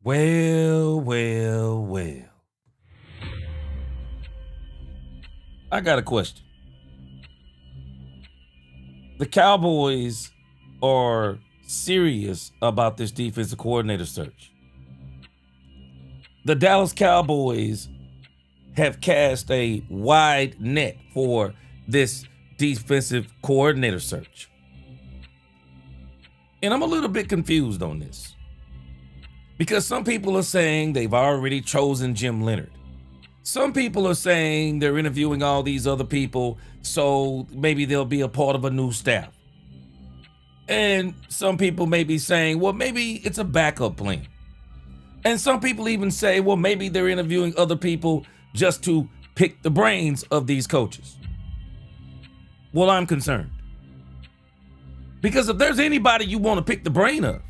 Well, well, well. I got a question. The Cowboys are serious about this defensive coordinator search. The Dallas Cowboys have cast a wide net for this defensive coordinator search. And I'm a little bit confused on this because some people are saying they've already chosen Jim Leonard. Some people are saying they're interviewing all these other people, so maybe they'll be a part of a new staff. And some people may be saying, well, maybe it's a backup plan. And some people even say, well, maybe they're interviewing other people just to pick the brains of these coaches. Well, I'm concerned. Because if there's anybody you want to pick the brain of,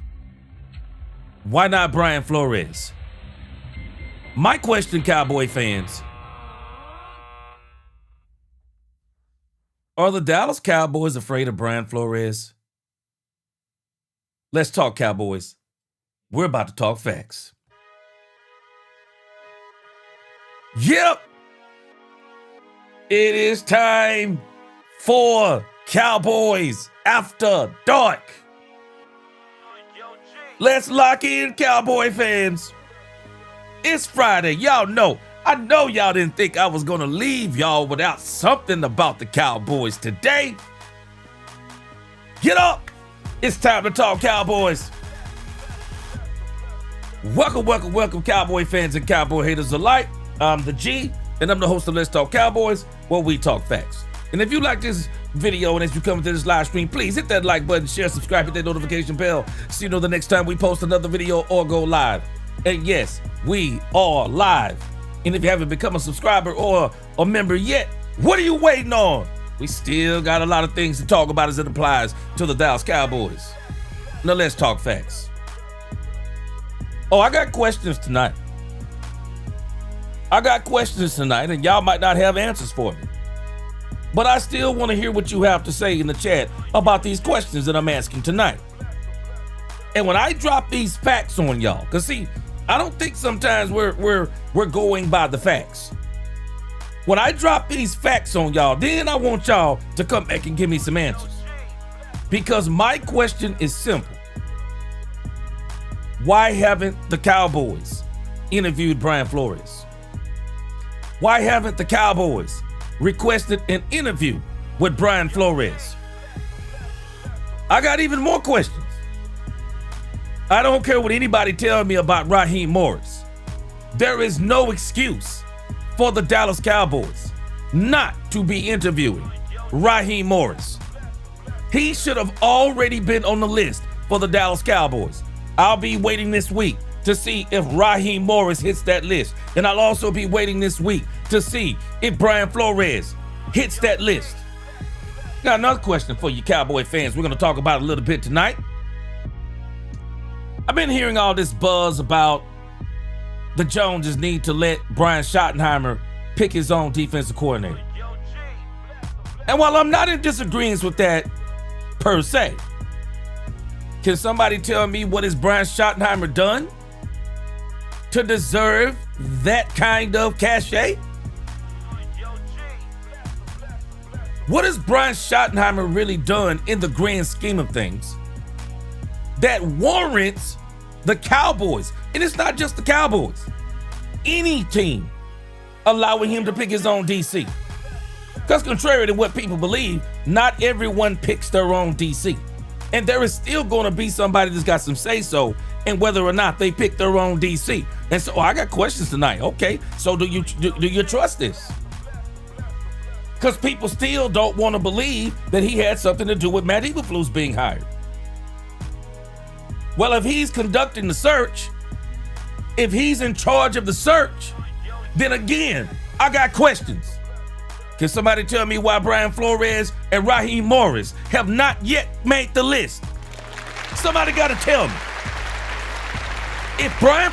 why not Brian Flores? My question, Cowboy fans, are the Dallas Cowboys afraid of Brian Flores? Let's talk Cowboys. We're about to talk facts. Yep. It is time for Cowboys After Dark. Let's lock in, Cowboy fans. It's Friday. Y'all know. I know y'all didn't think I was going to leave y'all without something about the Cowboys today. Get up. It's time to talk Cowboys. Welcome, Cowboy fans and Cowboy haters alike. I'm the G, and I'm the host of Let's Talk Cowboys, where we talk facts. And if you like this video and as you come to this live stream, please hit that like button, share, subscribe, hit that notification bell so you know the next time we post another video or go live. And yes, we are live. And if you haven't become a subscriber or a member yet, what are you waiting on? We still got a lot of things to talk about as it applies to the Dallas Cowboys. Now let's talk facts. Oh, I got questions tonight. And y'all might not have answers for me. But I still want to hear what you have to say in the chat about these questions that I'm asking tonight. And when I drop these facts on y'all, because see, I don't think sometimes we're going by the facts. When I drop these facts on y'all, then I want y'all to come back and give me some answers. Because my question is simple. Why haven't the Cowboys interviewed Brian Flores? Why haven't the Cowboys requested an interview with Brian Flores? I got even more questions. I don't care what anybody tells me about Raheem Morris. There is no excuse for the Dallas Cowboys not to be interviewing Raheem Morris. He should have already been on the list for the Dallas Cowboys. I'll be waiting this week to see if Raheem Morris hits that list. And I'll also be waiting this week to see if Brian Flores hits that list. Got another question for you Cowboy fans we're going to talk about a little bit tonight. I've been hearing all this buzz about the Joneses need to let Brian Schottenheimer pick his own defensive coordinator. And while I'm not in disagreement with that per se, can somebody tell me what has Brian Schottenheimer done to deserve that kind of cachet? What has Brian Schottenheimer really done in the grand scheme of things that warrants the Cowboys, and it's not just the Cowboys, any team allowing him to pick his own DC? Because contrary to what people believe, not everyone picks their own DC. And there is still going to be somebody that's got some say-so in whether or not they pick their own DC. And so I got questions tonight. Okay, so do you trust this? Because people still don't want to believe that he had something to do with Matt Eberflus being hired. Well, if he's conducting the search, if he's in charge of the search, then again, I got questions. Can somebody tell me why Brian Flores and Raheem Morris have not yet made the list? Somebody got to tell me. If Brian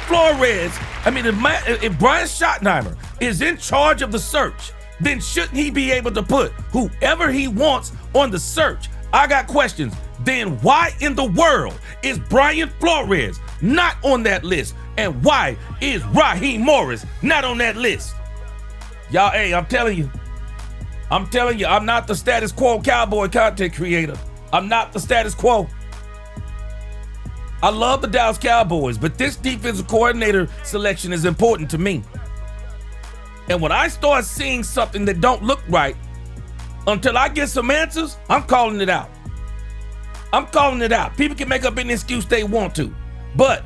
Schottenheimer is in charge of the search, then shouldn't he be able to put whoever he wants on the search? I got questions. Then why in the world is Brian Flores not on that list? And why is Raheem Morris not on that list? Y'all, hey, I'm telling you, I'm not the status quo Cowboy content creator. I'm not the status quo. I love the Dallas Cowboys, but this defensive coordinator selection is important to me. And when I start seeing something that don't look right, until I get some answers, I'm calling it out. I'm calling it out. People can make up any excuse they want to, but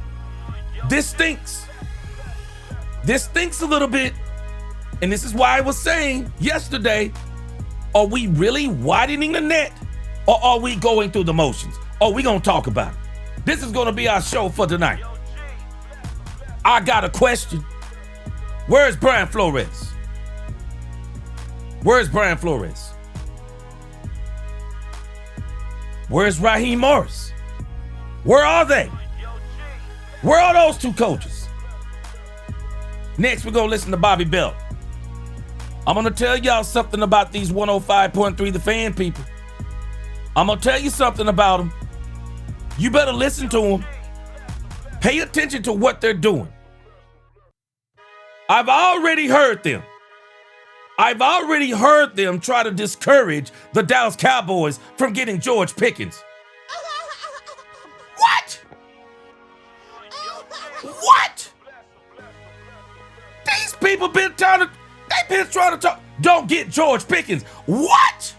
this stinks. This stinks a little bit. And this is why I was saying yesterday, are we really widening the net or are we going through the motions? Oh, we're going to talk about it. This is going to be our show for tonight. I got a question. Where's Brian Flores? Where's Brian Flores? Where's Raheem Morris? Where are they? Where are those two coaches? Next, we're going to listen to Bobby Belt. I'm going to tell y'all something about these 105.3 The Fan people. I'm going to tell you something about them. You better listen to them. Pay attention to what they're doing. I've already heard them. Try to discourage the Dallas Cowboys from getting George Pickens. What? What? These people been trying to talk. Don't get George Pickens. What?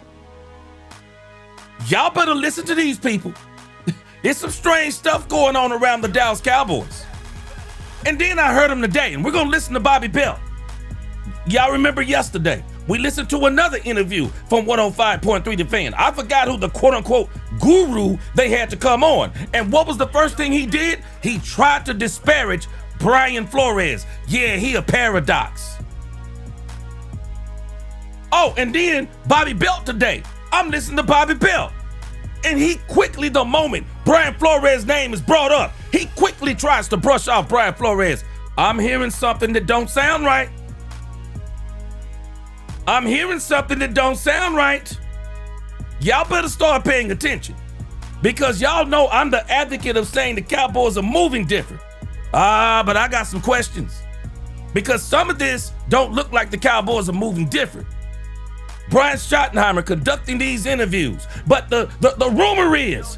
Y'all better listen to these people. There's some strange stuff going on around the Dallas Cowboys. And then I heard them today, and we're going to listen to Bobby Belt. Y'all remember yesterday, we listened to another interview from 105.3 The Fan. I forgot who the quote-unquote guru they had to come on. And what was the first thing he did? He tried to disparage Brian Flores. Yeah, he a paradox. Oh, and then Bobby Belt today. I'm listening to Bobby Belt. And he quickly, the moment Brian Flores' name is brought up, he quickly tries to brush off Brian Flores. I'm hearing something that don't sound right. Y'all better start paying attention. Because y'all know I'm the advocate of saying the Cowboys are moving different. But I got some questions. Because some of this don't look like the Cowboys are moving different. Brian Schottenheimer conducting these interviews. But the rumor is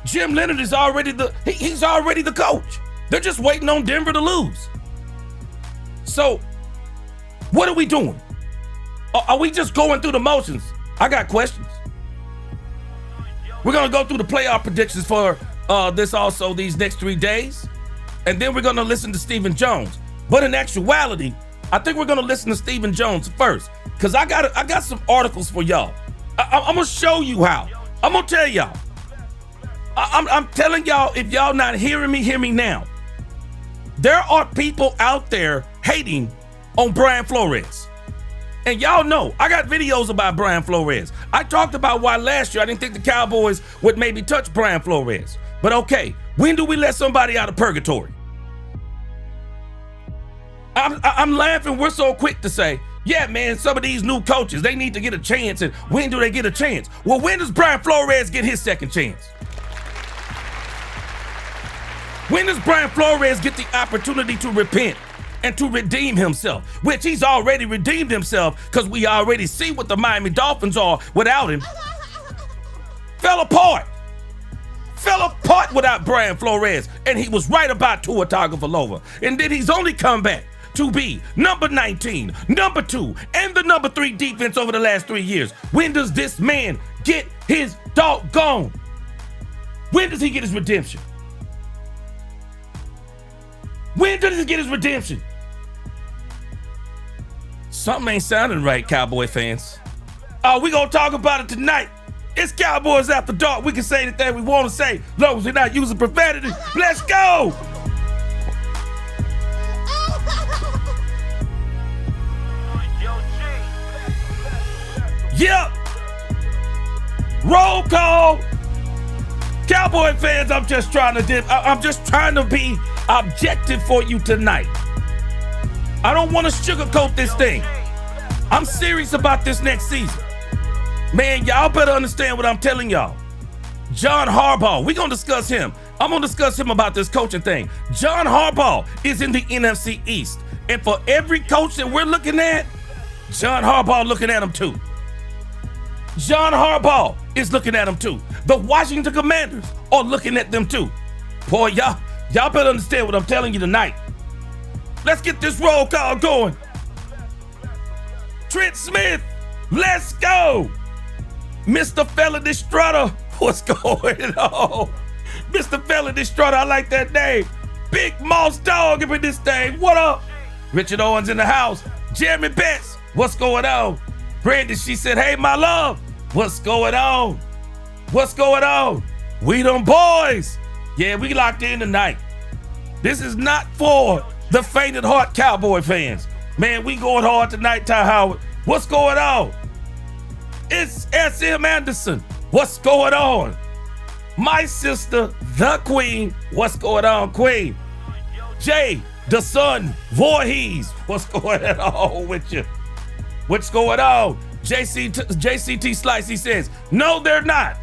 Jim Leonard is already he's already the coach. They're just waiting on Denver to lose. So what are we doing? Are we just going through the motions? I got questions. We're going to go through the playoff predictions for these next 3 days. And then we're going to listen to Stephen Jones. But in actuality, I think we're going to listen to Stephen Jones first. Because I got some articles for y'all. I'm going to show you how. I'm going to tell y'all. I'm telling y'all, if y'all not hearing me, hear me now. There are people out there hating on Brian Flores. And y'all know, I got videos about Brian Flores. I talked about why last year I didn't think the Cowboys would maybe touch Brian Flores. But okay, when do we let somebody out of purgatory? I'm laughing. We're so quick to say, yeah, man, some of these new coaches, they need to get a chance. And when do they get a chance? Well, when does Brian Flores get his second chance? When does Brian Flores get the opportunity to repent and to redeem himself? Which he's already redeemed himself because we already see what the Miami Dolphins are without him. Fell apart without Brian Flores. And he was right about Tua Tagovailoa. And then he's only come back to be number 19, number 2, and the number 3 defense over the last 3 years. When does this man get his doggone? When does he get his redemption? When does he get his redemption? Something ain't sounding right, Cowboy fans. We gonna talk about it tonight. It's Cowboys After Dark. We can say anything we want to say, as long as we're not using profanity. Let's go! Yep. Roll call. Cowboy fans, I'm just trying to be objective for you tonight. I don't want to sugarcoat this thing. I'm serious about this next season. Man, y'all better understand what I'm telling y'all. John Harbaugh, we're going to discuss him. I'm going to discuss him about this coaching thing. John Harbaugh is in the NFC East. And for every coach that we're looking at, John Harbaugh looking at him too. John Harbaugh is looking at him too. The Washington Commanders are looking at them too. Boy, y'all better understand what I'm telling you tonight. Let's get this roll call going. Trent Smith, let's go. Mr. Fella Destrada, what's going on? Mr. Fella Destrada, I like that name. Big Moss Dog up in this thing. What up? Richard Owens in the house. Jeremy Betts, what's going on? Brandon, she said, hey, my love. What's going on? What's going on? We them boys. Yeah, we locked in tonight. This is not for the faint at heart Cowboy fans. Man, we going hard tonight, Ty Howard. What's going on? It's S.M. Anderson. What's going on? My sister, the Queen. What's going on, Queen? Jay, the son, Voorhees. What's going on with you? What's going on? JCT Slice, he says, no, they're not.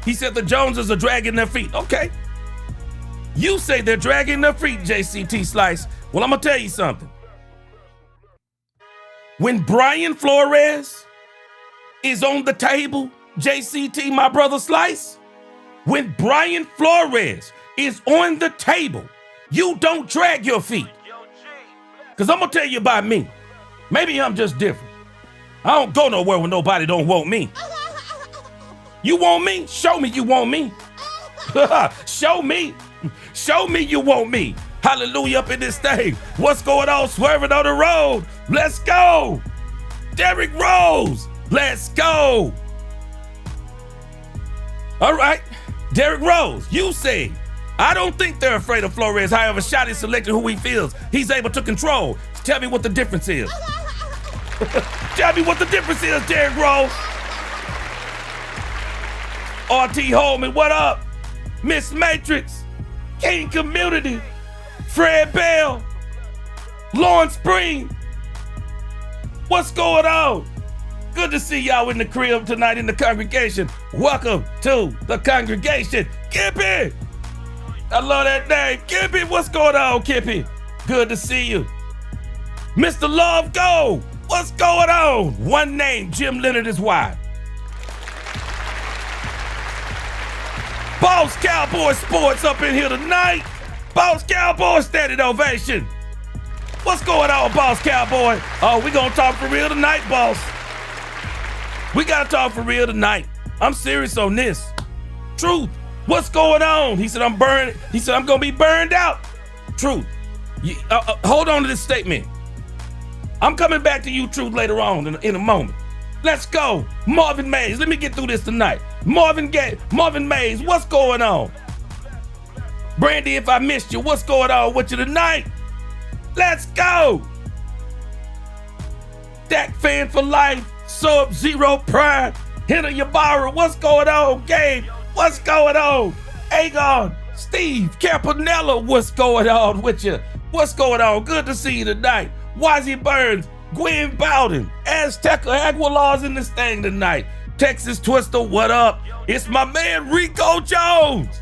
He said the Joneses are dragging their feet. Okay. You say they're dragging their feet, JCT Slice. Well, I'm going to tell you something. When Brian Flores is on the table, JCT, my brother Slice, when Brian Flores is on the table, you don't drag your feet. Because I'm going to tell you about me. Maybe I'm just different. I don't go nowhere when nobody don't want me. You want me? Show me you want me. Show me. Show me you want me. Hallelujah up in this thing. What's going on? Swerving on the road. Let's go. Derrick Rose. Let's go. All right. Derrick Rose, you say, I don't think they're afraid of Flores. However, Shotty selected who he feels he's able to control. Tell me what the difference is. Tell me what the difference is, Derrick Rose. RT Holman, what up? Miss Matrix, King Community, Fred Bell, Lauren Spring. What's going on? Good to see y'all in the crib tonight in the congregation. Welcome to the congregation. Kippy, I love that name. Kippy, what's going on, Kippy? Good to see you. Mr. Love Go, what's going on? One name, Jim Leonard is why. Boss Cowboy Sports up in here tonight. Boss Cowboy standing ovation. What's going on, Boss Cowboy? Oh, we gonna talk for real tonight, boss. We gotta talk for real tonight. I'm serious on this. Truth, what's going on? He said I'm burned. He said I'm gonna be burned out. Truth, hold on to this statement. I'm coming back to you, Truth, later on in a moment. Let's go. Marvin Mays, let me get through this tonight. Marvin Mays, what's going on? Brandy, if I missed you, what's going on with you tonight? Let's go. Dak fan for life, Sub-Zero Prime, Henna Yabara, what's going on? Gabe, what's going on? Agon, Steve, Campanella, what's going on with you? What's going on? Good to see you tonight. Wazzy Burns, Gwen Bowden, Azteca Aguilar's in this thing tonight. Texas Twister, what up? It's my man Rico Jones.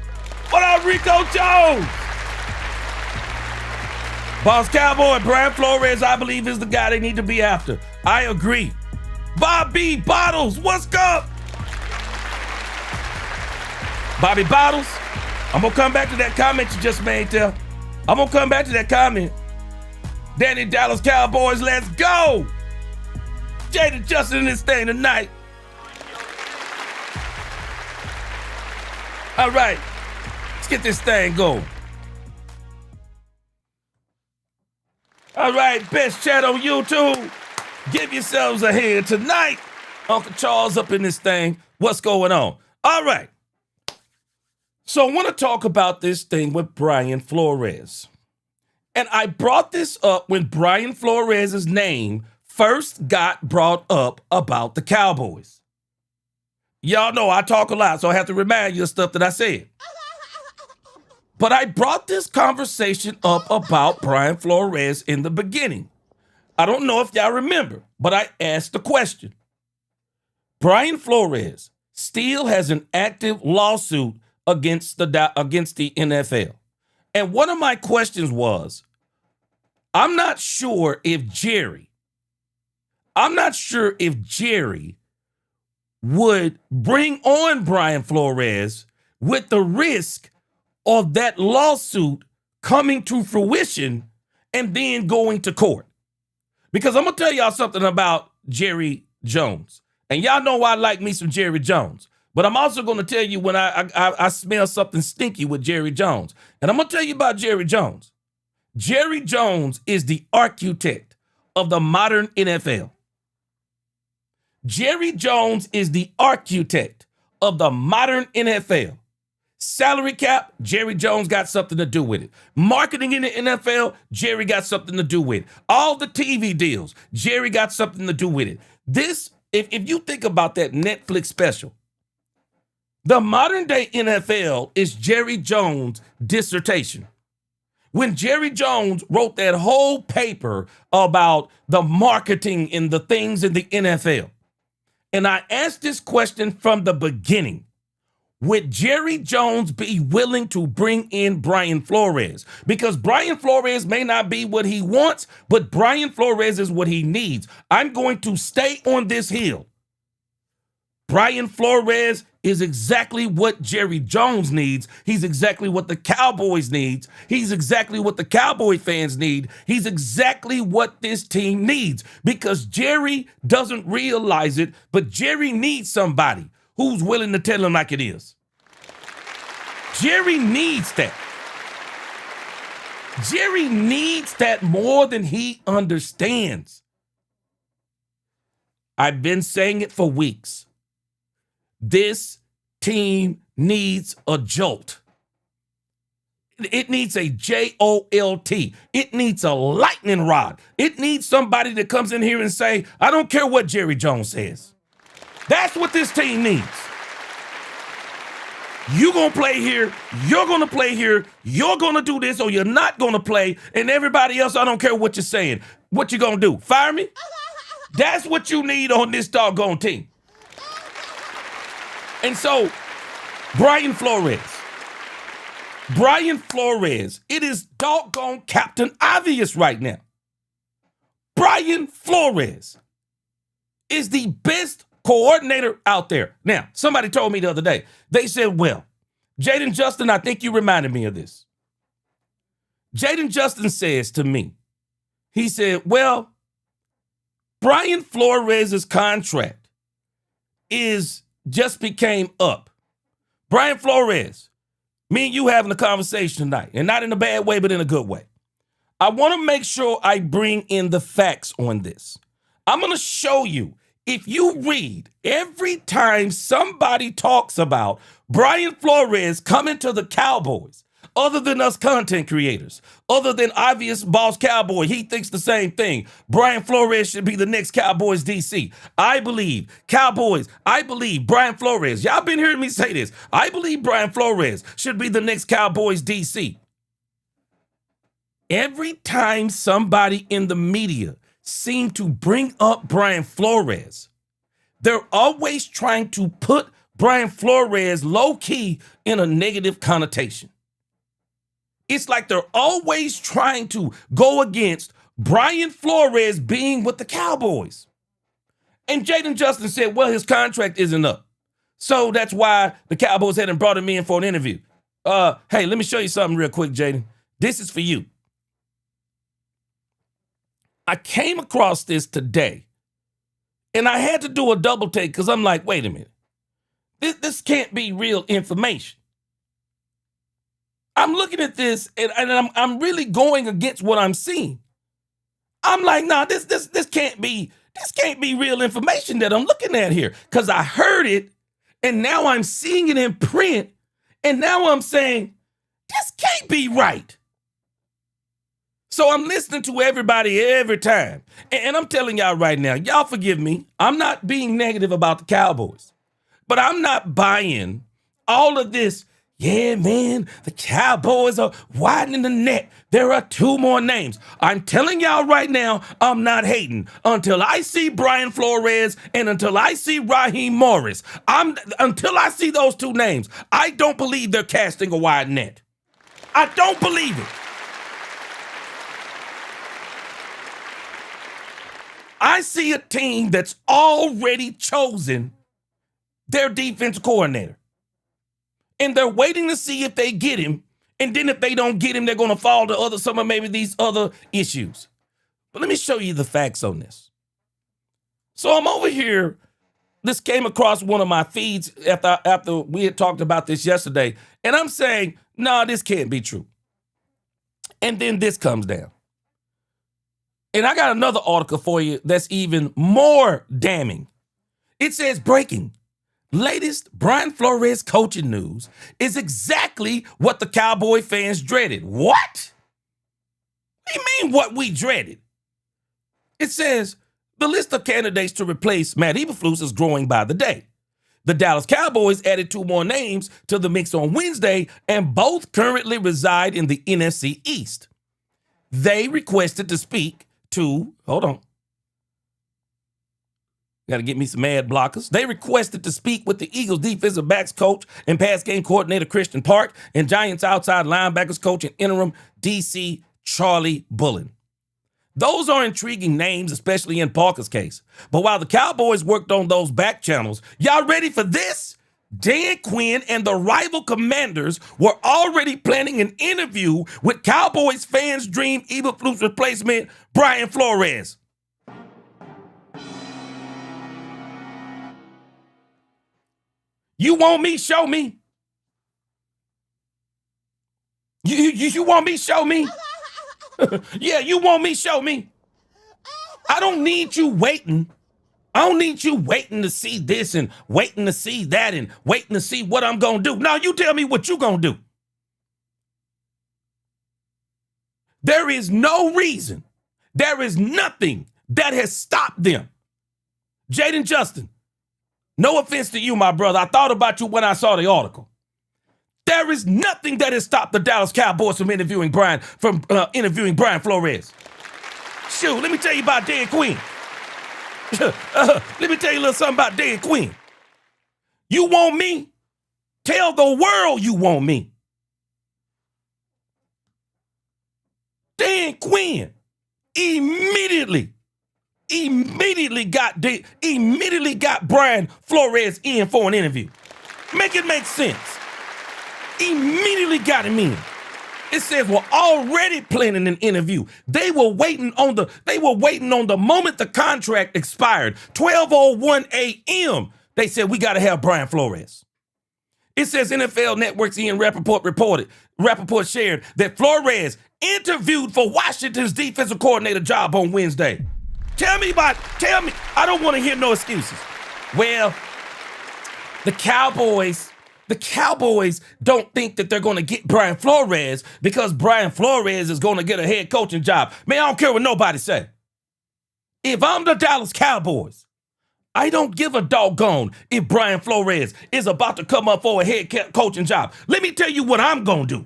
What up, Rico Jones? Boss Cowboy, Brian Flores, I believe, is the guy they need to be after. I agree. Bobby Bottles, what's up? Bobby Bottles, I'm gonna come back to that comment you just made there. I'm gonna come back to that comment. Danny Dallas Cowboys, let's go. Jada Justin in this thing tonight. All right, let's get this thing going. All right, best chat on YouTube. Give yourselves a hand tonight. Uncle Charles up in this thing. What's going on? All right. So I want to talk about this thing with Brian Flores. And I brought this up when Brian Flores' name first got brought up about the Cowboys. Y'all know I talk a lot, so I have to remind you of stuff that I said. But I brought this conversation up about Brian Flores in the beginning. I don't know if y'all remember, but I asked the question. Brian Flores still has an active lawsuit against the NFL. And one of my questions was, I'm not sure if Jerry would bring on Brian Flores with the risk of that lawsuit coming to fruition and then going to court. Because I'm going to tell y'all something about Jerry Jones. And y'all know I like me some Jerry Jones. But I'm also going to tell you when I smell something stinky with Jerry Jones. And I'm going to tell you about Jerry Jones. Jerry Jones is the architect of the modern NFL. Jerry Jones is the architect of the modern NFL. Salary cap, Jerry Jones got something to do with it. Marketing in the NFL, Jerry got something to do with it. All the TV deals, Jerry got something to do with it. This, if you think about that Netflix special, the modern day NFL is Jerry Jones' dissertation. When Jerry Jones wrote that whole paper about the marketing and the things in the NFL, and I asked this question from the beginning, would Jerry Jones be willing to bring in Brian Flores? Because Brian Flores may not be what he wants, but Brian Flores is what he needs. I'm going to stay on this hill. Brian Flores is exactly what Jerry Jones needs. He's exactly what the Cowboys needs. He's exactly what the Cowboy fans need. He's exactly what this team needs, because Jerry doesn't realize it, but Jerry needs somebody who's willing to tell him like it is. Jerry needs that. Jerry needs that more than he understands. I've been saying it for weeks. This team needs a jolt. It needs a JOLT. It needs a lightning rod. It needs somebody that comes in here and say, I don't care what Jerry Jones says. That's what this team needs. You're going to play here. You're going to play here. You're going to do this or you're not going to play. And everybody else, I don't care what you're saying. What you going to do? Fire me? That's what you need on this doggone team. And so, Brian Flores, it is doggone Captain Obvious right now. Brian Flores is the best coordinator out there. Now, somebody told me the other day, they said, well, Jaden Justin, I think you reminded me of this. Jaden Justin says to me, he said, well, Brian Flores' contract just became up. Brian Flores, me and you having a conversation tonight, and not in a bad way, but in a good way. I want to make sure I bring in the facts on this. I'm going to show you, if you read every time somebody talks about Brian Flores coming to the Cowboys, other than us content creators, other than obvious boss Cowboy, he thinks the same thing. Brian Flores should be the next Cowboys DC. I believe Brian Flores. Y'all been hearing me say this. I believe Brian Flores should be the next Cowboys DC. Every time somebody in the media seem to bring up Brian Flores, they're always trying to put Brian Flores low-key in a negative connotation. It's like they're always trying to go against Brian Flores being with the Cowboys. And Jaden Justin said, well, his contract isn't up. So that's why the Cowboys hadn't brought him in for an interview. Hey, let me show you something real quick, Jaden. This is for you. I came across this today, and I had to do a double take because I'm like, wait a minute. This can't be real information. I'm looking at this, and I'm really going against what I'm seeing. I'm like, nah, this can't be real information that I'm looking at here, because I heard it, and now I'm seeing it in print, and now I'm saying, this can't be right. So I'm listening to everybody every time, and I'm telling y'all right now, y'all forgive me, I'm not being negative about the Cowboys, but I'm not buying all of this Yeah, man, the Cowboys are widening the net. There are 2 more names. I'm telling y'all right now, I'm not hating. Until I see Brian Flores and until I see Raheem Morris, until I see those 2 names, I don't believe they're casting a wide net. I don't believe it. I see a team that's already chosen their defense coordinator. And they're waiting to see if they get him. And then if they don't get him, they're going to fall to some of maybe these other issues. But let me show you the facts on this. So I'm over here. This came across one of my feeds after we had talked about this yesterday. And I'm saying, no, this can't be true. And then this comes down. And I got another article for you that's even more damning. It says breaking. Latest Brian Flores coaching news is exactly what the Cowboy fans dreaded. What? What do you mean what we dreaded? It says the list of candidates to replace Matt Eberflus is growing by the day. The Dallas Cowboys added 2 more names to the mix on Wednesday, and both currently reside in the NFC East. They requested to speak to, hold on. Got to get me some ad blockers. They requested to speak with the Eagles defensive backs coach and pass game coordinator Christian Park and Giants outside linebackers coach and interim DC Charlie Bullen. Those are intriguing names, especially in Parker's case. But while the Cowboys worked on those back channels, y'all ready for this? Dan Quinn and the rival Commanders were already planning an interview with Cowboys fans' dream Eberflus replacement, Brian Flores. You want me? Show me. You want me? Show me. Yeah, you want me? Show me. I don't need you waiting. I don't need you waiting to see this and waiting to see that and waiting to see what I'm going to do. Now you tell me what you going to do. There is no reason. There is nothing that has stopped them. Jaden Justin, no offense to you, my brother. I thought about you when I saw the article. There is nothing that has stopped the Dallas Cowboys from interviewing Brian Flores. Shoot, let me tell you about Dan Quinn. Let me tell you a little something about Dan Quinn. You want me? Tell the world you want me. Dan Quinn immediately got Brian Flores in for an interview. Make it make sense. Immediately got him in. It says we're already planning an interview. They were waiting on the moment the contract expired, 12:01 a.m. They said we got to have Brian Flores. It says NFL Network's Ian Rappaport shared that Flores interviewed for Washington's defensive coordinator job on Wednesday. Tell me. I don't want to hear no excuses. Well, the Cowboys don't think that they're going to get Brian Flores because Brian Flores is going to get a head coaching job. Man, I don't care what nobody say. If I'm the Dallas Cowboys, I don't give a doggone if Brian Flores is about to come up for a head coaching job. Let me tell you what I'm going to do.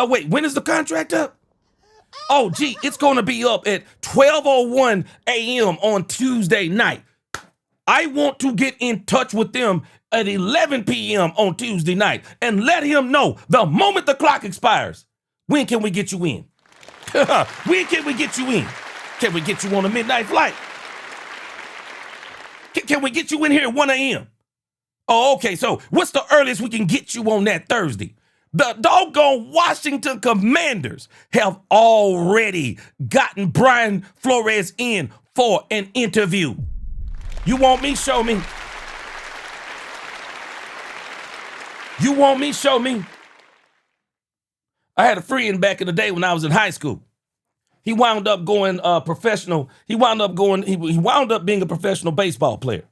Wait, when is the contract up? Oh, gee, it's going to be up at 12:01 a.m. on Tuesday night. I want to get in touch with them at 11 p.m. on Tuesday night and let him know the moment the clock expires. When can we get you in? When can we get you in? Can we get you on a midnight flight? Can we get you in here at 1 a.m.? Oh, okay, so what's the earliest we can get you on that Thursday? The doggone Washington Commanders have already gotten Brian Flores in for an interview. You want me? Show me. You want me? Show me. I had a friend back in the day when I was in high school. He wound up going professional. He wound up being a professional baseball player.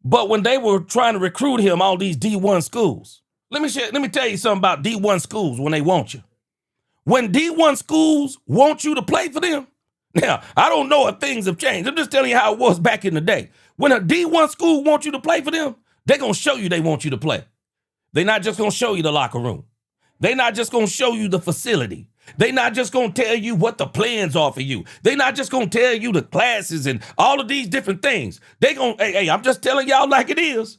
But when they were trying to recruit him, all these D1 schools. Let me tell you something about D1 schools when they want you. When D1 schools want you to play for them, now, I don't know if things have changed. I'm just telling you how it was back in the day. When a D1 school wants you to play for them, They're going to show you they want you to play. They're not just going to show you the locker room. They're not just going to show you the facility. They're not just going to tell you what the plans are for you. They're not just going to tell you the classes and all of these different things. They're going to, hey, I'm just telling y'all like it is.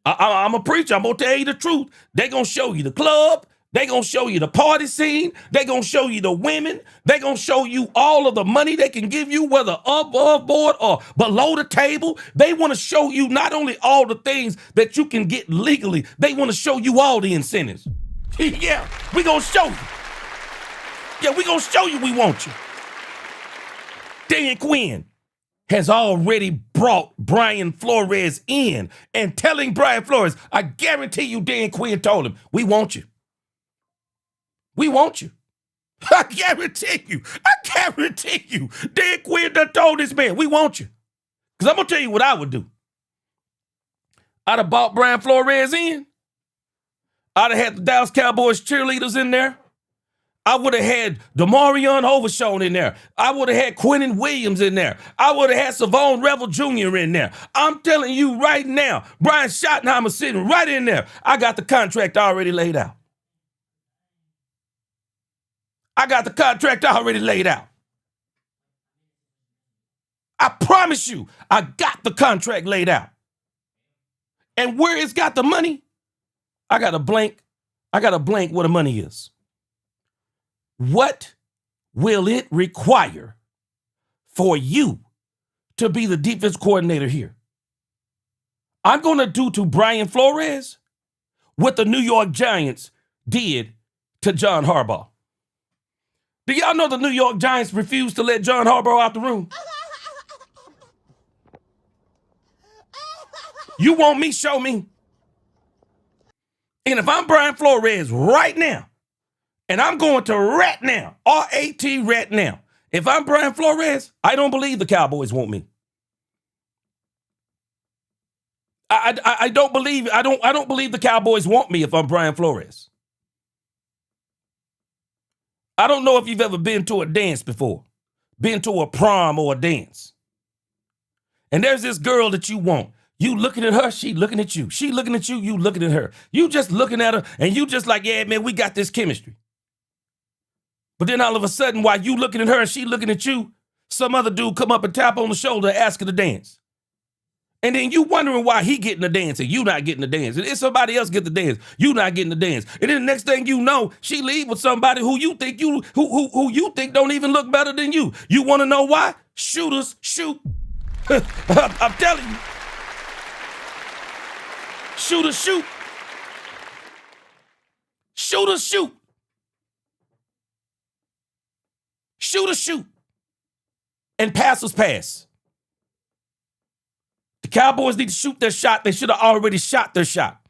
I'm a preacher. I'm going to tell you the truth. They're going to show you the club. They're going to show you the party scene. They're going to show you the women. They're going to show you all of the money they can give you, whether above board or below the table. They want to show you not only all the things that you can get legally, they want to show you all the incentives. Yeah, we're going to show you. Yeah, we're going to show you we want you. Dan Quinn has already brought Brian Flores in and telling Brian Flores, I guarantee you Dan Quinn told him, we want you. We want you. I guarantee you. Dan Quinn done told this man, we want you. Because I'm going to tell you what I would do. I'd have bought Brian Flores in. I'd have had the Dallas Cowboys cheerleaders in there. I would have had DeMarion Overshown in there. I would have had Quinn Williams in there. I would have had Savon Revel Jr. in there. I'm telling you right now, Brian Schottenheimer sitting right in there. I got the contract already laid out. I promise you, I got the contract laid out. And where it's got the money, I got a blank where the money is. What will it require for you to be the defense coordinator here? I'm going to do to Brian Flores what the New York Giants did to John Harbaugh. Do y'all know the New York Giants refused to let John Harbaugh out the room? You want me, show me. And if I'm Brian Flores right now, and I'm going to rat now, R-A-T, rat now. If I'm Brian Flores, I don't believe the Cowboys want me. I don't believe the Cowboys want me if I'm Brian Flores. I don't know if you've ever been to a dance before, been to a prom or a dance. And there's this girl that you want. You looking at her, she looking at you. She looking at you, you looking at her. You just looking at her, and you just like, yeah, man, we got this chemistry. But then all of a sudden, while you looking at her and she looking at you, some other dude come up and tap on the shoulder and ask her to dance. And then you wondering why he getting the dance and you not getting the dance. And if somebody else get the dance, you not getting the dance. And then the next thing you know, she leave with somebody who you think who you think don't even look better than you. You want to know why? Shooters shoot. I'm telling you. Shooters shoot. Shooters shoot. Shooters shoot. And passers pass. The Cowboys need to shoot their shot. They should have already shot their shot.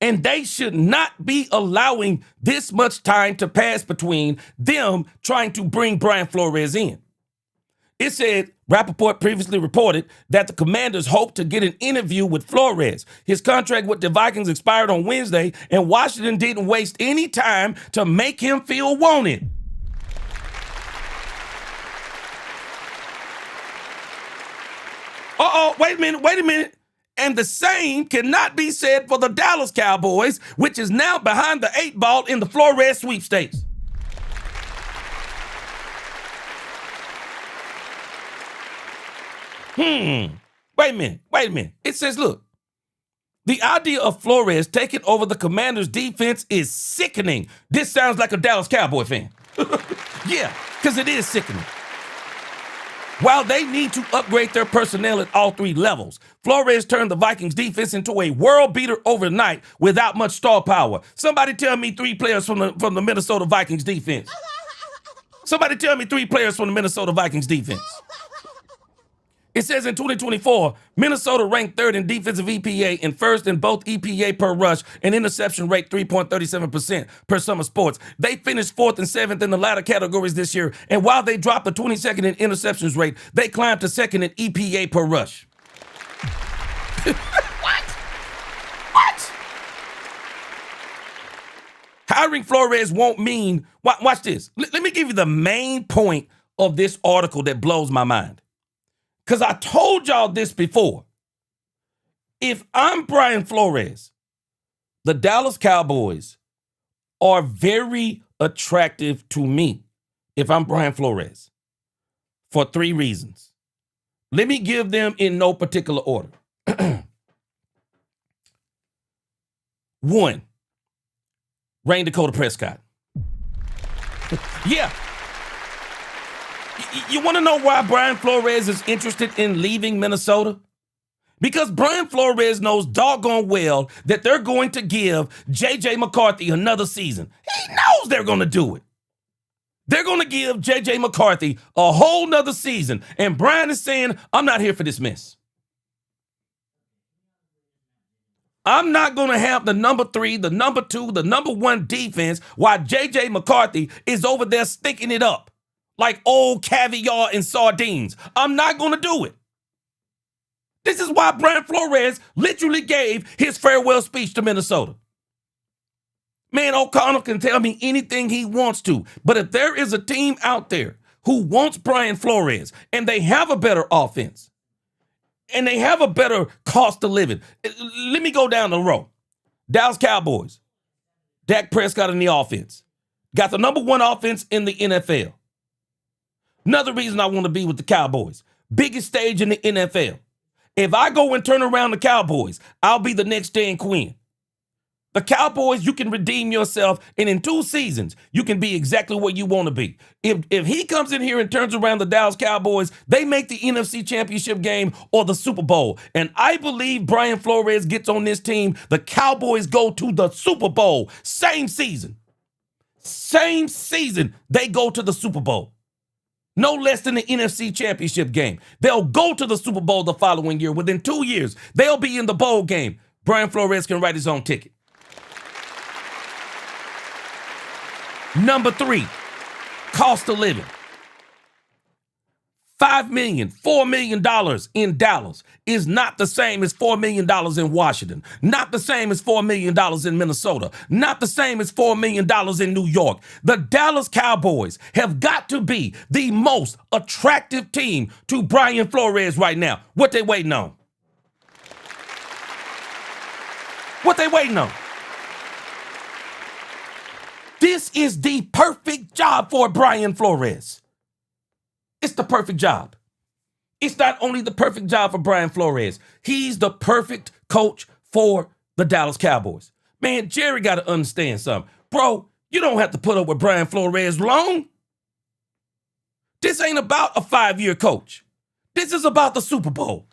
And they should not be allowing this much time to pass between them trying to bring Brian Flores in. It said, Rappaport previously reported that the Commanders hoped to get an interview with Flores. His contract with the Vikings expired on Wednesday, and Washington didn't waste any time to make him feel wanted. Wait a minute. And the same cannot be said for the Dallas Cowboys, which is now behind the 8 ball in the Flores sweepstakes. Wait a minute. It says, look, the idea of Flores taking over the Commanders' defense is sickening. This sounds like a Dallas Cowboy fan. Yeah, because it is sickening. While they need to upgrade their personnel at all 3 levels, Flores turned the Vikings defense into a world beater overnight without much star power. Somebody tell me 3 players from the Minnesota Vikings defense. Somebody tell me 3 players from the Minnesota Vikings defense. It says in 2024, Minnesota ranked 3rd in defensive EPA and 1st in both EPA per rush and interception rate 3.37% per Summer Sports. They finished 4th and 7th in the latter categories this year, and while they dropped the 22nd in interceptions rate, they climbed to 2nd in EPA per rush. What? Hiring Flores won't mean, watch this. Let me give you the main point of this article that blows my mind. Because I told y'all this before. If I'm Brian Flores, the Dallas Cowboys are very attractive to me if I'm Brian Flores for 3 reasons. Let me give them in no particular order. 1, Rain Dakota Prescott. Yeah. You want to know why Brian Flores is interested in leaving Minnesota? Because Brian Flores knows doggone well that they're going to give J.J. McCarthy another season. He knows they're going to do it. They're going to give J.J. McCarthy a whole nother season. And Brian is saying, I'm not here for this mess. I'm not going to have the number 3, the number 2, the number 1 defense while J.J. McCarthy is over there stinking it up like old caviar and sardines. I'm not going to do it. This is why Brian Flores literally gave his farewell speech to Minnesota. Man, O'Connell can tell me anything he wants to, but if there is a team out there who wants Brian Flores and they have a better offense and they have a better cost of living, let me go down the row. Dallas Cowboys, Dak Prescott in the offense, got the number 1 offense in the NFL. Another reason I want to be with the Cowboys, biggest stage in the NFL. If I go and turn around the Cowboys, I'll be the next Dan Quinn. The Cowboys, you can redeem yourself, and in 2 seasons, you can be exactly where you want to be. If he comes in here and turns around the Dallas Cowboys, they make the NFC Championship game or the Super Bowl. And I believe Brian Flores gets on this team. The Cowboys go to the Super Bowl. Same season, they go to the Super Bowl. No less than the NFC Championship game. They'll go to the Super Bowl the following year. Within 2 years, they'll be in the bowl game. Brian Flores can write his own ticket. Number 3, cost of living. $5 million, $4 million in Dallas is not the same as $4 million in Washington, not the same as $4 million in Minnesota, not the same as $4 million in New York. The Dallas Cowboys have got to be the most attractive team to Brian Flores right now. What they waiting on? What they waiting on? This is the perfect job for Brian Flores. It's the perfect job. It's not only the perfect job for Brian Flores, he's the perfect coach for the Dallas Cowboys. Man, Jerry got to understand something. Bro, you don't have to put up with Brian Flores long. This ain't about a 5-year coach. This is about the Super Bowl.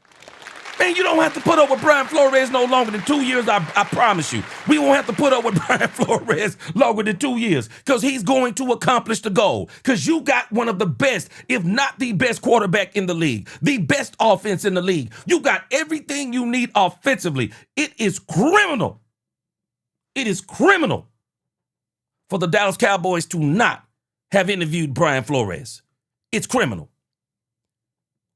Man, you don't have to put up with Brian Flores no longer than 2 years, I promise you. We won't have to put up with Brian Flores longer than 2 years because he's going to accomplish the goal. Because you got one of the best, if not the best quarterback in the league, the best offense in the league. You got everything you need offensively. It is criminal. It is criminal for the Dallas Cowboys to not have interviewed Brian Flores. It's criminal.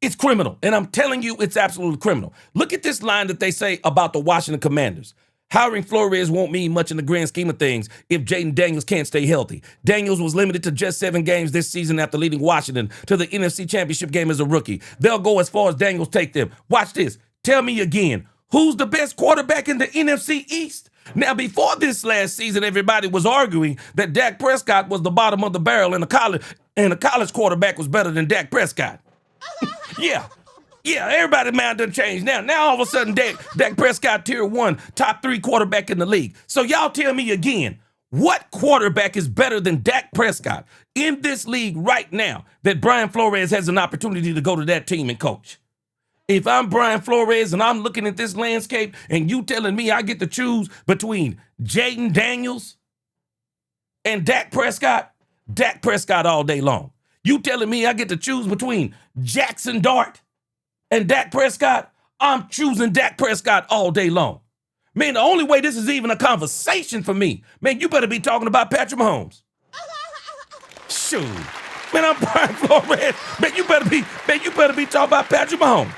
It's criminal. And I'm telling you, it's absolutely criminal. Look at this line that they say about the Washington Commanders. Hiring Flores won't mean much in the grand scheme of things if Jaden Daniels can't stay healthy. Daniels was limited to just 7 games this season after leading Washington to the NFC Championship game as a rookie. They'll go as far as Daniels take them. Watch this. Tell me again, who's the best quarterback in the NFC East? Now, before this last season, everybody was arguing that Dak Prescott was the bottom of the barrel and the college quarterback was better than Dak Prescott. Yeah, everybody mind done changed now. Now all of a sudden Dak Prescott tier 1, top 3 quarterback in the league. So y'all tell me again, what quarterback is better than Dak Prescott in this league right now that Brian Flores has an opportunity to go to that team and coach? If I'm Brian Flores and I'm looking at this landscape and you telling me I get to choose between Jaden Daniels and Dak Prescott all day long. You telling me I get to choose between Jackson Dart and Dak Prescott? I'm choosing Dak Prescott all day long. Man, the only way this is even a conversation for me, man, you better be talking about Patrick Mahomes. Shoot. Man, I'm Brian Flores. Man, you better be talking about Patrick Mahomes.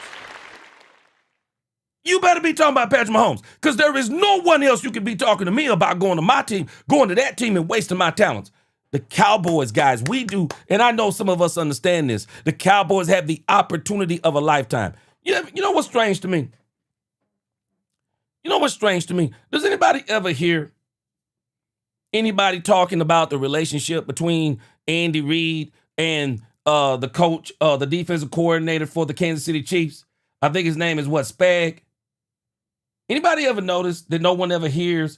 You better be talking about Patrick Mahomes because there is no one else you can be talking to me about going to my team, going to that team and wasting my talents. The Cowboys, guys, we do, and I know some of us understand this, the Cowboys have the opportunity of a lifetime. You know what's strange to me? You know what's strange to me? Does anybody ever hear anybody talking about the relationship between Andy Reid and the coach, the defensive coordinator for the Kansas City Chiefs? I think his name is Spag. Anybody ever notice that no one ever hears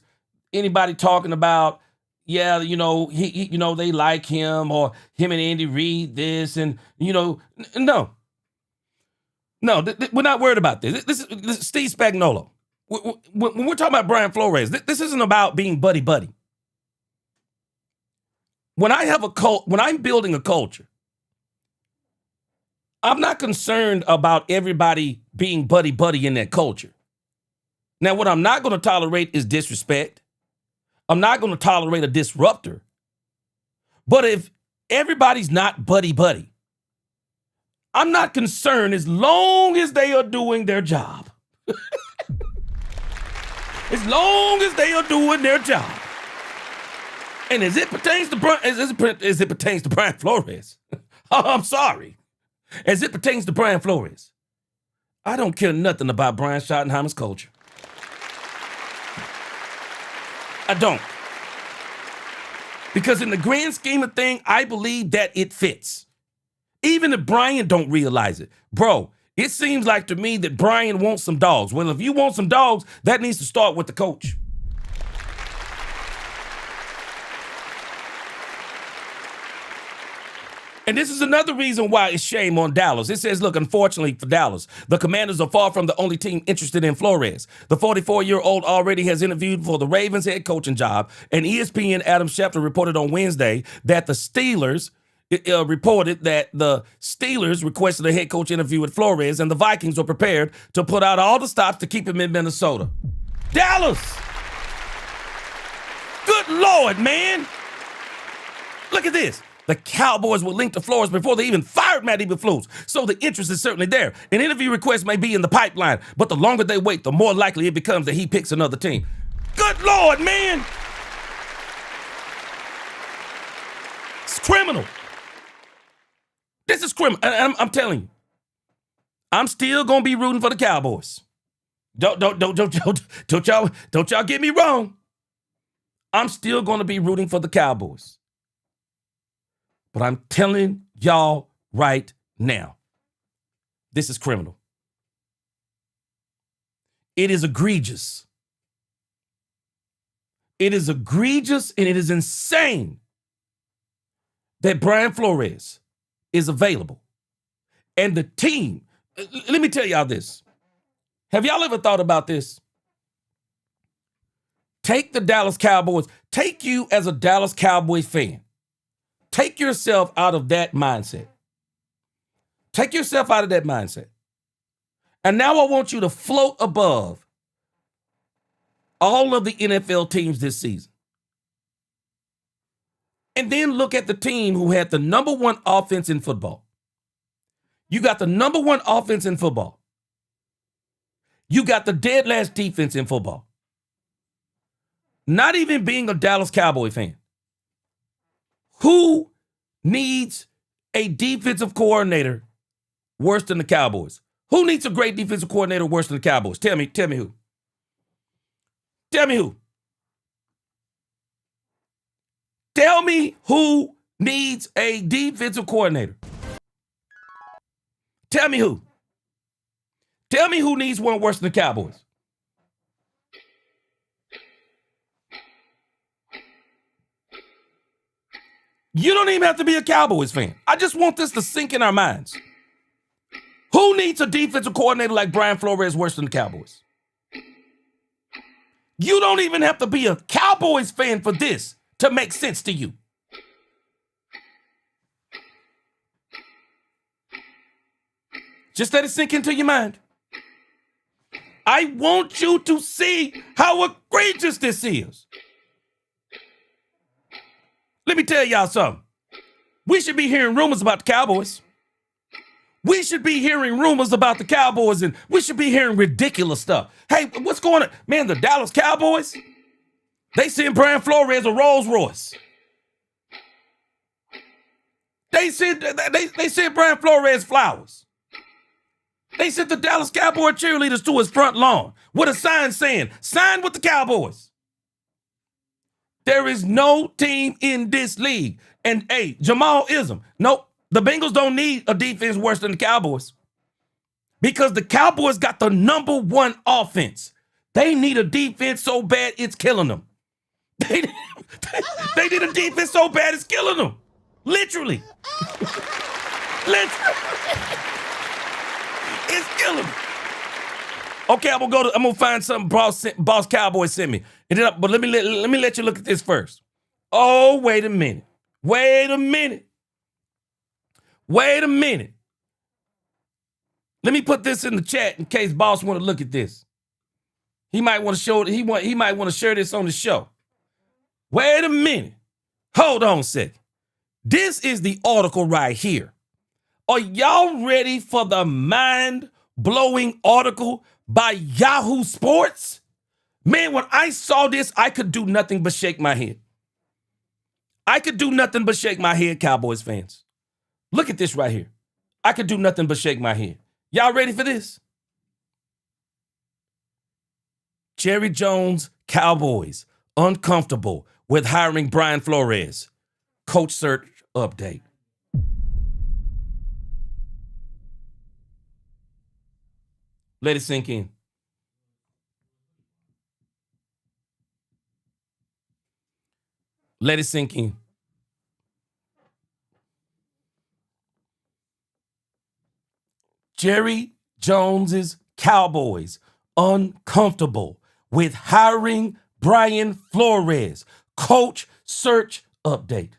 anybody talking about, yeah, they like him, or him and Andy Reid this, and no, we're not worried about this. This is Steve Spagnuolo. When we're talking about Brian Flores, this isn't about being buddy. When I'm building a culture, I'm not concerned about everybody being buddy in that culture. Now, what I'm not going to tolerate is disrespect. I'm not going to tolerate a disruptor. But if everybody's not buddy, I'm not concerned as long as they are doing their job. As long as they are doing their job. And as it pertains to Brian Flores, I'm sorry. As it pertains to Brian Flores, I don't care nothing about Brian Schottenheimer's culture. I don't. Because in the grand scheme of things, I believe that it fits. Even if Brian don't realize it. Bro, it seems like to me that Brian wants some dogs. Well, if you want some dogs, that needs to start with the coach. And this is another reason why it's shame on Dallas. It says, look, unfortunately for Dallas, the Commanders are far from the only team interested in Flores. The 44-year-old already has interviewed for the Ravens head coaching job, and ESPN Adam Schefter reported on Wednesday that the Steelers requested a head coach interview with Flores, and the Vikings were prepared to put out all the stops to keep him in Minnesota. Dallas! Good Lord, man! Look at this. The Cowboys were linked to Flores before they even fired Matt Eberflus, so the interest is certainly there. An interview request may be in the pipeline, but the longer they wait, the more likely it becomes that he picks another team. Good Lord, man! It's criminal. This is criminal. I'm telling you, I'm still gonna be rooting for the Cowboys. Don't y'all get me wrong. I'm still gonna be rooting for the Cowboys. But I'm telling y'all right now, this is criminal. It is egregious. It is egregious and it is insane that Brian Flores is available. And the team, let me tell y'all this. Have y'all ever thought about this? Take the Dallas Cowboys, take you as a Dallas Cowboys fan. Take yourself out of that mindset. Take yourself out of that mindset. And now I want you to float above all of the NFL teams this season. And then look at the team who had the number one offense in football. You got the number one offense in football. You got the dead last defense in football. Not even being a Dallas Cowboy fan. Who needs a defensive coordinator worse than the Cowboys? Who needs a great defensive coordinator worse than the Cowboys? Tell me who. Tell me who. Tell me who needs a defensive coordinator. Tell me who. Tell me who needs one worse than the Cowboys. You don't even have to be a Cowboys fan. I just want this to sink in our minds. Who needs a defensive coordinator like Brian Flores worse than the Cowboys? You don't even have to be a Cowboys fan for this to make sense to you. Just let it sink into your mind. I want you to see how egregious this is. Let me tell y'all something. We should be hearing rumors about the Cowboys. We should be hearing rumors about the Cowboys, and we should be hearing ridiculous stuff. Hey, what's going on? Man, the Dallas Cowboys, they sent Brian Flores a Rolls Royce. They sent Brian Flores flowers. They sent the Dallas Cowboy cheerleaders to his front lawn with a sign saying, "Sign with the Cowboys." There is no team in this league. And hey, Jamal-ism. Nope. The Bengals don't need a defense worse than the Cowboys because the Cowboys got the #1 offense. They need a defense so bad it's killing them. They need a defense so bad it's killing them. Literally. It's killing them. Okay, I'm gonna find something Boss Cowboy sent me. But let me let you look at this first. Oh, wait a minute. Let me put this in the chat in case Boss want to look at this. He might want to show it. He might want to share this on the show. Wait a minute. Hold on a second. This is the article right here. Are y'all ready for the mind-blowing article by Yahoo Sports? Man, when I saw this, I could do nothing but shake my head. Cowboys fans. Look at this right here. I could do nothing but shake my head. Y'all ready for this? Jerry Jones, Cowboys, uncomfortable with hiring Brian Flores. Coach search update. Let it sink in. Let it sink in. Jerry Jones's Cowboys uncomfortable with hiring Brian Flores. Coach search update.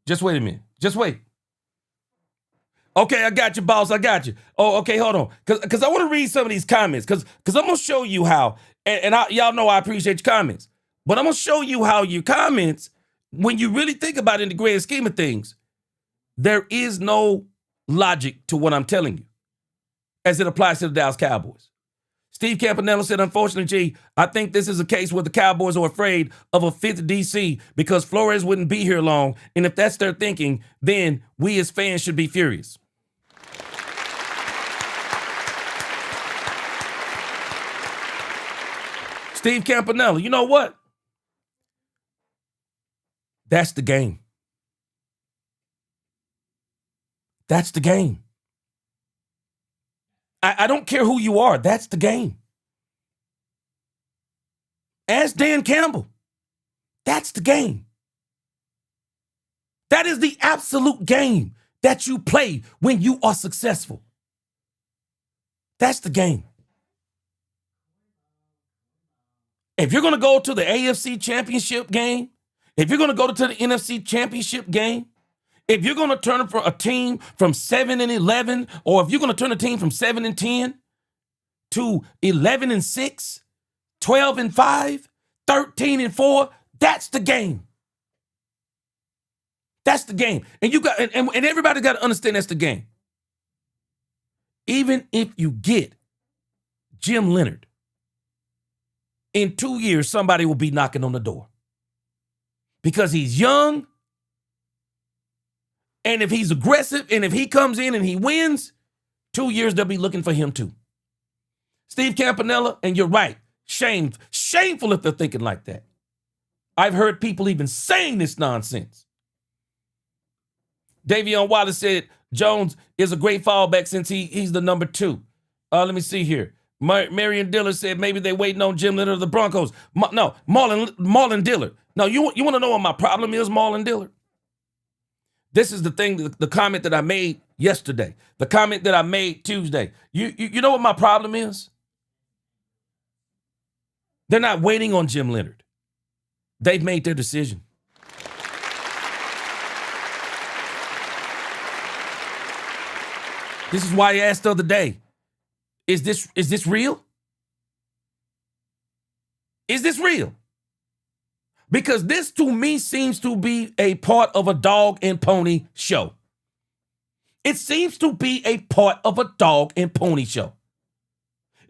Just wait a minute. Just wait. Okay, I got you, boss. I got you. Oh, okay, hold on. Because I want to read some of these comments. Because I'm going to show you how, and y'all know I appreciate your comments, but I'm going to show you how your comments, when you really think about it in the grand scheme of things, there is no logic to what I'm telling you as it applies to the Dallas Cowboys. Steve Campanello said, unfortunately, G, I think this is a case where the Cowboys are afraid of a fifth DC because Flores wouldn't be here long. And if that's their thinking, then we as fans should be furious. Steve Campanello, you know what? That's the game. That's the game. I don't care who you are. That's the game. Ask Dan Campbell. That's the game. That is the absolute game that you play when you are successful. That's the game. If you're going to go to the AFC Championship game, if you're going to go to the NFC Championship game, if you're going to turn a team from 7-11, or if you're going to turn a team from 7-10 to 11-6, 12-5, 13-4, that's the game. That's the game. And you got and everybody got to understand that's the game. Even if you get Jim Leonard, in 2 years, somebody will be knocking on the door. Because he's young. And if he's aggressive, and if he comes in and he wins, 2 years they'll be looking for him too. Steve Campanella, and you're right, shameful if they're thinking like that. I've heard people even saying this nonsense. Davion Wallace said Jones is a great fallback since he's the number 2. Let me see here. Marion Dillard said maybe they're waiting on Jim Leonard of the Broncos. No, Marlon Dillard. No, you want to know what my problem is, Marlon Dillard? This is the thing, the comment that I made yesterday, the comment that I made Tuesday. You know what my problem is? They're not waiting on Jim Leonard. They've made their decision. This is why I asked the other day, is this real? Is this real? Because this, to me, seems to be a part of a dog and pony show. It seems to be a part of a dog and pony show.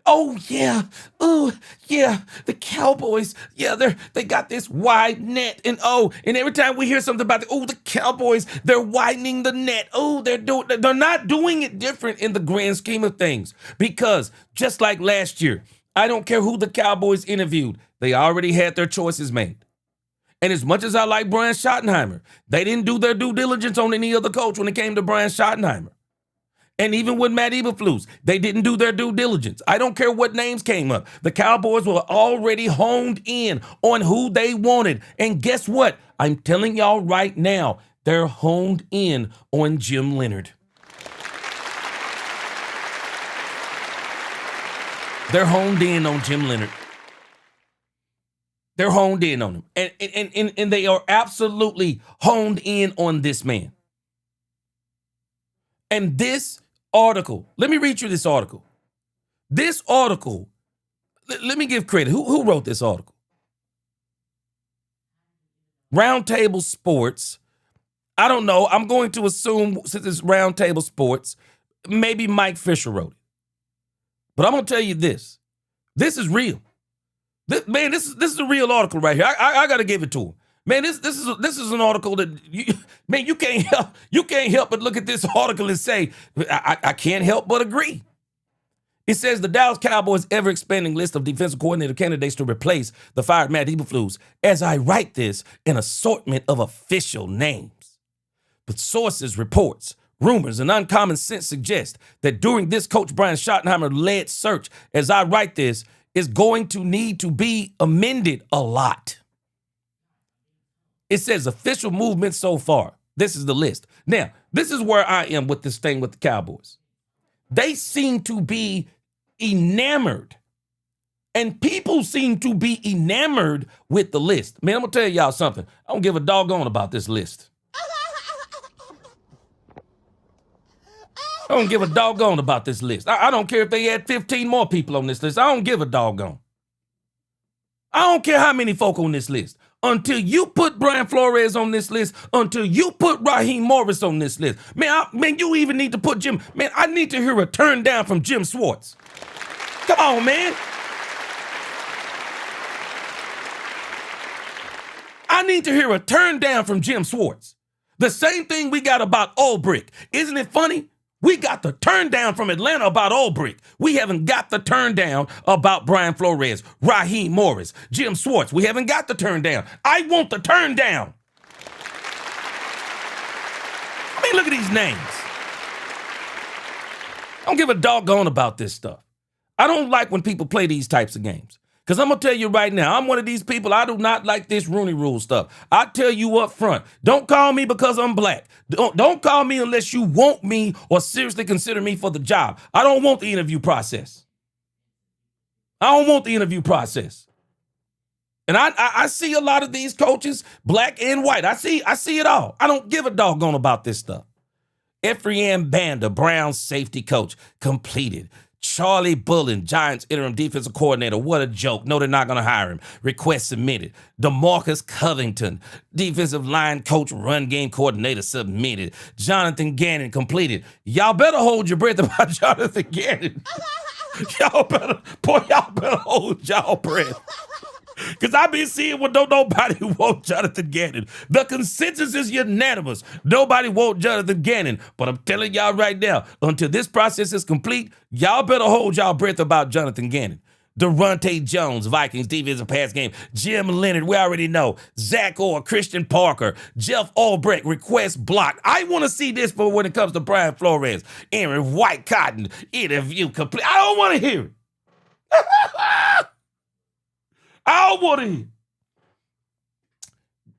Oh yeah, oh yeah, the Cowboys. Yeah, they got this wide net, and every time we hear something about the Cowboys, they're widening the net. Oh, they're not doing it different in the grand scheme of things, because just like last year, I don't care who the Cowboys interviewed, they already had their choices made. And as much as I like Brian Schottenheimer, they didn't do their due diligence on any other coach when it came to Brian Schottenheimer. And even with Matt Eberflus, they didn't do their due diligence. I don't care what names came up. The Cowboys were already honed in on who they wanted. And guess what? I'm telling y'all right now, they're honed in on Jim Leonhard. They're honed in on Jim Leonhard. They're honed in on him. And they are absolutely honed in on this man. And this article, let me read you this article. This article, let me give credit. Who wrote this article? Roundtable Sports. I don't know. I'm going to assume, since it's Roundtable Sports, maybe Mike Fisher wrote it. But I'm going to tell you this. This is real. This is a real article right here. I got to give it to him. Man, this is an article that you can't help but look at this article and say, I can't help but agree. It says the Dallas Cowboys ever expanding list of defensive coordinator candidates to replace the fired Matt Eberflus. As I write this, an assortment of official names. But sources, reports, rumors, and uncommon sense suggest that during this Coach Brian Schottenheimer-led search, as I write this, is going to need to be amended a lot. It says official movement so far. This is the list. Now, this is where I am with this thing with the Cowboys. They seem to be enamored. And people seem to be enamored with the list. Man, I'm going to tell y'all something. I don't give a doggone about this list. I don't give a doggone about this list. I don't care if they had 15 more people on this list. I don't give a doggone. I don't care how many folk on this list. Until you put Brian Flores on this list, until you put Raheem Morris on this list. Man, you even need to put Jim. Man, I need to hear a turn down from Jim Schwartz. Come on, man. I need to hear a turn down from Jim Schwartz. The same thing we got about Ulbrich. Isn't it funny? We got the turn down from Atlanta about Ulbrich. We haven't got the turn down about Brian Flores, Raheem Morris, Jim Schwartz. We haven't got the turn down. I want the turn down. I mean, look at these names. I don't give a doggone about this stuff. I don't like when people play these types of games. Because I'm going to tell you right now, I'm one of these people, I do not like this Rooney Rule stuff. I tell you up front, don't call me because I'm black. Don't call me unless you want me or seriously consider me for the job. I don't want the interview process. I don't want the interview process. And I see a lot of these coaches, black and white. I see it all. I don't give a doggone about this stuff. Ephraim Banda, Browns safety coach, completed. Charlie Bullen, Giants interim defensive coordinator. What a joke. No, they're not going to hire him. Request submitted. DeMarcus Covington, defensive line coach, run game coordinator, submitted. Jonathan Gannon, completed. Y'all better hold your breath about Jonathan Gannon. y'all better hold y'all breath. Because I've been seeing what nobody want Jonathan Gannon. The consensus is unanimous. Nobody want Jonathan Gannon. But I'm telling y'all right now, until this process is complete, y'all better hold y'all breath about Jonathan Gannon. Durante Jones, Vikings defensive pass game. Jim Leonhard, we already know. Zach Orr, Christian Parker, Jeff Ulbrich, request blocked. I want to see this for when it comes to Brian Flores. Aaron White Cotton, interview complete. I don't want to hear it. I don't want to hear.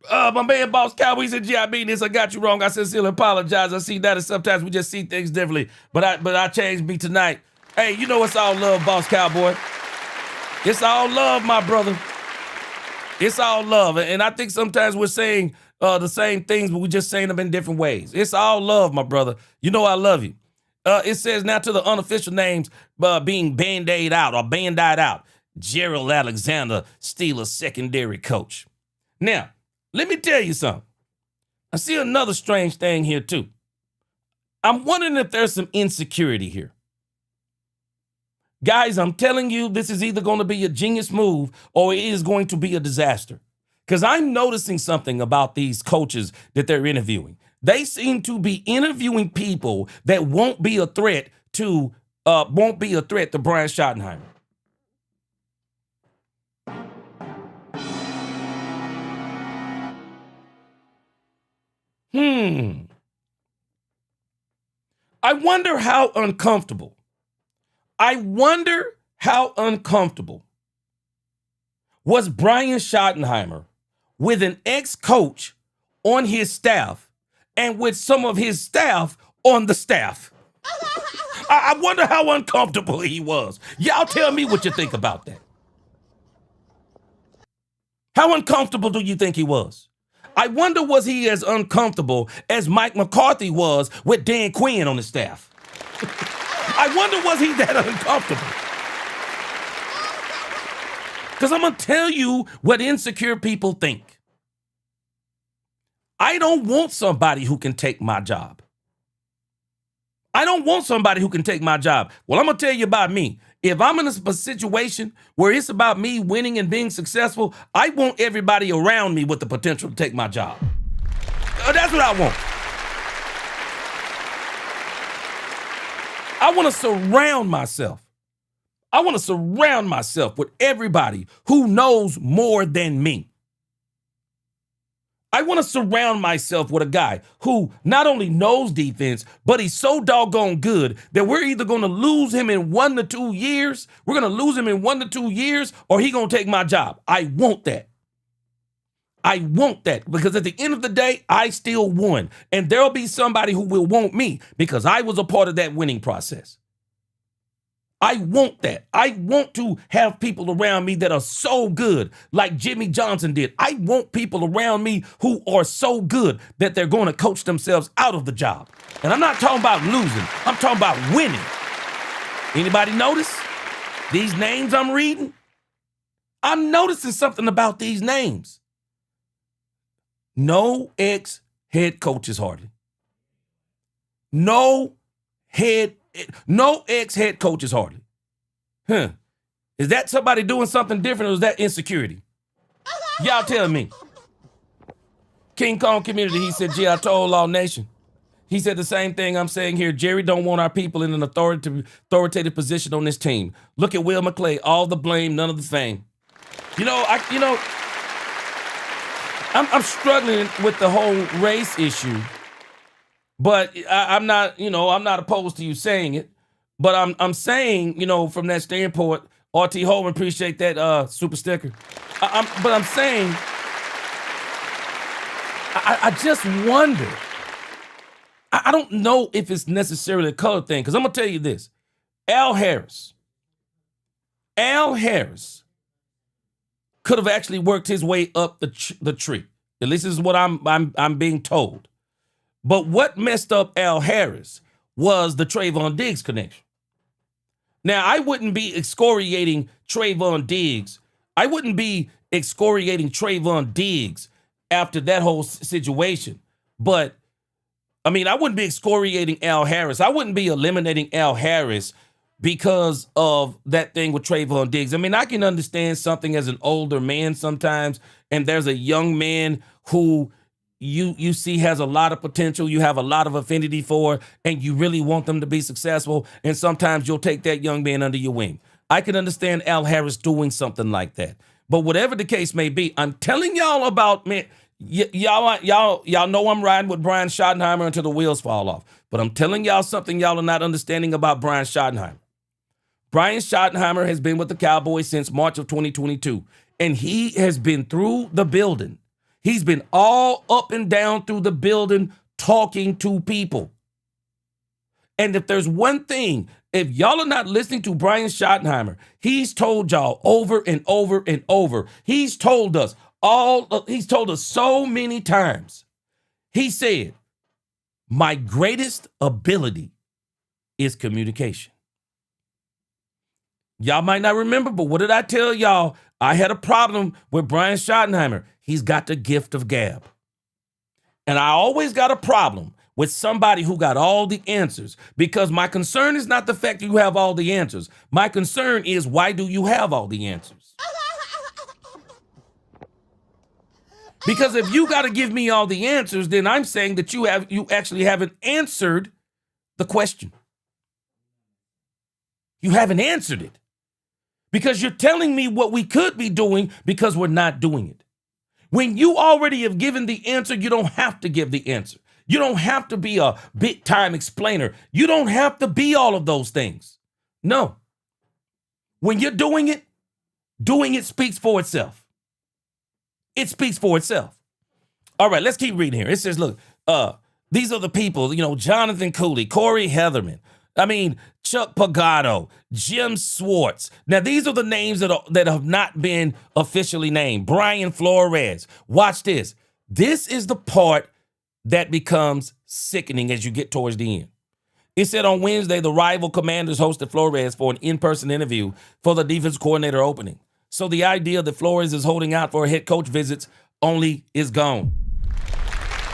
My man, Boss Cowboy, said, "Yeah, I mean this. I got you wrong. I sincerely apologize. I see that, and sometimes we just see things differently. But I changed me tonight. Hey, you know it's all love, Boss Cowboy. It's all love, my brother. It's all love. And I think sometimes we're saying the same things, but we're just saying them in different ways. It's all love, my brother. You know I love you. It says now to the unofficial names being band-aid out or band-aid out. Gerald Alexander, Steelers secondary coach. Now, let me tell you something. I see another strange thing here, too. I'm wondering if there's some insecurity here. Guys, I'm telling you, this is either going to be a genius move or it is going to be a disaster. Because I'm noticing something about these coaches that they're interviewing. They seem to be interviewing people that won't be a threat to Brian Schottenheimer. I wonder how uncomfortable was Brian Schottenheimer with an ex-coach on his staff and with some of his staff on the staff. I wonder how uncomfortable he was. Y'all tell me what you think about that. How uncomfortable do you think he was? I wonder, was he as uncomfortable as Mike McCarthy was with Dan Quinn on his staff? I wonder, was he that uncomfortable? Because I'm going to tell you what insecure people think. I don't want somebody who can take my job. Well, I'm going to tell you about me. If I'm in a situation where it's about me winning and being successful, I want everybody around me with the potential to take my job. That's what I want. I want to surround myself with everybody who knows more than me. I want to surround myself with a guy who not only knows defense, but he's so doggone good that we're either going to lose him in 1 to 2 years. We're going to lose him in 1 to 2 years, or he's going to take my job. I want that. Because at the end of the day, I still won. And there'll be somebody who will want me because I was a part of that winning process. I want that. I want to have people around me that are so good, like Jimmy Johnson did. I want people around me who are so good that they're going to coach themselves out of the job. And I'm not talking about losing. I'm talking about winning. Anybody notice these names I'm reading? I'm noticing something about these names. No ex-head coaches hardly. No ex-head coaches hardly. Is that somebody doing something different, or is that insecurity? Y'all tell me. King Kong Community, he said, I told All Nation. He said the same thing I'm saying here. Jerry don't want our people in an authoritative position on this team. Look at Will McClay. All the blame, none of the fame. I'm struggling with the whole race issue. But I'm not opposed to you saying it. But I'm saying, from that standpoint, RT Holman, appreciate that super sticker. But I'm saying, I just wonder. I don't know if it's necessarily a color thing, because I'm going to tell you this. Al Harris could have actually worked his way up the tree. At least this is what I'm being told. But what messed up Al Harris was the Trayvon Diggs connection. Now, I wouldn't be excoriating Trayvon Diggs. I wouldn't be excoriating Trayvon Diggs after that whole situation. But, I wouldn't be excoriating Al Harris. I wouldn't be eliminating Al Harris because of that thing with Trayvon Diggs. I can understand something as an older man sometimes, and there's a young man who you see has a lot of potential, you have a lot of affinity for, and you really want them to be successful, and sometimes you'll take that young man under your wing. I can understand Al Harris doing something like that. But whatever the case may be, I'm telling y'all about, man, y'all know I'm riding with Brian Schottenheimer until the wheels fall off. But I'm telling y'all something y'all are not understanding about Brian Schottenheimer. Brian Schottenheimer has been with the Cowboys since March of 2022, and he has been through the building. He's been all up and down through the building talking to people. And if there's one thing, if y'all are not listening to Brian Schottenheimer, he's told y'all over and over and over. He's told us so many times. He said, my greatest ability is communication. Y'all might not remember, but what did I tell y'all? I had a problem with Brian Schottenheimer. He's got the gift of gab. And I always got a problem with somebody who got all the answers, because my concern is not the fact that you have all the answers. My concern is, why do you have all the answers? Because if you got to give me all the answers, then I'm saying that you actually haven't answered the question. You haven't answered it. Because you're telling me what we could be doing because we're not doing it. When you already have given the answer, you don't have to give the answer. You don't have to be a big time explainer. You don't have to be all of those things. No. When you're doing it speaks for itself. It speaks for itself. All right, let's keep reading here. It says, look, these are the people, Jonathan Cooley, Corey Heatherman, Chuck Pagano, Jim Swartz. Now, these are the names that have not been officially named. Brian Flores. Watch this. This is the part that becomes sickening as you get towards the end. It said on Wednesday, the rival Commanders hosted Flores for an in-person interview for the defense coordinator opening. So the idea that Flores is holding out for head coach visits only is gone.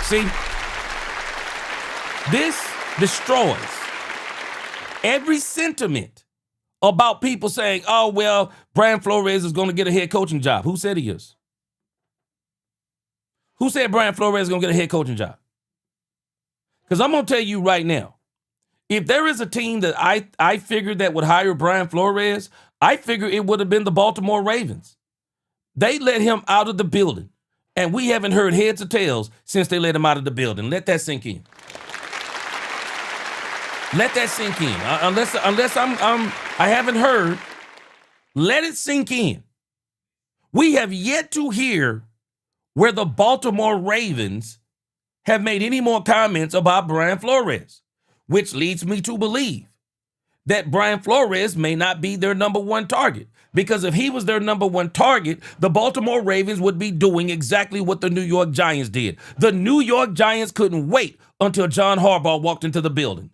See, this destroys every sentiment about people saying, oh, well, Brian Flores is going to get a head coaching job. Who said he is? Who said Brian Flores is going to get a head coaching job? Because I'm going to tell you right now, if there is a team that I figured that would hire Brian Flores, I figure it would have been the Baltimore Ravens. They let him out of the building, and we haven't heard heads or tails since they let him out of the building. Let that sink in. Let that sink in. Unless I haven't heard, let it sink in. We have yet to hear where the Baltimore Ravens have made any more comments about Brian Flores, which leads me to believe that Brian Flores may not be their number one target. Because if he was their number one target, the Baltimore Ravens would be doing exactly what the New York Giants did. The New York Giants couldn't wait until John Harbaugh walked into the building.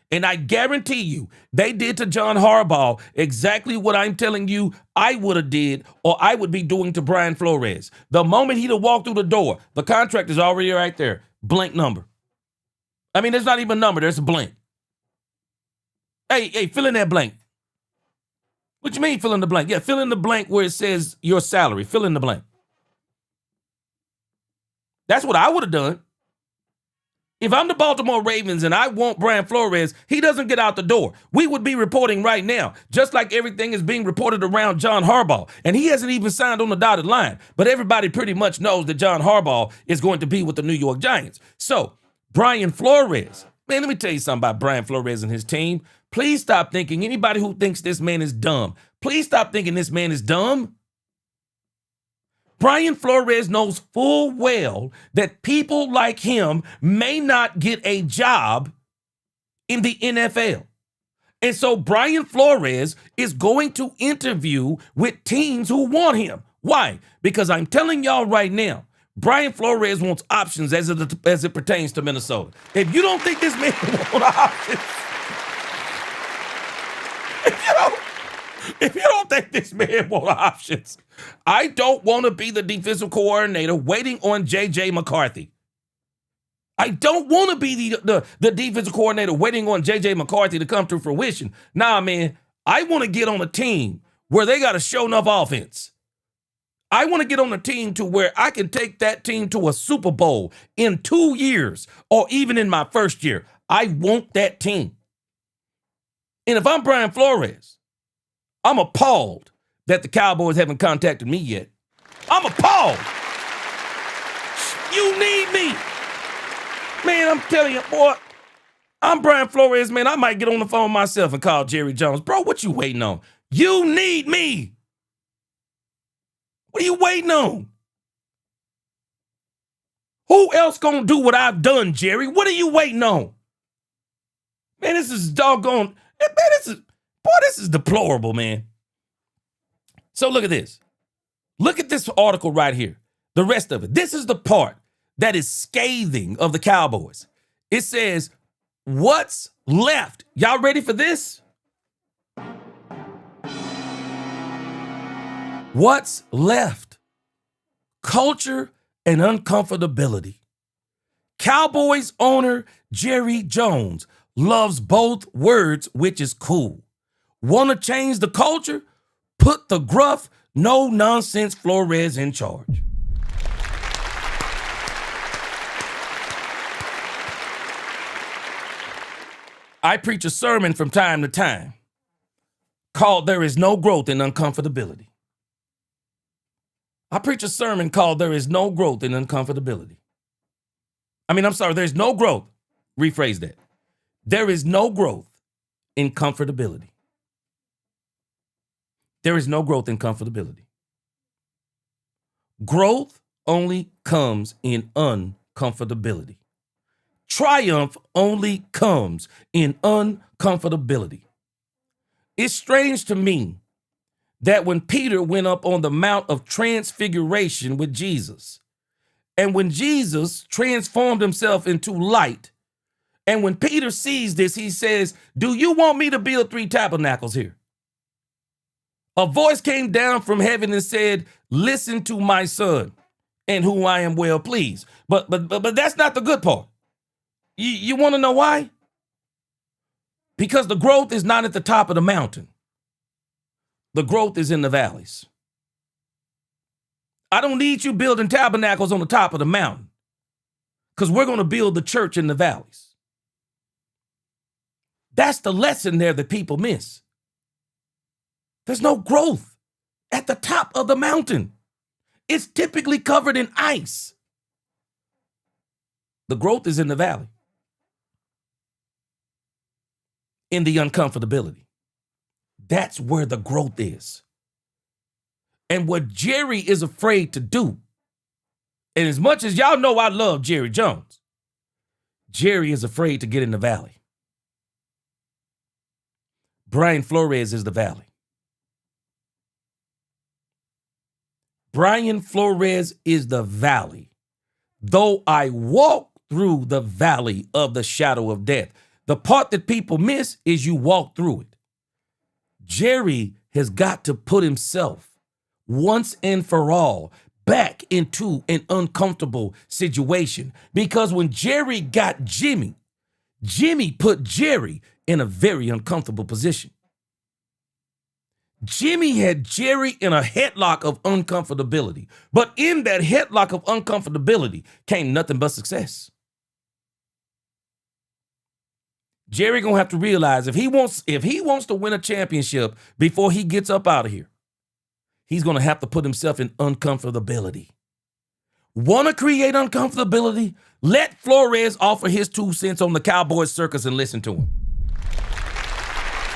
And I guarantee you, they did to John Harbaugh exactly what I'm telling you I would have did or I would be doing to Brian Flores. The moment he'd have walked through the door, the contract is already right there. Blank number. There's not even a number. There's a blank. Hey, fill in that blank. What you mean fill in the blank? Yeah, fill in the blank where it says your salary. Fill in the blank. That's what I would have done. If I'm the Baltimore Ravens and I want Brian Flores, he doesn't get out the door. We would be reporting right now, just like everything is being reported around John Harbaugh. And he hasn't even signed on the dotted line. But everybody pretty much knows that John Harbaugh is going to be with the New York Giants. So, Brian Flores, man, let me tell you something about Brian Flores and his team. Please stop thinking, anybody who thinks this man is dumb, please stop thinking this man is dumb. Brian Flores knows full well that people like him may not get a job in the NFL. And so Brian Flores is going to interview with teams who want him. Why? Because I'm telling y'all right now, Brian Flores wants options as it pertains to Minnesota. If you don't think this man wants options, if you don't think this man wants options, I don't want to be the defensive coordinator waiting on J.J. McCarthy. I don't want to be the defensive coordinator waiting on J.J. McCarthy to come to fruition. Nah, man, I want to get on a team where they got to show enough offense. I want to get on a team to where I can take that team to a Super Bowl in 2 years or even in my first year. I want that team. And if I'm Brian Flores, I'm appalled that the Cowboys haven't contacted me yet. I'm appalled. You need me. Man, I'm telling you, boy, I'm Brian Flores, man. I might get on the phone myself and call Jerry Jones. Bro, what you waiting on? You need me. What are you waiting on? Who else gonna do what I've done, Jerry? What are you waiting on? Man, this is doggone, man, this is deplorable, man. So look at this. Look at this article right here. The rest of it. This is the part that is scathing of the Cowboys. It says, what's left? Y'all ready for this? What's left? Culture and uncomfortability. Cowboys owner Jerry Jones loves both words, which is cool. Want to change the culture? Put the gruff, no-nonsense Flores in charge. I preach a sermon from time to time called There Is No Growth in Uncomfortability. I preach a sermon called There Is No Growth in Uncomfortability. There's no growth. Rephrase that. There is no growth in comfortability. There is no growth in comfortability. Growth only comes in uncomfortability. Triumph only comes in uncomfortability. It's strange to me that when Peter went up on the Mount of Transfiguration with Jesus, and when Jesus transformed himself into light, and when Peter sees this, he says, "Do you want me to build 3 tabernacles here?" A voice came down from heaven and said, "Listen to my son, in whom I am well pleased." But that's not the good part. You want to know why? Because the growth is not at the top of the mountain. The growth is in the valleys. I don't need you building tabernacles on the top of the mountain, because we're going to build the church in the valleys. That's the lesson there that people miss. There's no growth at the top of the mountain. It's typically covered in ice. The growth is in the valley, in the uncomfortability. That's where the growth is. And what Jerry is afraid to do, and as much as y'all know I love Jerry Jones, Jerry is afraid to get in the valley. Brian Flores is the valley. Brian Flores is the valley. Though I walk through the valley of the shadow of death, the part that people miss is you walk through it. Jerry has got to put himself once and for all back into an uncomfortable situation, because when Jerry got Jimmy, Jimmy put Jerry in a very uncomfortable position. Jimmy had Jerry in a headlock of uncomfortability, but in that headlock of uncomfortability came nothing but success. Jerry gonna have to realize if he wants to win a championship before he gets up out of here, he's gonna have to put himself in uncomfortability. Want to create uncomfortability? Let Flores offer his 2 cents on the Cowboys circus and listen to him.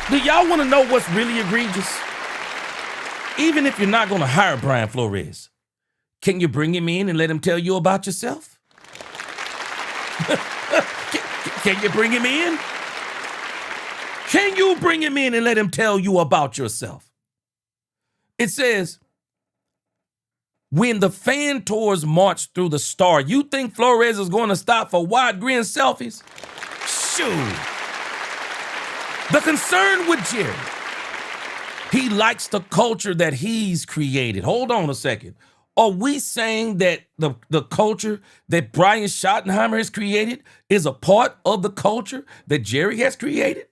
Do y'all want to know what's really egregious? Even if you're not going to hire Brian Flores, can you bring him in and let him tell you about yourself? Can you bring him in? Can you bring him in and let him tell you about yourself? It says, when the fan tours march through the star, you think Flores is going to stop for wide grin selfies? Shoot. The concern with Jerry, he likes the culture that he's created. Hold on a second. Are we saying that the culture that Brian Schottenheimer has created is a part of the culture that Jerry has created?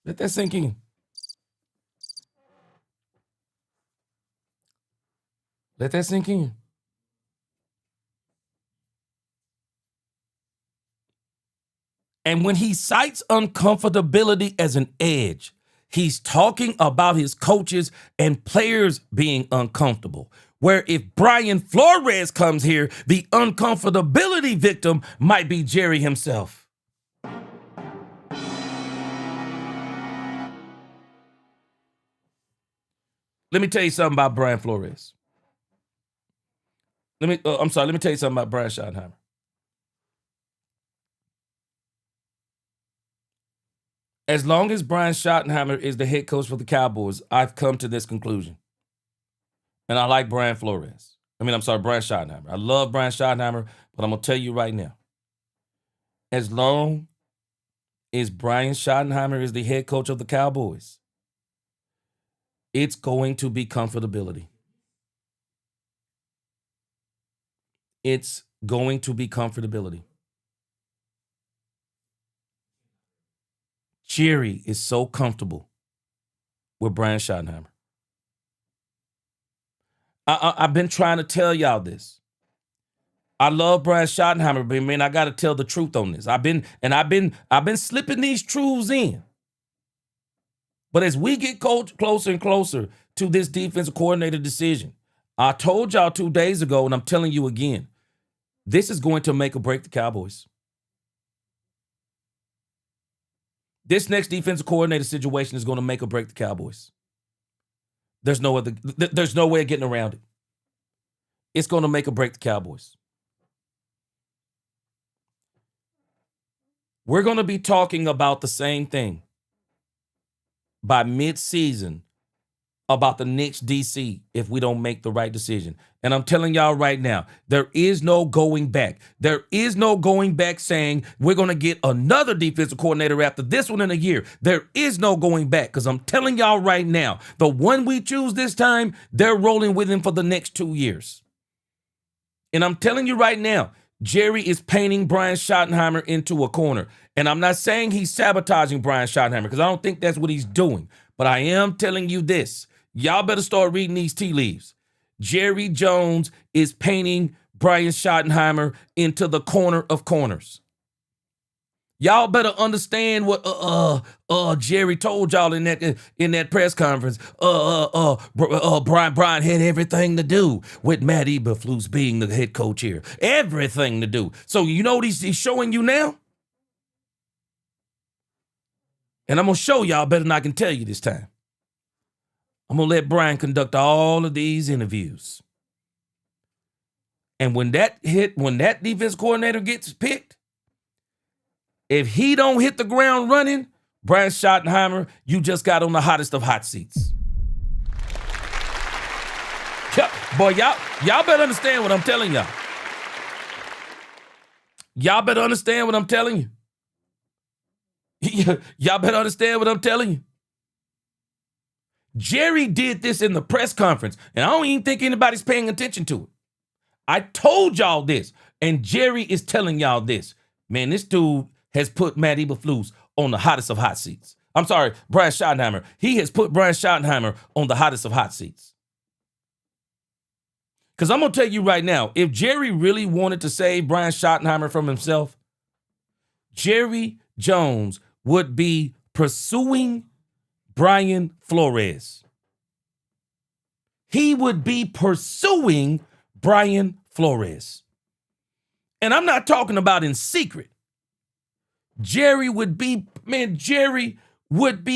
Let that sink in. Let that sink in. And when he cites uncomfortability as an edge, he's talking about his coaches and players being uncomfortable. Where if Brian Flores comes here, the uncomfortability victim might be Jerry himself. Let me tell you something about Brian Flores. Let me tell you something about Brian Schottenheimer. As long as Brian Schottenheimer is the head coach for the Cowboys, I've come to this conclusion. And I like Brian Schottenheimer. I love Brian Schottenheimer, but I'm going to tell you right now. as long as Brian Schottenheimer is the head coach of the Cowboys, it's going to be comfortability. It's going to be comfortability. Jerry is so comfortable with Brian Schottenheimer. I've been trying to tell y'all this. I love Brian Schottenheimer, but man, I got to tell the truth on this. I've been slipping these truths in. But as we get closer and closer to this defensive coordinator decision, I told y'all 2 days ago, and I'm telling you again, this is going to make or break the Cowboys. This next defensive coordinator situation is going to make or break the Cowboys. There's no way of getting around it. It's going to make or break the Cowboys. We're going to be talking about the same thing by mid-season about the next DC if we don't make the right decision. And I'm telling y'all right now, there is no going back. There is no going back saying we're going to get another defensive coordinator after this one in a year. There is no going back because I'm telling y'all right now, the one we choose this time, they're rolling with him for the next 2 years. And I'm telling you right now, Jerry is painting Brian Schottenheimer into a corner. And I'm not saying he's sabotaging Brian Schottenheimer because I don't think that's what he's doing. But I am telling you this. Y'all better start reading these tea leaves. Jerry Jones is painting Brian Schottenheimer into the corner of corners. Y'all better understand what Jerry told y'all in that press conference. Brian had everything to do with Matt Eberflus being the head coach here. Everything to do. So you know what he's showing you now? And I'm going to show y'all better than I can tell you this time. I'm going to let Brian conduct all of these interviews. And when that defense coordinator gets picked, if he don't hit the ground running, Brian Schottenheimer, you just got on the hottest of hot seats. Boy, y'all better understand what I'm telling y'all. Y'all better understand what I'm telling you. Y'all better understand what I'm telling you. Jerry did this in the press conference, and I don't even think anybody's paying attention to it. I told y'all this, and Jerry is telling y'all this. Man, this dude has put Matt Eberflus on the hottest of hot seats. I'm sorry, Brian Schottenheimer. He has put Brian Schottenheimer on the hottest of hot seats. Because I'm going to tell you right now, if Jerry really wanted to save Brian Schottenheimer from himself, Jerry Jones would be pursuing Brian Flores. He would be pursuing Brian Flores. And I'm not talking about in secret. Jerry would be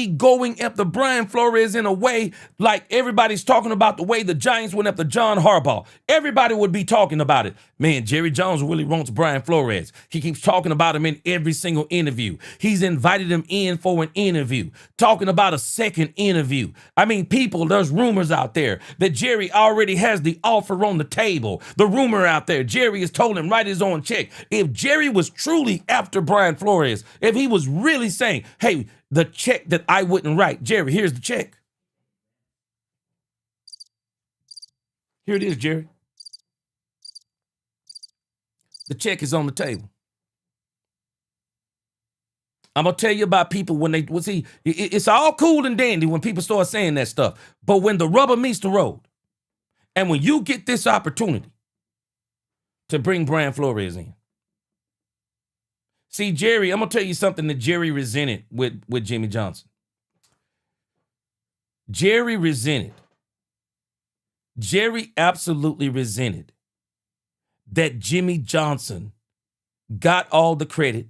going after Brian Flores in a way like everybody's talking about the way the Giants went after John Harbaugh. Everybody would be talking about it. Man, Jerry Jones really wants Brian Flores. He keeps talking about him in every single interview. He's invited him in for an interview, talking about a second interview. I mean, people, there's rumors out there that Jerry already has the offer on the table. The rumor out there, Jerry has told him write his own check. If Jerry was truly after Brian Flores, if he was really saying, hey, the check that I wouldn't write. Jerry, here's the check. Here it is, Jerry. The check is on the table. I'm going to tell you about people when it's all cool and dandy when people start saying that stuff. But when the rubber meets the road, and when you get this opportunity to bring Brian Flores in, see, Jerry, I'm going to tell you something that Jerry resented with Jimmy Johnson. Jerry absolutely resented that Jimmy Johnson got all the credit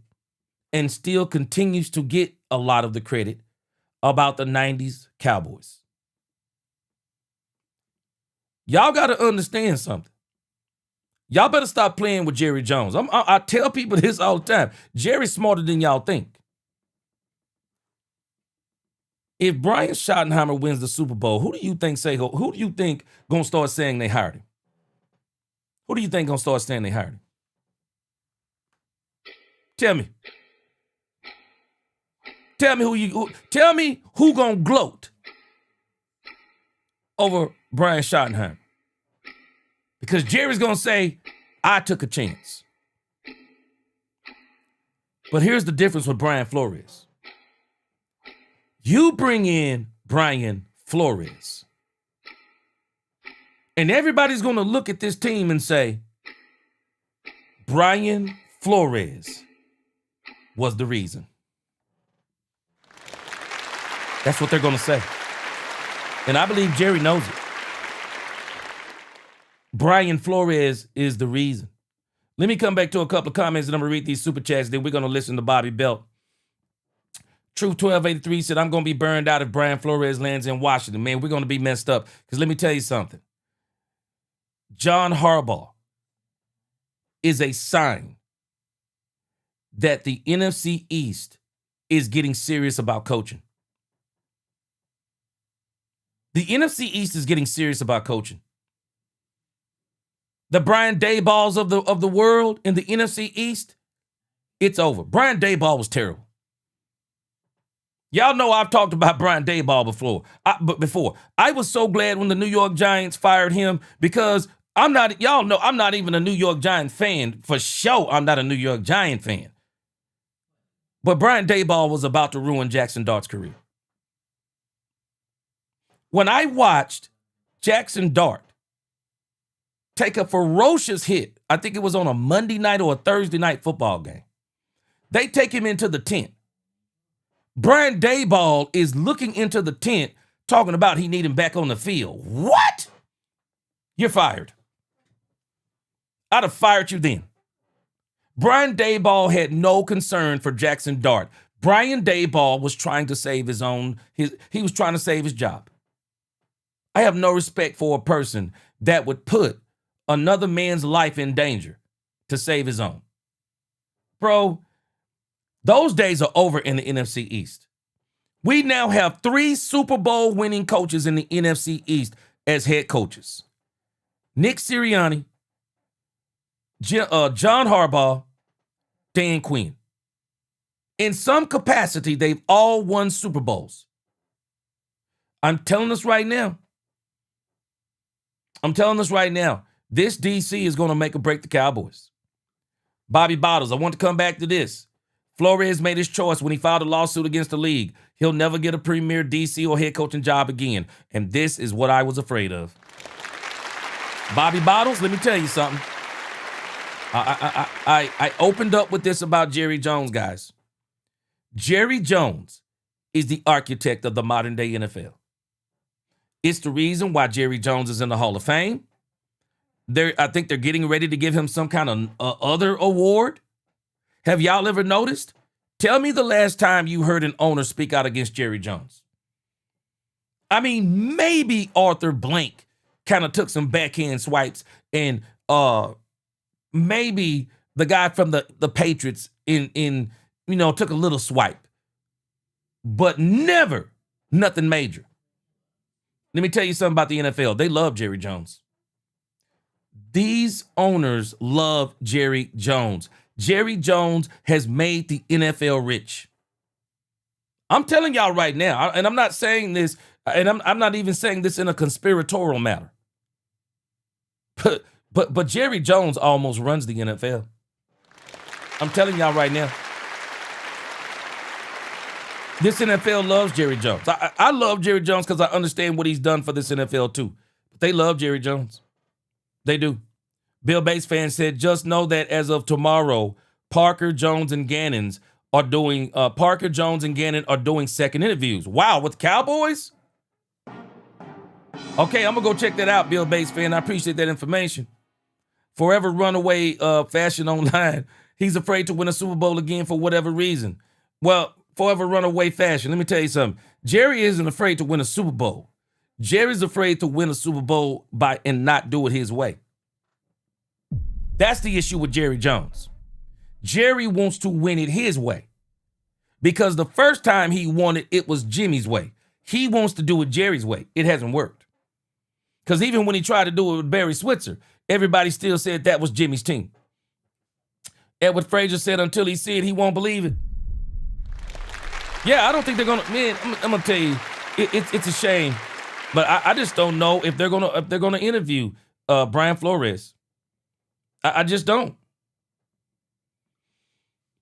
and still continues to get a lot of the credit about the 90s Cowboys. Y'all got to understand something. Y'all better stop playing with Jerry Jones. I tell people this all the time. Jerry's smarter than y'all think. If Brian Schottenheimer wins the Super Bowl, who do you think gonna start saying they hired him? Who do you think gonna start saying they hired him? Tell me. Tell me who gonna gloat over Brian Schottenheimer. Because Jerry's gonna say, I took a chance. But here's the difference with Brian Flores. You bring in Brian Flores, and everybody's gonna look at this team and say, Brian Flores was the reason. That's what they're going to say. And I believe Jerry knows it. Brian Flores is the reason. Let me come back to a couple of comments and I'm going to read these super chats. Then we're going to listen to Bobby Belt. Truth 1283 said, I'm going to be burned out if Brian Flores lands in Washington. Man, we're going to be messed up. Because let me tell you something. John Harbaugh is a sign that the NFC East is getting serious about coaching. The NFC East is getting serious about coaching. The Brian Dayballs of the world in the NFC East, it's over. Brian Dayball was terrible. Y'all know I've talked about Brian Dayball before. I was so glad when the New York Giants fired him because y'all know I'm not even a New York Giant fan. For sure, I'm not a New York Giant fan. But Brian Dayball was about to ruin Jackson Dart's career. When I watched Jackson Dart take a ferocious hit, I think it was on a Monday night or a Thursday night football game. They take him into the tent. Brian Dayball is looking into the tent, talking about he need him back on the field. What? You're fired. I'd have fired you then. Brian Dayball had no concern for Jackson Dart. Brian Dayball was trying to save he was trying to save his job. I have no respect for a person that would put another man's life in danger to save his own. Bro, those days are over in the NFC East. We now have 3 Super Bowl winning coaches in the NFC East as head coaches. Nick Sirianni, John Harbaugh, Dan Quinn. In some capacity, they've all won Super Bowls. I'm telling us right now, this DC is going to make or break the Cowboys. Bobby Bottles, I want to come back to this. Flores made his choice when he filed a lawsuit against the league. He'll never get a premier DC or head coaching job again. And this is what I was afraid of. Bobby Bottles, let me tell you something. I opened up with this about Jerry Jones, guys. Jerry Jones is the architect of the modern day NFL. It's the reason why Jerry Jones is in the Hall of Fame. I think they're getting ready to give him some kind of other award. Have y'all ever noticed? Tell me the last time you heard an owner speak out against Jerry Jones. I mean, maybe Arthur Blank kind of took some backhand swipes, and maybe the guy from the Patriots took a little swipe, but never nothing major. Let me tell you something about the NFL. They love Jerry Jones. These owners love Jerry Jones. Jerry Jones has made the NFL rich. I'm telling y'all right now, and I'm not saying this, and I'm not even saying this in a conspiratorial matter. But Jerry Jones almost runs the NFL. I'm telling y'all right now. This NFL loves Jerry Jones. I love Jerry Jones because I understand what he's done for this NFL too. But they love Jerry Jones. They do. Bill Bates fan said, just know that as of tomorrow, Parker Jones and Gannon are doing second interviews. Wow, with the Cowboys? Okay, I'm gonna go check that out, Bill Bates fan. I appreciate that information. Forever runaway fashion online. He's afraid to win a Super Bowl again for whatever reason. Well, forever runaway fashion. Let me tell you something. Jerry isn't afraid to win a Super Bowl. Jerry's afraid to win a Super Bowl and not do it his way. That's the issue with Jerry Jones. Jerry wants to win it his way. Because the first time he won it, it was Jimmy's way. He wants to do it Jerry's way. It hasn't worked. Because even when he tried to do it with Barry Switzer, everybody still said that was Jimmy's team. Edward Frazier said until he see it, he won't believe it. Yeah, I don't think they're gonna. Man, I'm gonna tell you, it's a shame, but I just don't know if they're gonna interview Brian Flores. I just don't.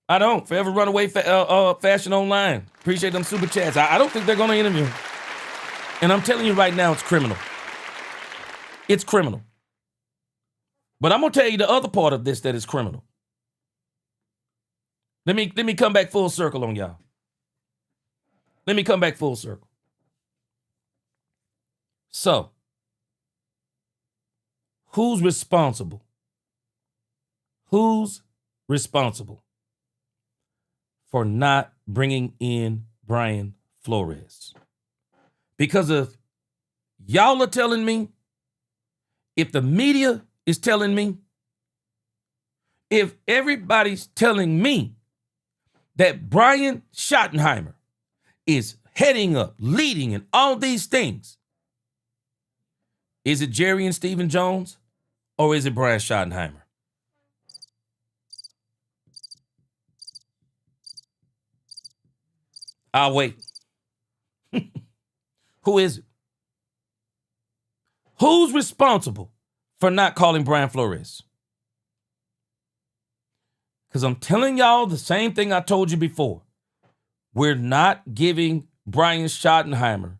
I don't. Forever Runaway Fashion Online. Appreciate them super chats. I don't think they're gonna interview him. And I'm telling you right now, it's criminal. It's criminal. But I'm gonna tell you the other part of this that is criminal. Let me come back full circle on y'all. Let me come back full circle. So, who's responsible? Who's responsible for not bringing in Brian Flores? Because if y'all are telling me, if the media is telling me, if everybody's telling me that Brian Schottenheimer is heading up, leading, and all these things, is it Jerry and Stephen Jones or is it Brian Schottenheimer? I'll wait. Who is it? Who's responsible for not calling Brian Flores? Because I'm telling y'all the same thing I told you before. We're not giving Brian Schottenheimer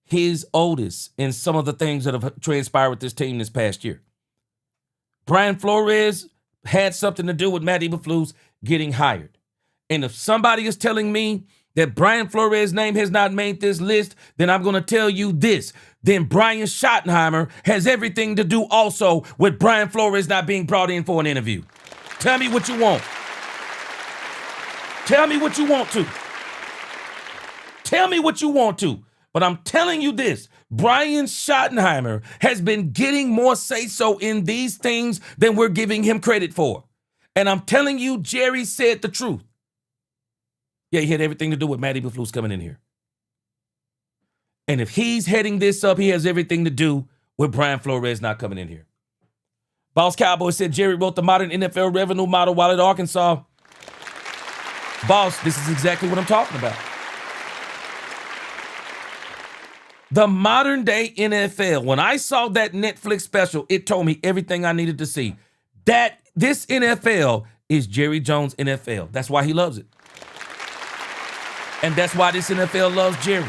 his oldest in some of the things that have transpired with this team this past year. Brian Flores had something to do with Matt Eberflus getting hired. And if somebody is telling me that Brian Flores' name has not made this list, then I'm going to tell you this. Then Brian Schottenheimer has everything to do also with Brian Flores not being brought in for an interview. Tell me what you want. Tell me what you want to. Tell me what you want to. But I'm telling you this. Brian Schottenheimer has been getting more say-so in these things than we're giving him credit for. And I'm telling you, Jerry said the truth. Yeah, he had everything to do with Matt Eberflus coming in here. And if he's heading this up, he has everything to do with Brian Flores not coming in here. Boss Cowboys said Jerry wrote the modern NFL revenue model while at Arkansas. Boss, this is exactly what I'm talking about. The modern day NFL, when I saw that Netflix special, it told me everything I needed to see. That this NFL is Jerry Jones' NFL. That's why he loves it. And that's why this NFL loves Jerry.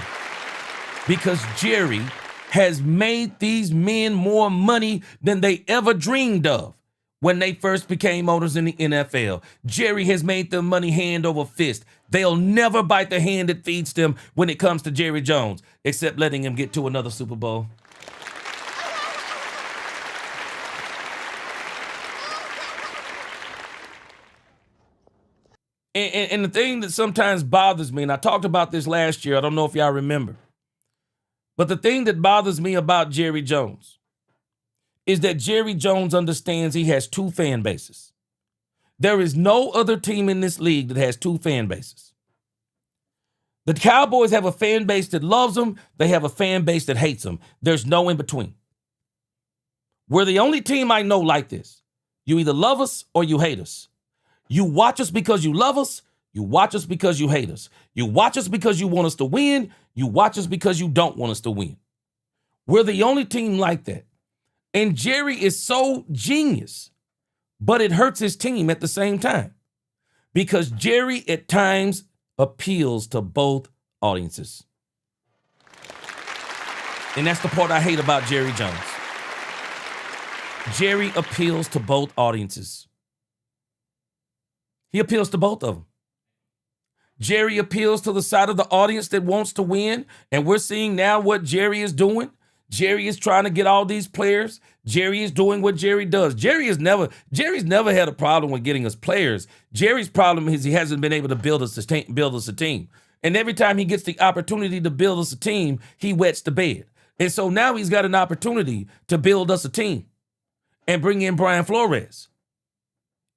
Because Jerry has made these men more money than they ever dreamed of when they first became owners in the NFL. Jerry has made them money hand over fist. They'll never bite the hand that feeds them when it comes to Jerry Jones, except letting him get to another Super Bowl. And the thing that sometimes bothers me, and I talked about this last year, I don't know if y'all remember, but the thing that bothers me about Jerry Jones is that Jerry Jones understands he has two fan bases. There is no other team in this league that has two fan bases. The Cowboys have a fan base that loves them. They have a fan base that hates them. There's no in between. We're the only team I know like this. You either love us or you hate us. You watch us because you love us. You watch us because you hate us. You watch us because you want us to win. You watch us because you don't want us to win. We're the only team like that. And Jerry is so genius, but it hurts his team at the same time. Because Jerry at times appeals to both audiences. And that's the part I hate about Jerry Jones. Jerry appeals to both audiences. He appeals to both of them. Jerry appeals to the side of the audience that wants to win, and we're seeing now what Jerry is doing. Jerry is trying to get all these players. Jerry is doing what Jerry does. Jerry's never had a problem with getting us players. Jerry's problem is he hasn't been able to build us a team. And every time he gets the opportunity to build us a team, he wets the bed. And so now he's got an opportunity to build us a team and bring in Brian Flores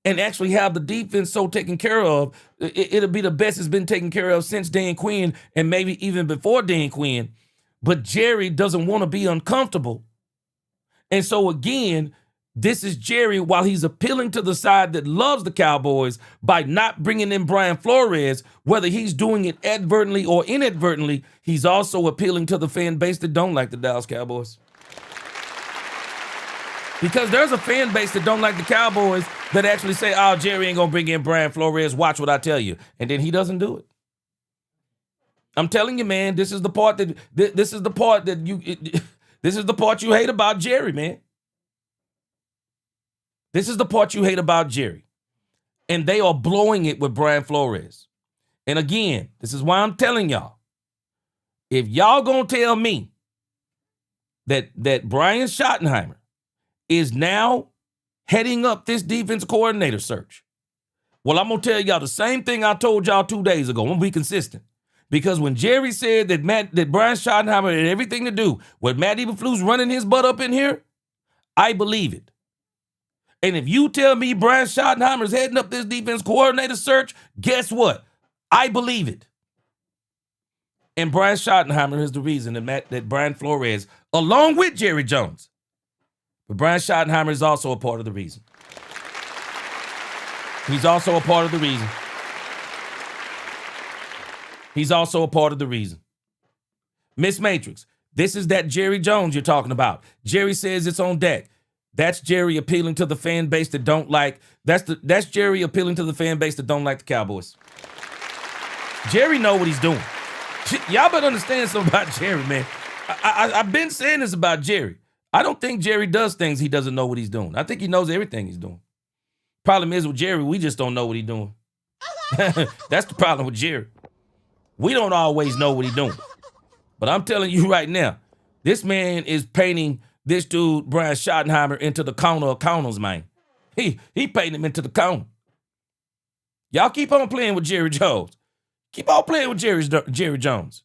and actually have the defense so taken care of. It'll be the best it's been taken care of since Dan Quinn and maybe even before Dan Quinn. But Jerry doesn't want to be uncomfortable. And so again, This is Jerry, while he's appealing to the side that loves the Cowboys by not bringing in Brian Flores, whether he's doing it advertently or inadvertently, he's also appealing to the fan base that don't like the Dallas Cowboys. Because there's a fan base that don't like the Cowboys that actually say, oh, Jerry ain't going to bring in Brian Flores. Watch what I tell you. And then he doesn't do it. I'm telling you, man, this is the part that this is the part you hate about Jerry, man. This is the part you hate about Jerry. And they are blowing it with Brian Flores. And again, this is why I'm telling y'all, if y'all going to tell me that Brian Schottenheimer is now heading up this defense coordinator search, well, I'm going to tell y'all the same thing I told y'all 2 days ago. I'm going to be consistent. Because when Jerry said that Brian Schottenheimer had everything to do with Matt Eberflus running his butt up in here, I believe it. And if you tell me Brian Schottenheimer is heading up this defense coordinator search, guess what? I believe it. And Brian Schottenheimer is the reason that Brian Flores, along with Jerry Jones, but Brian Schottenheimer is also a part of the reason. He's also a part of the reason. He's also a part of the reason. Miss Matrix, this is that Jerry Jones you're talking about. Jerry says it's on deck. That's Jerry appealing to the fan base that don't like. That's Jerry appealing to the fan base that don't like the Cowboys. Jerry know what he's doing. Y'all better understand something about Jerry, man. I've been saying this about Jerry. I don't think Jerry does things he doesn't know what he's doing. I think he knows everything he's doing. Problem is with Jerry, we just don't know what he's doing. That's the problem with Jerry. We don't always know what he's doing. But I'm telling you right now, this man is painting this dude, Brian Schottenheimer, into the corner of corners, man. He painted him into the corner. Y'all keep on playing with Jerry Jones. Keep on playing with Jerry Jones.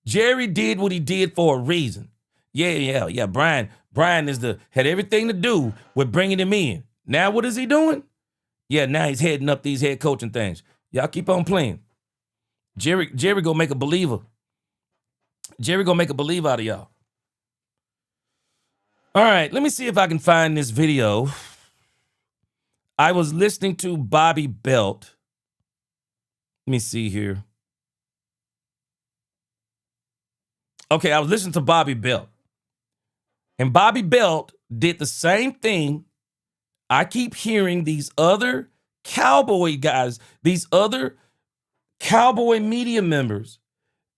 Jerry did what he did for a reason. Yeah. Brian had everything to do with bringing him in. Now what is he doing? Yeah, now he's heading up these head coaching things. Y'all keep on playing. Jerry gonna make a believer. Jerry gonna make a believer out of y'all. All right, let me see if I can find this video. I was listening to Bobby Belt. Let me see here. Okay, I was listening to Bobby Belt. And Bobby Belt did the same thing. I keep hearing these other Cowboy guys, these other Cowboy media members,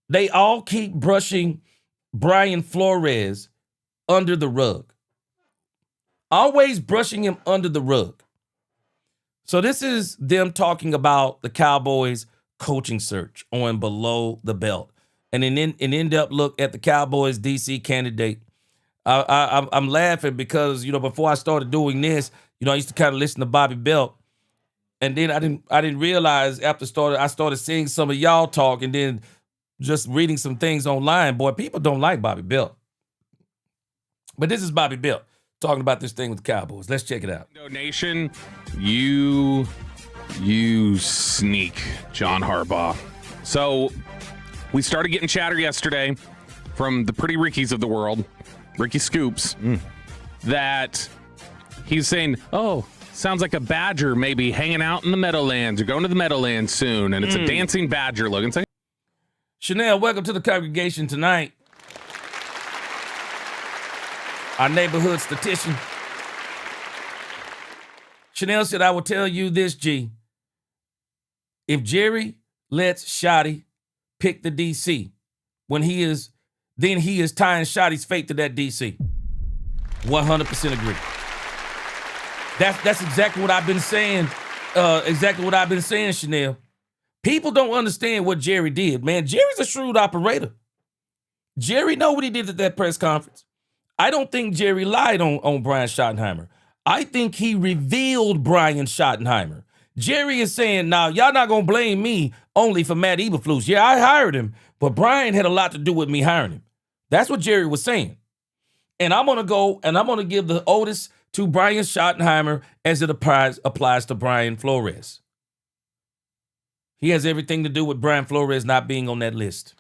they all keep brushing Brian Flores under the rug. Always brushing him under the rug. So this is them talking about the Cowboys coaching search on Below the Belt. And an in-depth look at the Cowboys DC candidate. I'm laughing because, before I started doing this, I used to kind of listen to Bobby Belt. And then I didn't realize after I started seeing some of y'all talk and then just reading some things online. Boy, people don't like Bobby Belt. But this is Bobby Belt talking about this thing with the Cowboys. Let's check it out. Nation, you sneak, John Harbaugh. So we started getting chatter yesterday from the pretty Rickies of the world, Ricky Scoops, that he's saying, oh, sounds like a badger maybe hanging out in the Meadowlands or going to the Meadowlands soon, and it's a dancing badger looking. So- Chanel, welcome to the congregation tonight. Our neighborhood statistician. Chanel said, I will tell you this, G. If Jerry lets Shotty pick the DC, then he is tying Shotty's fate to that DC. 100% agree. That's exactly what I've been saying. Chanel. People don't understand what Jerry did, man. Jerry's a shrewd operator. Jerry know what he did at that press conference. I don't think Jerry lied on Brian Schottenheimer. I think he revealed Brian Schottenheimer. Jerry is saying, now, y'all not going to blame me only for Matt Eberflus. Yeah, I hired him, but Brian had a lot to do with me hiring him. That's what Jerry was saying. And I'm going to go and I'm going to give the oldest to Brian Schottenheimer as it applies to Brian Flores. He has everything to do with Brian Flores not being on that list.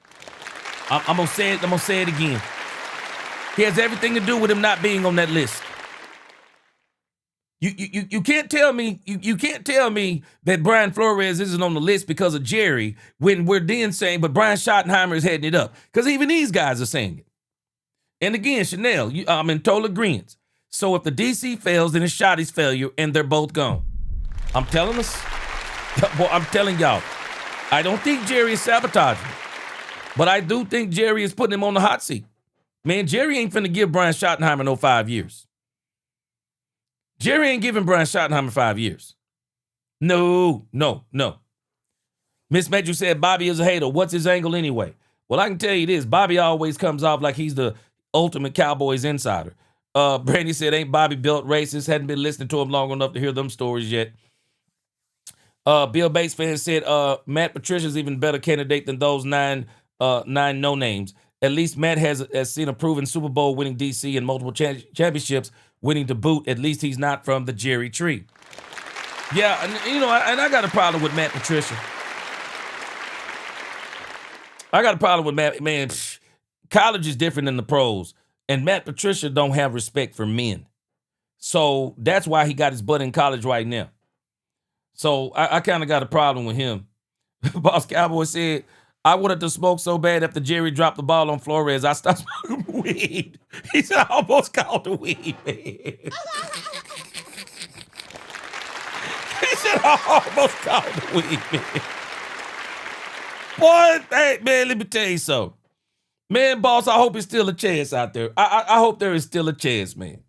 I'm going to say it again. He has everything to do with him not being on that list. You can't tell me you can't tell me that Brian Flores isn't on the list because of Jerry when we're then saying, but Brian Schottenheimer is heading it up. Because even these guys are saying it. And again, Chanel, I'm in total agreement. So if the DC fails, then it's Schotty's failure, and they're both gone. I'm telling us, well, I'm telling y'all, I don't think Jerry is sabotaging, but I do think Jerry is putting him on the hot seat. Man, Jerry ain't finna give Brian Schottenheimer no 5 years. Jerry ain't giving Brian Schottenheimer 5 years. No. Miss Metro said Bobby is a hater. What's his angle anyway? Well, I can tell you this. Bobby always comes off like he's the ultimate Cowboys insider. Brandy said, ain't Bobby built racist? Hadn't been listening to him long enough to hear them stories yet. Bill Bates fan said, Matt Patricia's even better candidate than those nine no-names. At least Matt has seen a proven Super Bowl winning DC and multiple championships winning to boot. At least he's not from the Jerry tree. Yeah, and I got a problem with Matt Patricia. I got a problem with Matt. Man, college is different than the pros. And Matt Patricia don't have respect for men. So that's why he got his butt in college right now. So I kind of got a problem with him. Boss Cowboy said, I wanted to smoke so bad after Jerry dropped the ball on Flores, I stopped smoking weed. He said, I almost called the weed, man. He said, I almost called the weed, man. Boy, hey, man, let me tell you something. Man, boss, I hope it's still a chance out there. I hope there is still a chance, man.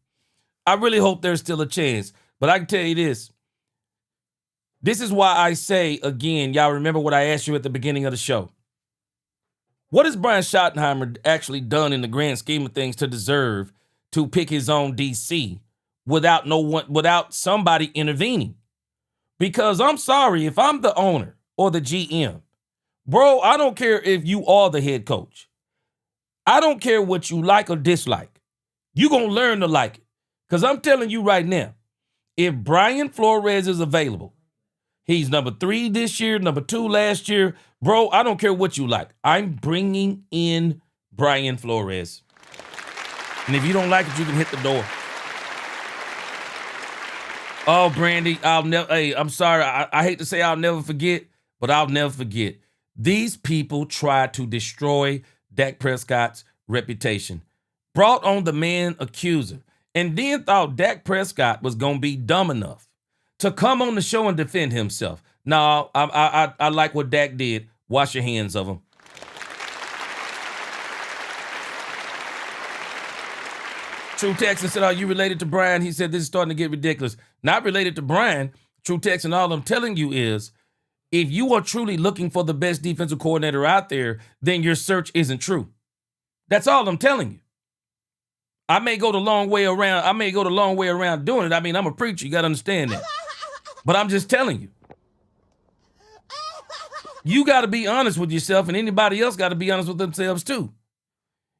I really hope there's still a chance. But I can tell you this. This is why I say, again, y'all remember what I asked you at the beginning of the show. What has Brian Schottenheimer actually done in the grand scheme of things to deserve to pick his own DC without somebody intervening? Because I'm sorry, if I'm the owner or the GM, bro, I don't care if you are the head coach. I don't care what you like or dislike. You're going to learn to like it. Because I'm telling you right now, if Brian Flores is available, he's number 3 this year, number 2 last year. Bro, I don't care what you like. I'm bringing in Brian Flores. And if you don't like it, you can hit the door. Oh, Brandy, I'm sorry. I hate to say I'll never forget, but I'll never forget. These people tried to destroy Dak Prescott's reputation. Brought on the man accuser. And then thought Dak Prescott was going to be dumb enough to come on the show and defend himself. No, I like what Dak did. Wash your hands of him. True Texan said, are you related to Brian? He said, this is starting to get ridiculous. Not related to Brian. True Texan, all I'm telling you is, if you are truly looking for the best defensive coordinator out there, then your search isn't true. That's all I'm telling you. I may go the long way around doing it. I mean, I'm a preacher. You got to understand that. But I'm just telling you. You got to be honest with yourself, and anybody else got to be honest with themselves too.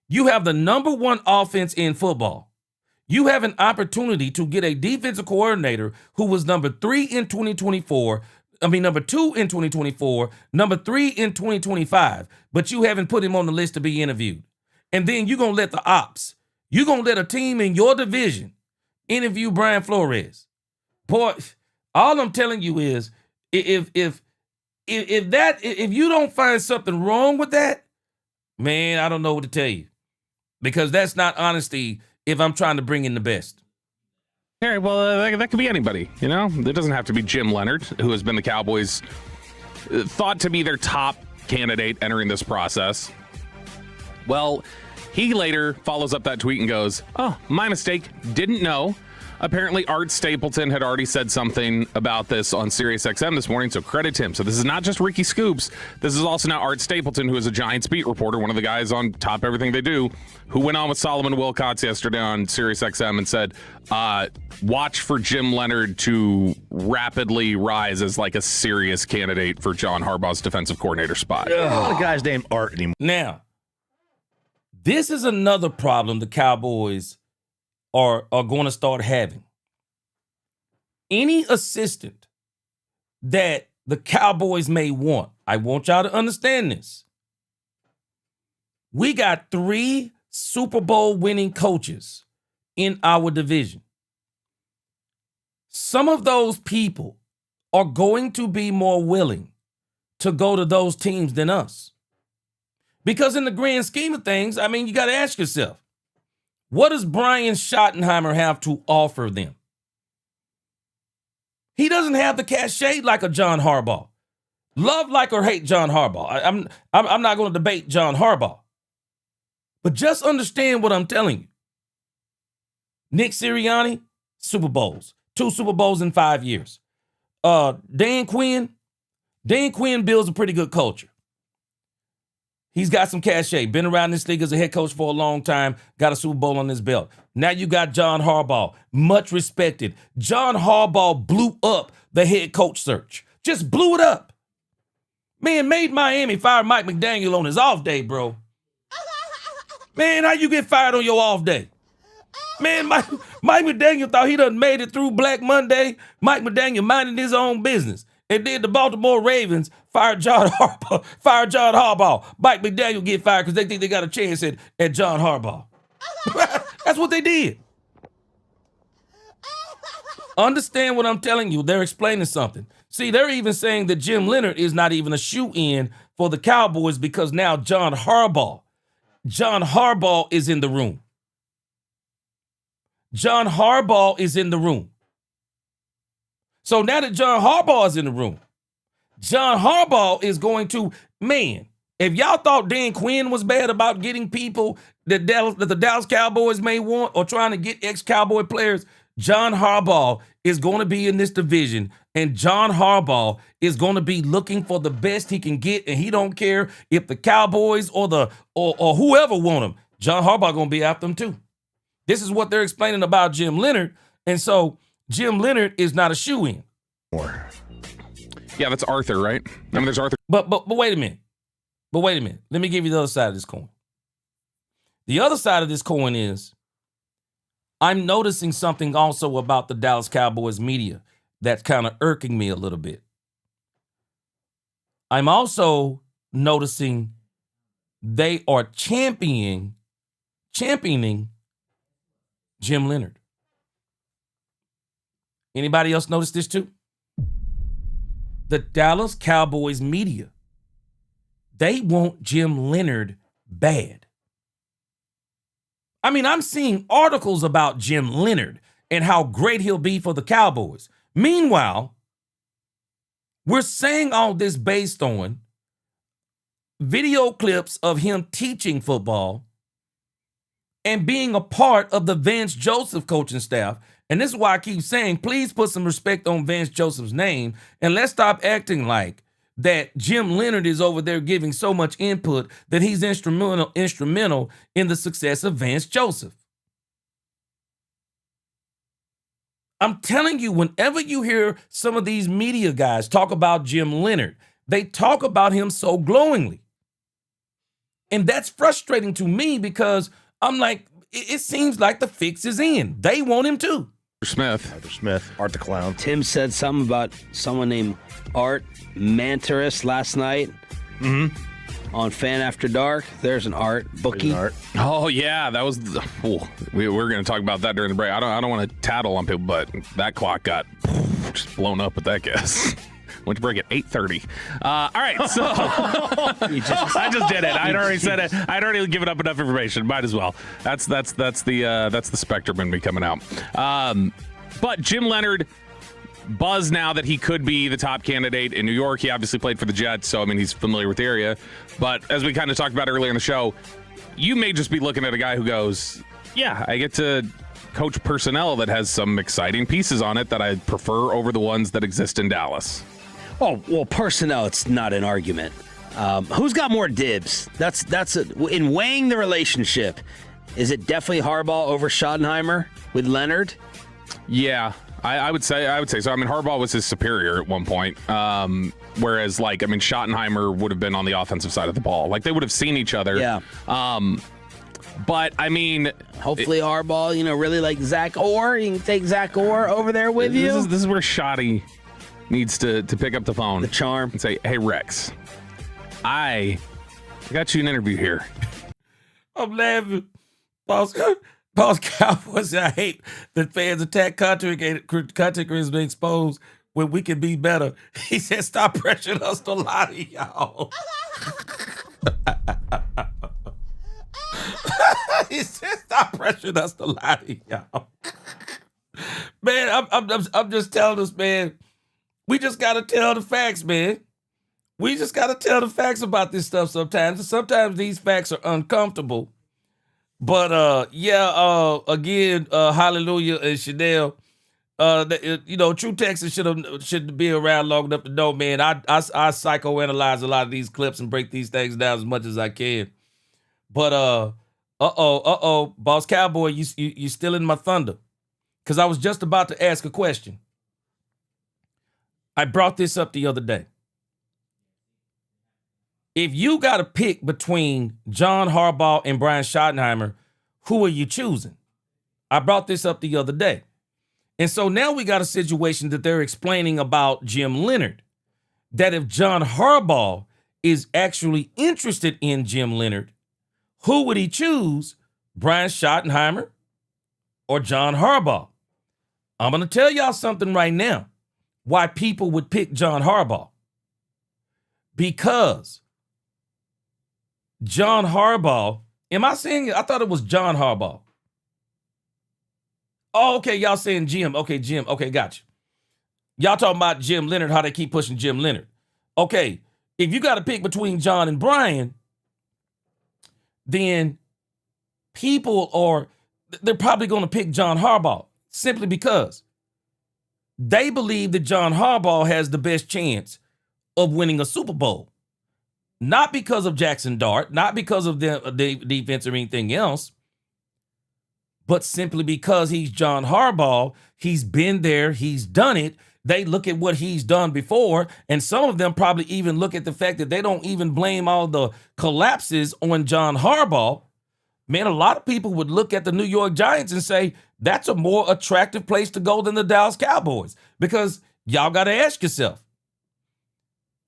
You have the number 1 offense in football. You have an opportunity to get a defensive coordinator who was number 3 in 2024. Number 2 in 2024, number 3 in 2025, but you haven't put him on the list to be interviewed. And then you're going to let the ops, you're going to let a team in your division interview Brian Flores. Boy, all I'm telling you is, if you don't find something wrong with that, man, I don't know what to tell you. Because that's not honesty if I'm trying to bring in the best. All right, well, that could be anybody, you know? It doesn't have to be Jim Leonard, who has been the Cowboys' thought to be their top candidate entering this process. Well, he later follows up that tweet and goes, oh, my mistake, didn't know. Apparently, Art Stapleton had already said something about this on SiriusXM this morning, so credit to him. So this is not just Ricky Scoops. This is also now Art Stapleton, who is a Giants beat reporter, one of the guys on Top Everything They Do, who went on with Solomon Wilcots yesterday on SiriusXM and said, watch for Jim Leonard to rapidly rise as like a serious candidate for John Harbaugh's defensive coordinator spot. There's a lot of guys named Art anymore. Now, this is another problem the Cowboys are going to start having. Any assistant that the Cowboys may want, I want y'all to understand this. We got 3 Super Bowl winning coaches in our division. some of those people are going to be more willing to go to those teams than us. Because in the grand scheme of things, I mean, you got to ask yourself, what does Brian Schottenheimer have to offer them? He doesn't have the cachet like a John Harbaugh. Love, like, or hate John Harbaugh. I'm not going to debate John Harbaugh. But just understand what I'm telling you. Nick Sirianni, Super Bowls. 2 Super Bowls in 5 years. Dan Quinn builds a pretty good culture. He's got some cachet. Been around this league as a head coach for a long time. Got a Super Bowl on his belt. Now you got John Harbaugh. Much respected. John Harbaugh blew up the head coach search. Just blew it up. Man, made Miami fire Mike McDaniel on his off day, bro. Man, how you get fired on your off day? Man, Mike McDaniel thought he done made it through Black Monday. Mike McDaniel minding his own business. And then the Baltimore Ravens fired John Harbaugh. Mike McDaniel get fired because they think they got a chance at John Harbaugh. That's what they did. Understand what I'm telling you. They're explaining something. See, they're even saying that Jim Leonhard is not even a shoe-in for the Cowboys because now John Harbaugh is in the room. John Harbaugh is in the room. So now that John Harbaugh is in the room, John Harbaugh is going to, man, if y'all thought Dan Quinn was bad about getting people that the Dallas Cowboys may want or trying to get ex-Cowboy players, John Harbaugh is going to be in this division, and John Harbaugh is going to be looking for the best he can get, and he don't care if the Cowboys or whoever want him. John Harbaugh going to be after them too. This is what they're explaining about Jim Leonhard, and so Jim Leonhard is not a shoe-in. Yeah, that's Arthur, right? I mean, there's Arthur. But wait a minute. Let me give you the other side of this coin. The other side of this coin is I'm noticing something also about the Dallas Cowboys media that's kind of irking me a little bit. I'm also noticing they are championing Jim Leonhard. Anybody else notice this too? The Dallas Cowboys media, they want Jim Leonhard bad. I mean, I'm seeing articles about Jim Leonhard and how great he'll be for the Cowboys. Meanwhile, we're saying all this based on video clips of him teaching football and being a part of the Vance Joseph coaching staff. And this is why I keep saying, please put some respect on Vance Joseph's name, and let's stop acting like that Jim Leonhard is over there giving so much input that he's instrumental in the success of Vance Joseph. I'm telling you, whenever you hear some of these media guys talk about Jim Leonhard, they talk about him so glowingly. And that's frustrating to me because I'm like, it seems like the fix is in. They want him too. Art the Clown. Tim said something about someone named Art Mantaris last night on Fan After Dark. There's an Art bookie. Oh yeah, that was. We were going to talk about that during the break. I don't want to tattle on people, but that clock got just blown up with that guess. Went to break at 8:30. All right, so I just did it. I'd already said it. I'd already given up enough information. Might as well. That's the spectrum in me coming out. But Jim Leonhard, buzz now that he could be the top candidate in New York. He obviously played for the Jets, so I mean he's familiar with the area. But as we kind of talked about earlier in the show, you may just be looking at a guy who goes, "Yeah, I get to coach personnel that has some exciting pieces on it that I prefer over the ones that exist in Dallas." Oh, well, personnel, it's not an argument. Who's got more dibs? That's in weighing the relationship. Is it definitely Harbaugh over Schottenheimer with Leonhard? Yeah, I would say so. I mean, Harbaugh was his superior at one point, whereas Schottenheimer would have been on the offensive side of the ball. Like they would have seen each other. Yeah. But I mean, hopefully Harbaugh, really like Zach Orr. You can take Zach Orr over there with you. This is where Shotty needs to pick up the phone, the charm, and say, "Hey Rex, I got you an interview here." I'm laughing, boss. Boss Cowboys, I hate that fans attack content creators being exposed when we can be better. He said, stop pressuring us to lie to y'all. He said, stop pressuring us to lie to y'all. Man, I'm just telling us, man, we just got to tell the facts, man. We just got to tell the facts about this stuff sometimes. And sometimes these facts are uncomfortable. But again, hallelujah and Chanel. True Texas should be around long enough to know, man. I psychoanalyze a lot of these clips and break these things down as much as I can. But Boss Cowboy, you still in my thunder, because I was just about to ask a question. I brought this up the other day. If you got to pick between John Harbaugh and Brian Schottenheimer, who are you choosing? I brought this up the other day. And so now we got a situation that they're explaining about Jim Leonhard, that if John Harbaugh is actually interested in Jim Leonhard, who would he choose, Brian Schottenheimer or John Harbaugh? I'm going to tell y'all something right now, why people would pick John Harbaugh. Because John Harbaugh, am I saying it? I thought it was John Harbaugh. Oh, okay, y'all saying Jim. Okay, Jim. Okay, gotcha. Y'all talking about Jim Leonhard, how they keep pushing Jim Leonhard. Okay, if you got to pick between John and Brian, then they're probably going to pick John Harbaugh simply because they believe that John Harbaugh has the best chance of winning a Super Bowl. Not because of Jackson Dart, not because of the defense or anything else, but simply because he's John Harbaugh. He's been there. He's done it. They look at what he's done before, and some of them probably even look at the fact that they don't even blame all the collapses on John Harbaugh. Man, a lot of people would look at the New York Giants and say, that's a more attractive place to go than the Dallas Cowboys. Because y'all got to ask yourself,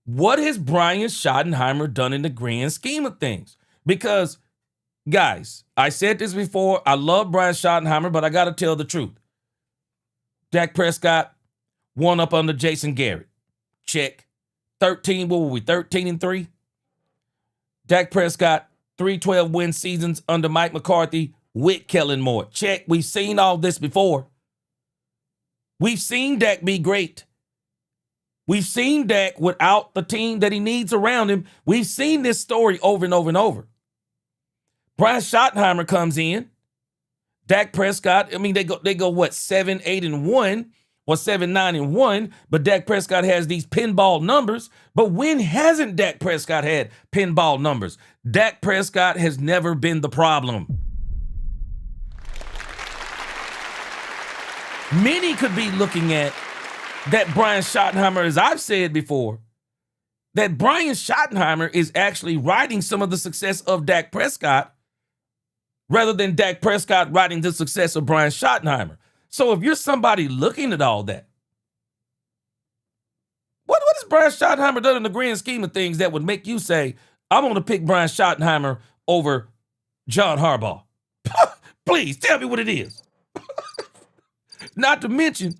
what has Brian Schottenheimer done in the grand scheme of things? Because, guys, I said this before, I love Brian Schottenheimer, but I got to tell the truth. Dak Prescott won up under Jason Garrett. Check. 13-3? Dak Prescott, 3-12 win seasons under Mike McCarthy with Kellen Moore. Check. We've seen all this before. We've seen Dak be great. We've seen Dak without the team that he needs around him. We've seen this story over and over and over. Brian Schottenheimer comes in. Dak Prescott, I mean, they go what, 7-8-1 or 7-9-1, but Dak Prescott has these pinball numbers. But when hasn't Dak Prescott had pinball numbers? Dak Prescott has never been the problem. Many could be looking at that Brian Schottenheimer, as I've said before, that Brian Schottenheimer is actually riding some of the success of Dak Prescott rather than Dak Prescott riding the success of Brian Schottenheimer. So if you're somebody looking at all that, what has Brian Schottenheimer done in the grand scheme of things that would make you say, I'm going to pick Brian Schottenheimer over John Harbaugh? Please tell me what it is. Not to mention,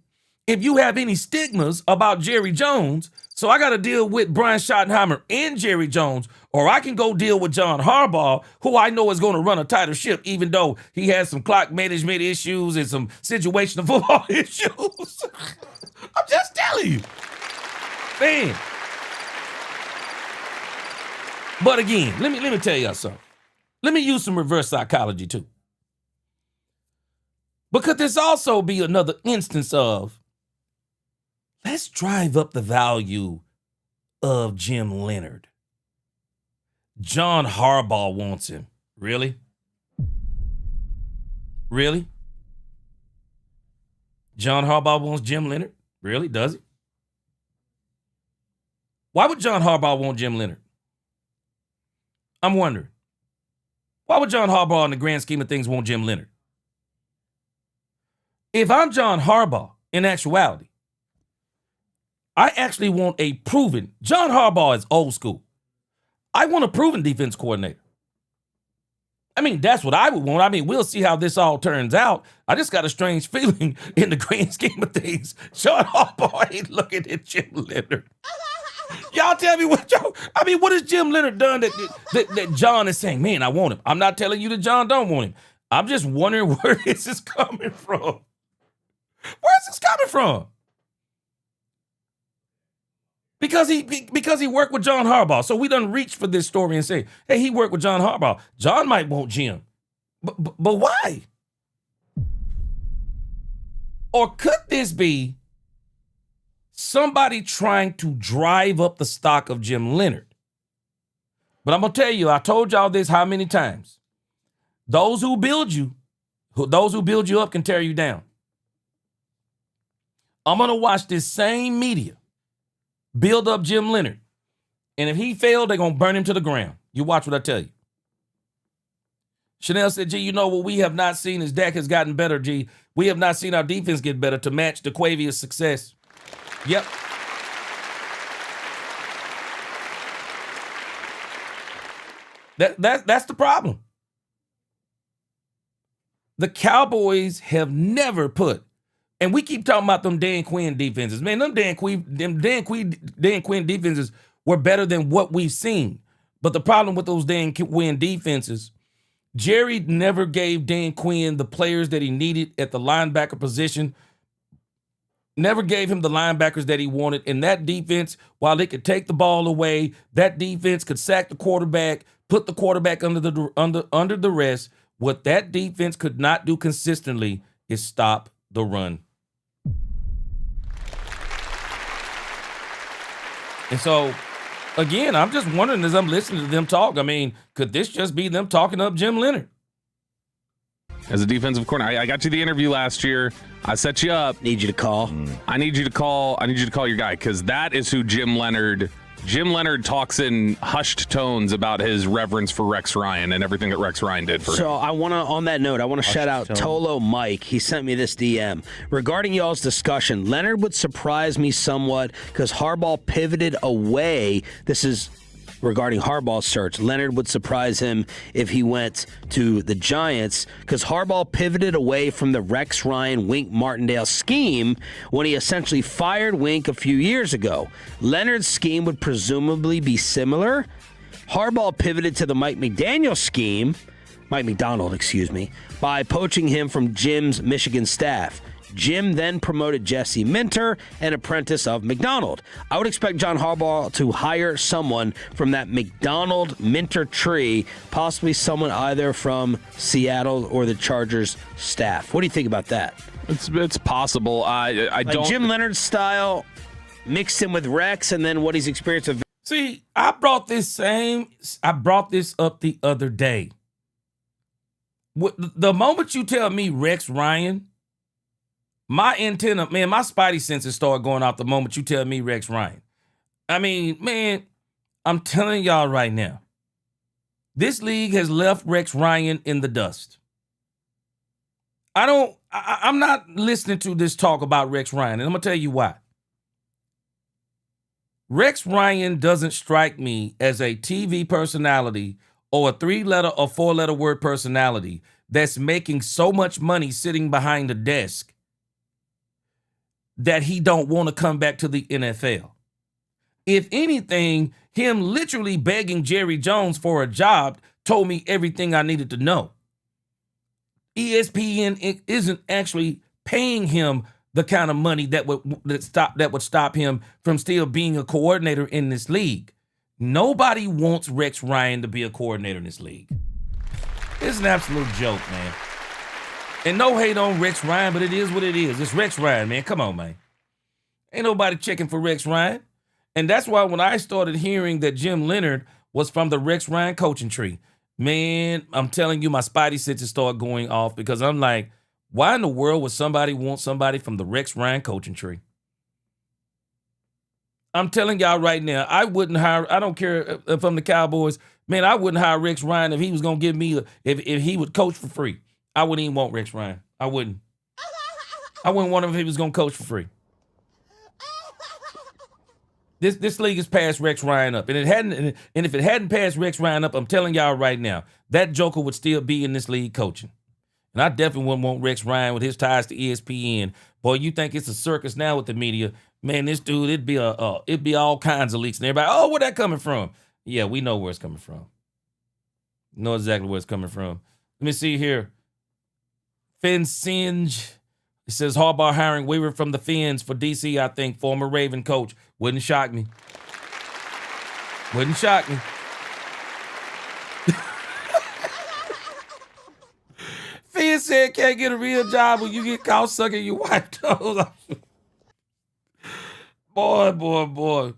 if you have any stigmas about Jerry Jones, so I got to deal with Brian Schottenheimer and Jerry Jones, or I can go deal with John Harbaugh, who I know is going to run a tighter ship, even though he has some clock management issues and some situational football issues. I'm just telling you. Man. But again, let me tell y'all something. Let me use some reverse psychology too. But could this also be another instance of, let's drive up the value of Jim Leonhard? John Harbaugh wants him. Really? Really? John Harbaugh wants Jim Leonhard? Really? Does he? Why would John Harbaugh want Jim Leonhard? I'm wondering. Why would John Harbaugh, in the grand scheme of things, want Jim Leonhard? If I'm John Harbaugh, in actuality, I actually want a proven, John Harbaugh is old school. I want a proven defense coordinator. I mean, that's what I would want. I mean, we'll see how this all turns out. I just got a strange feeling in the grand scheme of things. Sean Harbaugh ain't looking at Jim Leonard. Y'all tell me what has Jim Leonard done that John is saying, man, I want him. I'm not telling you that John don't want him. I'm just wondering where this is coming from. Where's this coming from? Because he worked with John Harbaugh. So we done reach for this story and say, hey, he worked with John Harbaugh. John might want Jim. But why? Or could this be somebody trying to drive up the stock of Jim Leonard? But I'm going to tell you, I told y'all this how many times. Those who build you up can tear you down. I'm going to watch this same media build up Jim Leonard. And if he failed, they're going to burn him to the ground. You watch what I tell you. Chanel said, G, you know what we have not seen as Dak has gotten better, G. We have not seen our defense get better to match DeQuavia's success. Yep. That's the problem. The Cowboys have never put, and we keep talking about them Dan Quinn defenses. Man, them Dan Quinn defenses were better than what we've seen. But the problem with those Dan Quinn defenses, Jerry never gave Dan Quinn the players that he needed at the linebacker position. Never gave him the linebackers that he wanted. And that defense, while they could take the ball away, that defense could sack the quarterback, put the quarterback under the rest. What that defense could not do consistently is stop the run. And so, again, I'm just wondering as I'm listening to them talk, I mean, could this just be them talking up Jim Leonard? As a defensive coordinator, I got you the interview last year. I set you up. Need you to call. I need you to call your guy, because that is who Jim Leonard talks in hushed tones about his reverence for Rex Ryan and everything that Rex Ryan did for him. So on that note, I want to shout out Tolo Mike. He sent me this DM. Regarding y'all's discussion, Leonard would surprise me somewhat because Harbaugh pivoted away. This is regarding Harbaugh's search. Leonard would surprise him if he went to the Giants because Harbaugh pivoted away from the Rex Ryan, Wink Martindale scheme when he essentially fired Wink a few years ago. Leonard's scheme would presumably be similar. Harbaugh pivoted to the Mike McDonald, by poaching him from Jim's Michigan staff. Jim then promoted Jesse Minter, an apprentice of McDonald. I would expect John Harbaugh to hire someone from that McDonald-Minter tree, possibly someone either from Seattle or the Chargers staff. What do you think about that? It's possible. I don't. Jim Leonard's style mixed in with Rex, and then what he's experienced with. See, I brought this up the other day. The moment you tell me Rex Ryan, my antenna, man, my spidey senses start going off the moment you tell me Rex Ryan. I mean, man, I'm telling y'all right now, this league has left Rex Ryan in the dust. I'm not listening to this talk about Rex Ryan, and I'm going to tell you why. Rex Ryan doesn't strike me as a TV personality or a 3-letter or 4-letter word personality that's making so much money sitting behind a desk that he don't want to come back to the NFL. If anything, him literally begging Jerry Jones for a job told me everything I needed to know. ESPN isn't actually paying him the kind of money that would stop him from still being a coordinator in this league. Nobody wants Rex Ryan to be a coordinator in this league. It's an absolute joke, man. And no hate on Rex Ryan, but it is what it is. It's Rex Ryan, man. Come on, man. Ain't nobody checking for Rex Ryan. And that's why when I started hearing that Jim Leonard was from the Rex Ryan coaching tree, man, I'm telling you, my spidey senses start going off because I'm like, why in the world would somebody want somebody from the Rex Ryan coaching tree? I'm telling y'all right now, I wouldn't hire, I don't care if I'm the Cowboys, man, I wouldn't hire Rex Ryan if he was going to give me, if he would coach for free. I wouldn't even want Rex Ryan. I wouldn't want him if he was going to coach for free. This league has passed Rex Ryan up, and if it hadn't passed Rex Ryan up, I'm telling y'all right now, that joker would still be in this league coaching. And I definitely wouldn't want Rex Ryan with his ties to ESPN. Boy, you think it's a circus now with the media? Man, this dude, it'd be all kinds of leaks, and everybody, oh, where that coming from? Yeah, we know where it's coming from. Know exactly where it's coming from. Let me see here. Finn Singe. It says Harbaugh hiring Weaver from the Fins for DC, I think, former Raven coach. Wouldn't shock me. Wouldn't shock me. Finn said can't get a real job when you get caught sucking your wife toes. Boy.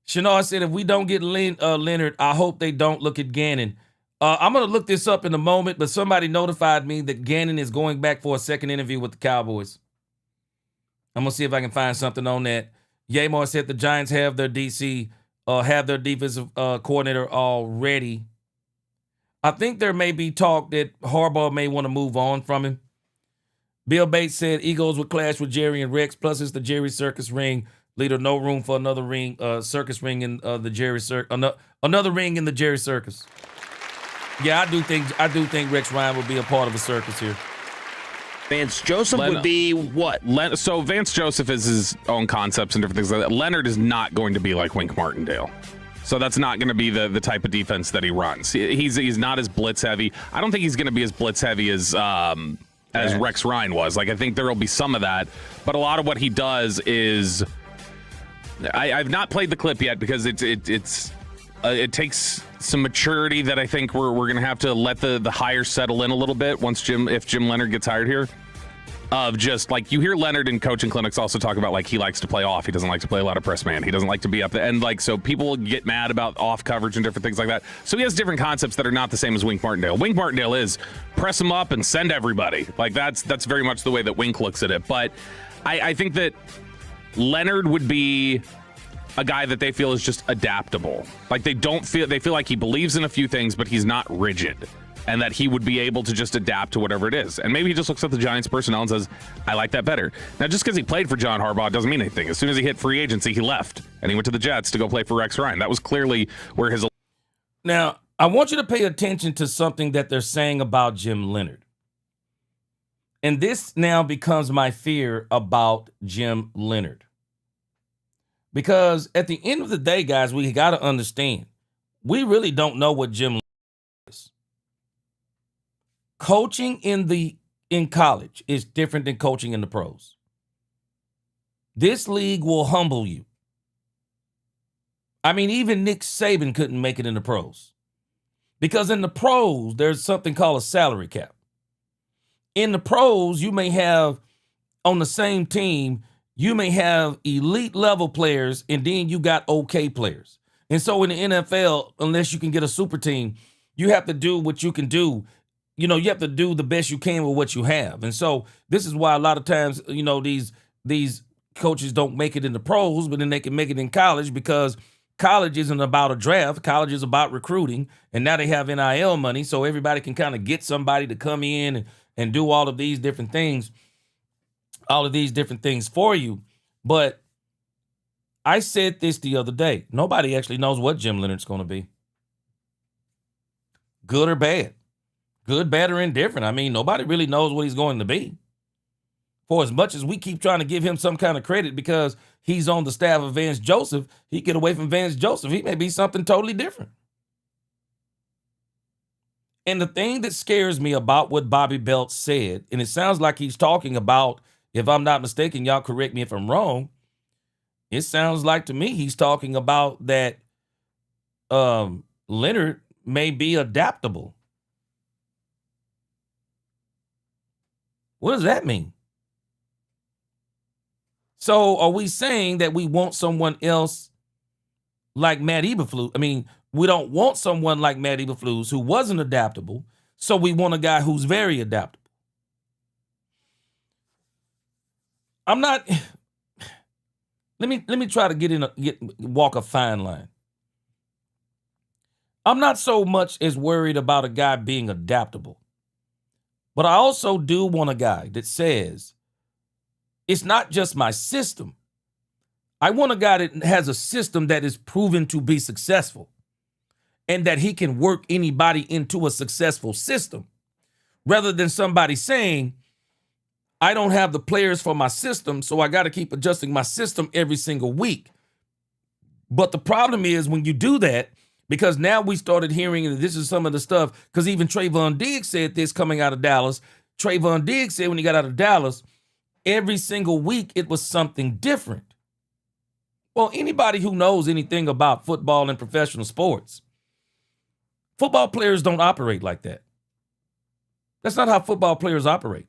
Shannar said if we don't get Leonard, I hope they don't look at Gannon. I'm going to look this up in a moment, but somebody notified me that Gannon is going back for a second interview with the Cowboys. I'm going to see if I can find something on that. Yamar said the Giants have their defensive coordinator already. I think there may be talk that Harbaugh may want to move on from him. Bill Bates said Eagles would clash with Jerry and Rex, plus it's the Jerry Circus ring. Leader, no room for another ring, circus ring in the Jerry Circus. Another ring in the Jerry Circus. Yeah, I do think Rex Ryan will be a part of a circus here. Vance Joseph would be what? So Vance Joseph is his own concepts and different things like that. Leonard is not going to be like Wink Martindale. So that's not going to be the type of defense that he runs. He's not as blitz heavy. I don't think he's going to be as blitz heavy as Rex Ryan was. Like, I think there will be some of that, but a lot of what he does is I've not played the clip yet because it takes some maturity that I think we're going to have to let the hire settle in a little bit if Jim Leonard gets hired here. Of just like you hear Leonard in coaching clinics also talk about like he likes to play off. He doesn't like to play a lot of press man. He doesn't like to be up there. And like so people get mad about off coverage and different things like that. So he has different concepts that are not the same as Wink Martindale. Wink Martindale is press him up and send everybody. Like that's very much the way that Wink looks at it. But I think that Leonard would be a guy that they feel is just adaptable. Like they feel like he believes in a few things, but he's not rigid. And that he would be able to just adapt to whatever it is. And maybe he just looks at the Giants personnel and says, I like that better. Now, just because he played for John Harbaugh doesn't mean anything. As soon as he hit free agency, he left. And he went to the Jets to go play for Rex Ryan. That was clearly where his... Now, I want you to pay attention to something that they're saying about Jim Leonard. And this now becomes my fear about Jim Leonard. Because at the end of the day, guys, we got to understand, we really don't know what Jim Leonard is. Coaching in college is different than coaching in the pros. This league will humble you. I mean, even Nick Saban couldn't make it in the pros. Because in the pros, there's something called a salary cap. In the pros, you may have, on the same team, you may have elite level players and then you got okay players. And so in the NFL, unless you can get a super team, you have to do what you can do. You know, you have to do the best you can with what you have. And so this is why a lot of times, you know, these coaches don't make it in the pros, but then they can make it in college because college isn't about a draft. College is about recruiting. And now they have NIL money, so everybody can kind of get somebody to come in and do all of these different things for you. But I said this the other day. Nobody actually knows what Jim Leonard's going to be. Good or bad. Good, bad, or indifferent. I mean, nobody really knows what he's going to be. For as much as we keep trying to give him some kind of credit because he's on the staff of Vance Joseph, he get away from Vance Joseph, he may be something totally different. And the thing that scares me about what Bobby Belt said, and it sounds like he's talking about, if I'm not mistaken, y'all correct me if I'm wrong, it sounds like to me he's talking about that Leonard may be adaptable. What does that mean? So are we saying that we want someone else like Matt Eberflus? I mean, we don't want someone like Matt Eberflus who wasn't adaptable, so we want a guy who's very adaptable. I'm not. Let me try to walk a fine line. I'm not so much as worried about a guy being adaptable. But I also do want a guy that says, it's not just my system. I want a guy that has a system that is proven to be successful and that he can work anybody into a successful system rather than somebody saying, I don't have the players for my system, so I got to keep adjusting my system every single week. But the problem is when you do that, because now we started hearing, and this is some of the stuff, because even Trayvon Diggs said this coming out of Dallas. Trayvon Diggs said when he got out of Dallas, every single week it was something different. Well, anybody who knows anything about football and professional sports, football players don't operate like that. That's not how football players operate.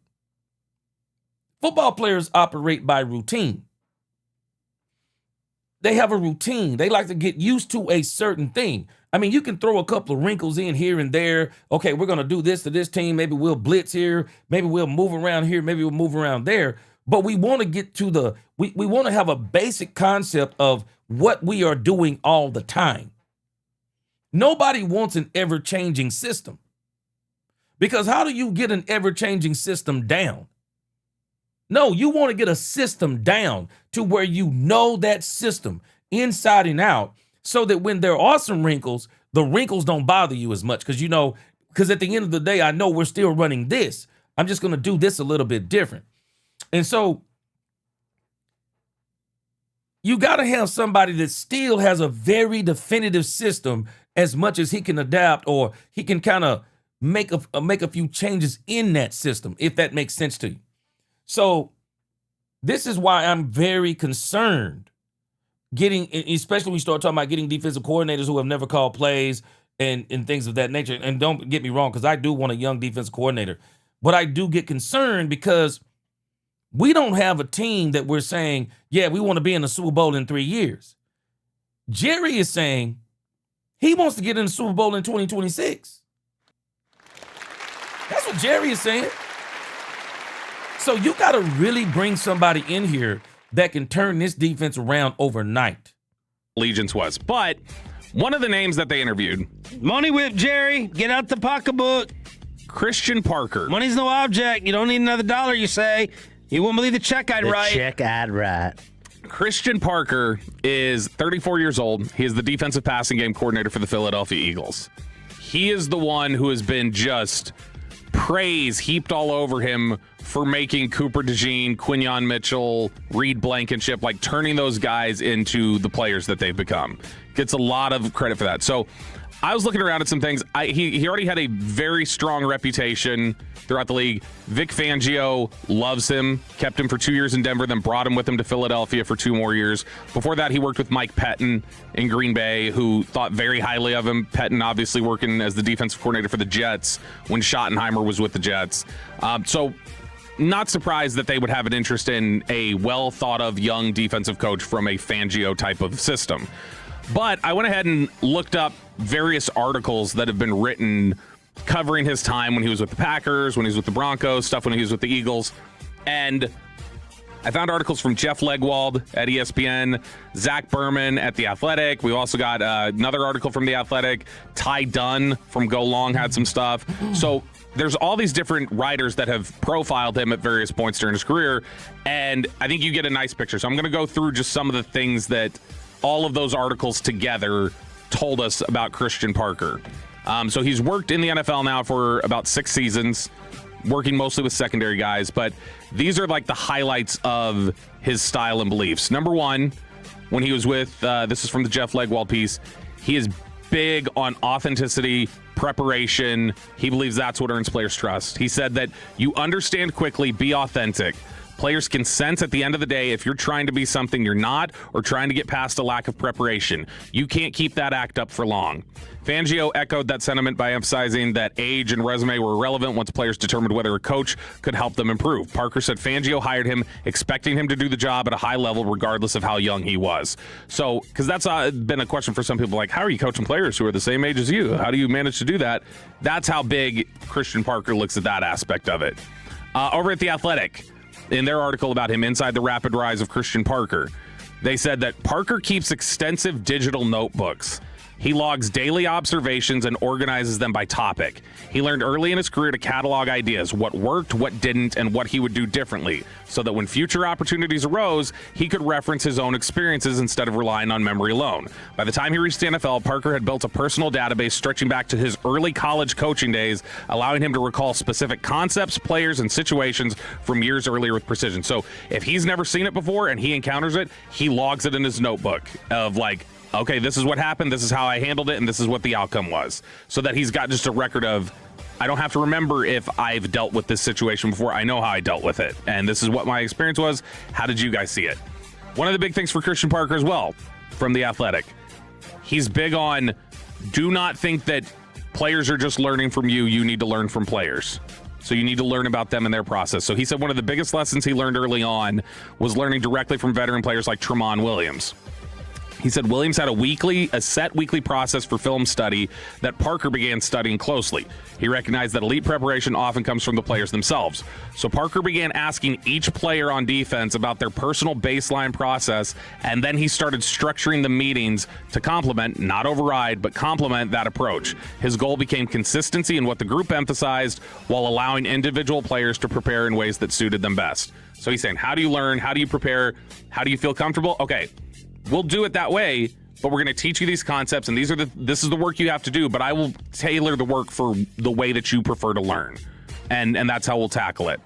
Football players operate by routine. They have a routine. They like to get used to a certain thing. I mean, you can throw a couple of wrinkles in here and there. Okay, we're going to do this to this team. Maybe we'll blitz here. Maybe we'll move around here. Maybe we'll move around there. But we want to get to we want to have a basic concept of what we are doing all the time. Nobody wants an ever-changing system. Because how do you get an ever-changing system down? No, you want to get a system down to where you know that system inside and out so that when there are some wrinkles, the wrinkles don't bother you as much because at the end of the day, I know we're still running this. I'm just going to do this a little bit different. And so you got to have somebody that still has a very definitive system as much as he can adapt or he can kind of make a few changes in that system, if that makes sense to you. So this is why I'm very concerned especially when we start talking about getting defensive coordinators who have never called plays and things of that nature. And don't get me wrong, because I do want a young defensive coordinator. But I do get concerned because we don't have a team that we're saying, yeah, we want to be in the Super Bowl in 3 years. Jerry is saying he wants to get in the Super Bowl in 2026. That's what Jerry is saying. So you got to really bring somebody in here that can turn this defense around overnight. Allegiance was. But one of the names that they interviewed. Money whip, Jerry. Get out the pocketbook. Christian Parker. Money's no object. You don't need another dollar, you say. You won't believe the check I'd write. The check I'd write. Christian Parker is 34 years old. He is the defensive passing game coordinator for the Philadelphia Eagles. He is the one who has been just praise heaped all over him for making Cooper DeJean, Quinyon Mitchell, Reed Blankenship, like turning those guys into the players that they've become. Gets a lot of credit for that. So I was looking around at some things. He already had a very strong reputation throughout the league. Vic Fangio loves him, kept him for 2 years in Denver, then brought him with him to Philadelphia for 2 more years. Before that, he worked with Mike Pettin in Green Bay, who thought very highly of him. Pettin obviously working as the defensive coordinator for the Jets when Schottenheimer was with the Jets. So not surprised that they would have an interest in a well-thought-of young defensive coach from a Fangio type of system. But I went ahead and looked up various articles that have been written covering his time when he was with the Packers, when he was with the Broncos, stuff when he was with the Eagles. And I found articles from Jeff Legwold at ESPN, Zach Berman at The Athletic. We also got another article from The Athletic. Ty Dunn from Go Long had some stuff. So there's all these different writers that have profiled him at various points during his career. And I think you get a nice picture. So I'm going to go through just some of the things that all of those articles together told us about Christian Parker. So he's worked in the NFL now for about 6 seasons, working mostly with secondary guys. But these are like the highlights of his style and beliefs. Number one, when he was with, this is from the Jeff Legwold piece, he is big on authenticity, preparation. He believes that's what earns players' trust. He said that you understand quickly, be authentic. Players can sense at the end of the day if you're trying to be something you're not or trying to get past a lack of preparation. You can't keep that act up for long. Fangio echoed that sentiment by emphasizing that age and resume were irrelevant once players determined whether a coach could help them improve. Parker said Fangio hired him expecting him to do the job at a high level regardless of how young he was. So, because that's been a question for some people, like, how are you coaching players who are the same age as you? How do you manage to do that? That's how big Christian Parker looks at that aspect of it. Over at The Athletic, in their article about him, Inside the Rapid Rise of Christian Parker, they said that Parker keeps extensive digital notebooks. He logs daily observations and organizes them by topic. He learned early in his career to catalog ideas, what worked, what didn't, and what he would do differently, so that when future opportunities arose, he could reference his own experiences instead of relying on memory alone. By the time he reached the NFL, Parker had built a personal database stretching back to his early college coaching days, allowing him to recall specific concepts, players, and situations from years earlier with precision. So if he's never seen it before and he encounters it, he logs it in his notebook of like, okay, this is what happened, this is how I handled it, and this is what the outcome was. So that he's got just a record of, I don't have to remember if I've dealt with this situation before. I know how I dealt with it. And this is what my experience was. How did you guys see it? One of the big things for Christian Parker as well, from The Athletic, he's big on, do not think that players are just learning from you. You need to learn from players. So you need to learn about them and their process. So he said one of the biggest lessons he learned early on was learning directly from veteran players like Tramon Williams. He said Williams had a set weekly process for film study that Parker began studying closely. He recognized that elite preparation often comes from the players themselves. So Parker began asking each player on defense about their personal baseline process, and then he started structuring the meetings to complement, not override, but complement that approach. His goal became consistency in what the group emphasized while allowing individual players to prepare in ways that suited them best. So he's saying, how do you learn? How do you prepare? How do you feel comfortable? Okay. We'll do it that way, but we're going to teach you these concepts, and this is the work you have to do, but I will tailor the work for the way that you prefer to learn, and that's how we'll tackle it.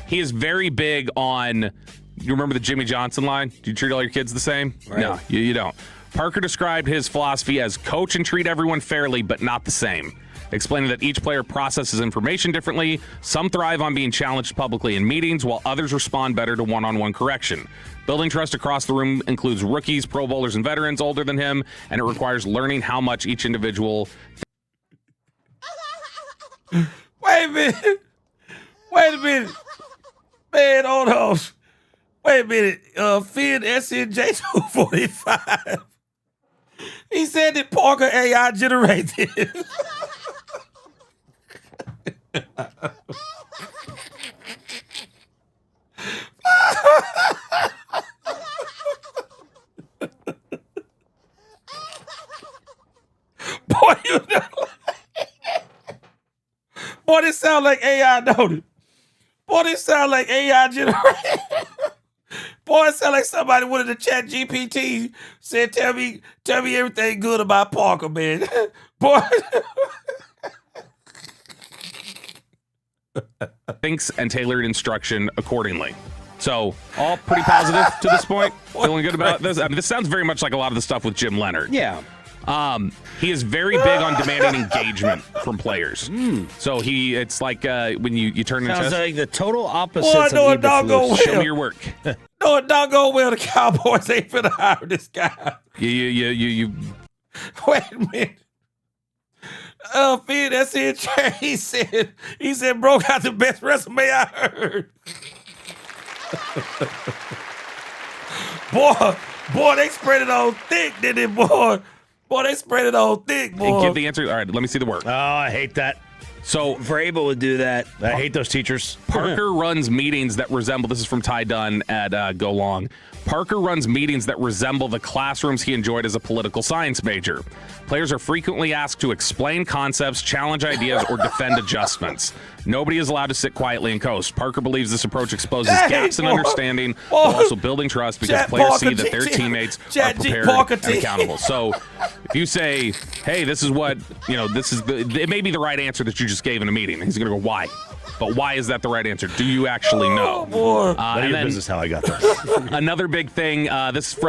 He is very big on, you remember the Jimmy Johnson line? Do you treat all your kids the same? Right. No, you don't. Parker described his philosophy as coach and treat everyone fairly, but not the same, explaining that each player processes information differently. Some thrive on being challenged publicly in meetings, while others respond better to one-on-one correction. Building trust across the room includes rookies, Pro Bowlers, and veterans older than him, and it requires learning how much each individual... Wait a minute. Man, hold on. Wait a minute. Finn SNJ 245. He said that Parker AI generated. Boy, this sound like AI, don't it? Boy, this sound like AI generated. Boy, it sound like somebody went into chat GPT, said, tell me everything good about Parker, man. Boy. Thinks and tailored instruction accordingly. So, all pretty positive to this point. Feeling good about this. I mean, this sounds very much like a lot of the stuff with Jim Leonard. Yeah. He is very big on demanding engagement from from players. So it's like when you turn into... Sounds like the total opposite of doggone Show me your work. No, doggone well the Cowboys ain't finna hire this guy. You Wait a minute. Finn, that's it. He said, bro got the best resume I heard. boy, they spread it on thick, didn't it, boy? Boy, they spread it on thick, boy. And give the answer. All right, let me see the work. Oh, I hate that. So Vrabel would do that. I hate those teachers. Parker runs meetings that resemble, this is from Ty Dunn at Go Long. Parker runs meetings that resemble the classrooms he enjoyed as a political science major. Players are frequently asked to explain concepts, challenge ideas, or defend adjustments. Nobody is allowed to sit quietly and coast. Parker believes this approach exposes gaps in understanding while also building trust because players see that their teammates are prepared and accountable. So if you say, hey, this is what, it may be the right answer that you just gave in a meeting. He's going to go, why? But why is that the right answer? Do you actually know? None of your business how I got that. Another big thing, this is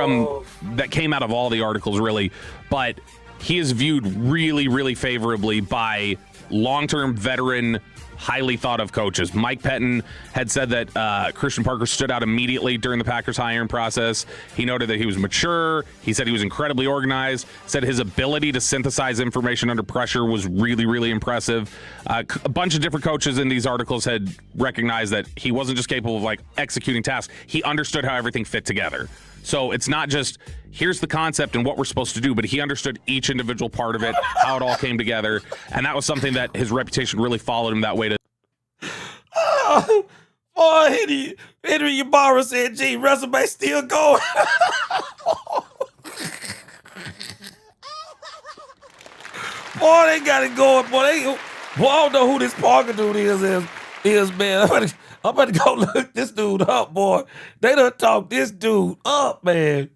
that came out of all the articles, really, but he is viewed really, really favorably by long-term veteran, highly thought of coaches. Mike Pettin had said that Christian Parker stood out immediately during the Packers hiring process. He noted that he was mature. He said he was incredibly organized. Said his ability to synthesize information under pressure was really, really impressive. A bunch of different coaches in these articles had recognized that he wasn't just capable of executing tasks. He understood how everything fit together. So it's not just here's the concept and what we're supposed to do, but he understood each individual part of it, how it all came together, and that was something that his reputation really followed him that way. Henry Ybarra said, gee, resume still going. Boy, they got it going. Boy, I don't know who this Parker dude is, man. I'm about to go look this dude up, boy. They done talked this dude up, man.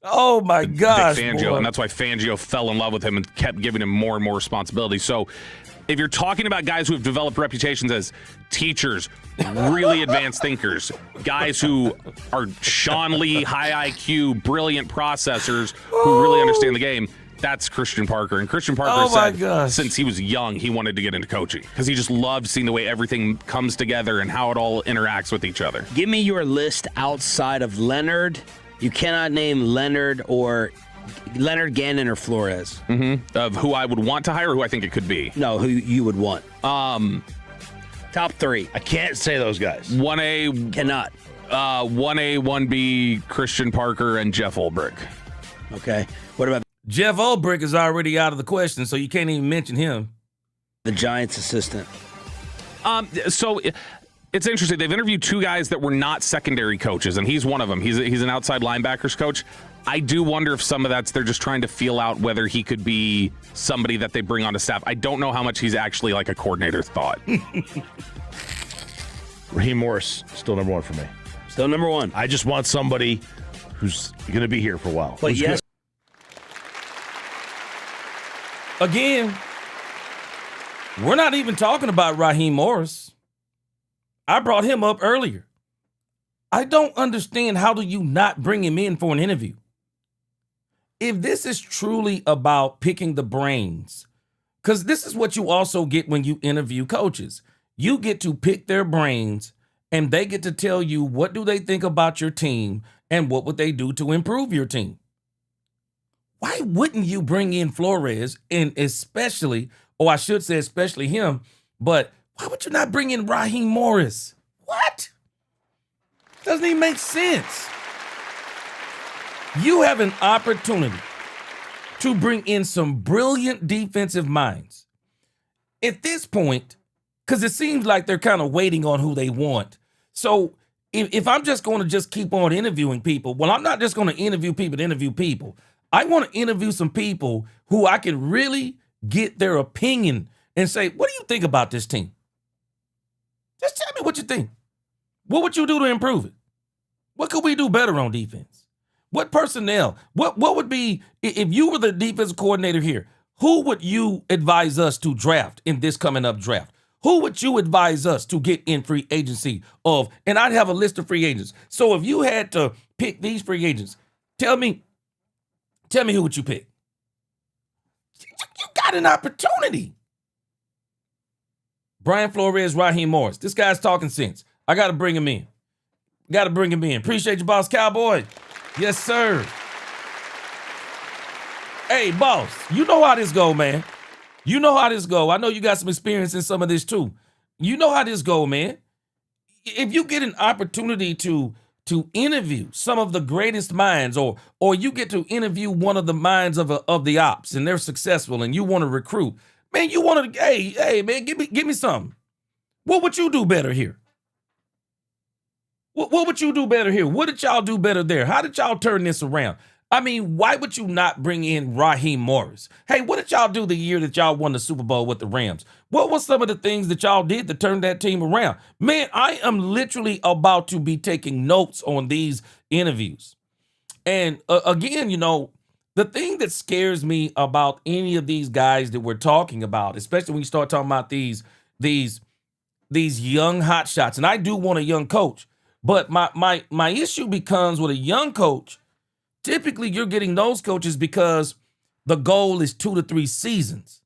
Oh, my gosh, Vic Fangio, boy. and that's why Fangio fell in love with him and kept giving him more and more responsibility. So if you're talking about guys who have developed reputations as teachers, really advanced thinkers, guys who are Sean Lee, high IQ, brilliant processors who really understand the game, that's Christian Parker. And Christian Parker said since he was young, he wanted to get into coaching because he just loved seeing the way everything comes together and how it all interacts with each other. Give me your list outside of Leonard. You cannot name Leonard, Gannon, or Flores. Mm-hmm. Of who I would want to hire or who I think it could be. No, who you would want. Top 3. I can't say those guys. 1A. Cannot. 1A, 1B, Christian Parker, and Jeff Ulbrich. Okay. What about Jeff Ulbrich is already out of the question, so you can't even mention him. the Giants assistant? So it's interesting. They've interviewed 2 guys that were not secondary coaches, and he's one of them. He's an outside linebackers coach. I do wonder if some of that's they're just trying to feel out whether he could be somebody that they bring onto staff. I don't know how much he's actually like a coordinator thought. Raheem Morris, still number 1 for me. Still number 1. I just want somebody who's going to be here for a while. But yes. Again, we're not even talking about Raheem Morris. I brought him up earlier. I don't understand, how do you not bring him in for an interview? If this is truly about picking the brains, because this is what you also get when you interview coaches. You get to pick their brains, and they get to tell you what do they think about your team and what would they do to improve your team. Why wouldn't you bring in Flores, and especially, or I should say especially him, but why would you not bring in Raheem Morris? What? Doesn't even make sense. You have an opportunity to bring in some brilliant defensive minds. At this point, because it seems like they're kind of waiting on who they want. So if I'm just going to just keep on interviewing people, well, I'm not just going to interview people. I want to interview some people who I can really get their opinion and say, what do you think about this team? Just tell me what you think. What would you do to improve it? What could we do better on defense? What personnel? What would be, if you were the defensive coordinator here, who would you advise us to draft in this coming up draft? Who would you advise us to get in free agency of? And I'd have a list of free agents. So if you had to pick these free agents, tell me who would you pick? You got an opportunity. Brian Flores, Raheem Morris. This guy's talking sense. I got to bring him in. Appreciate you, boss Cowboy. Yes, sir. Hey, boss, you know how this go, man. You know how this go. I know you got some experience in some of this too. You know how this go, man. If you get an opportunity to interview some of the greatest minds, or you get to interview one of the minds of the ops, and they're successful, and you want to recruit, man, you want to, hey, man, give me something. What would you do better here? What would you do better here? What did y'all do better there? How did y'all turn this around? I mean, why would you not bring in Raheem Morris? Hey, what did y'all do the year that y'all won the Super Bowl with the Rams? What was some of the things that y'all did to turn that team around? Man, I am literally about to be taking notes on these interviews. And again, you know, the thing that scares me about any of these guys that we're talking about, especially when you start talking about these young hotshots, and I do want a young coach, but my issue becomes with a young coach, typically you're getting those coaches because the goal is 2 to 3 seasons.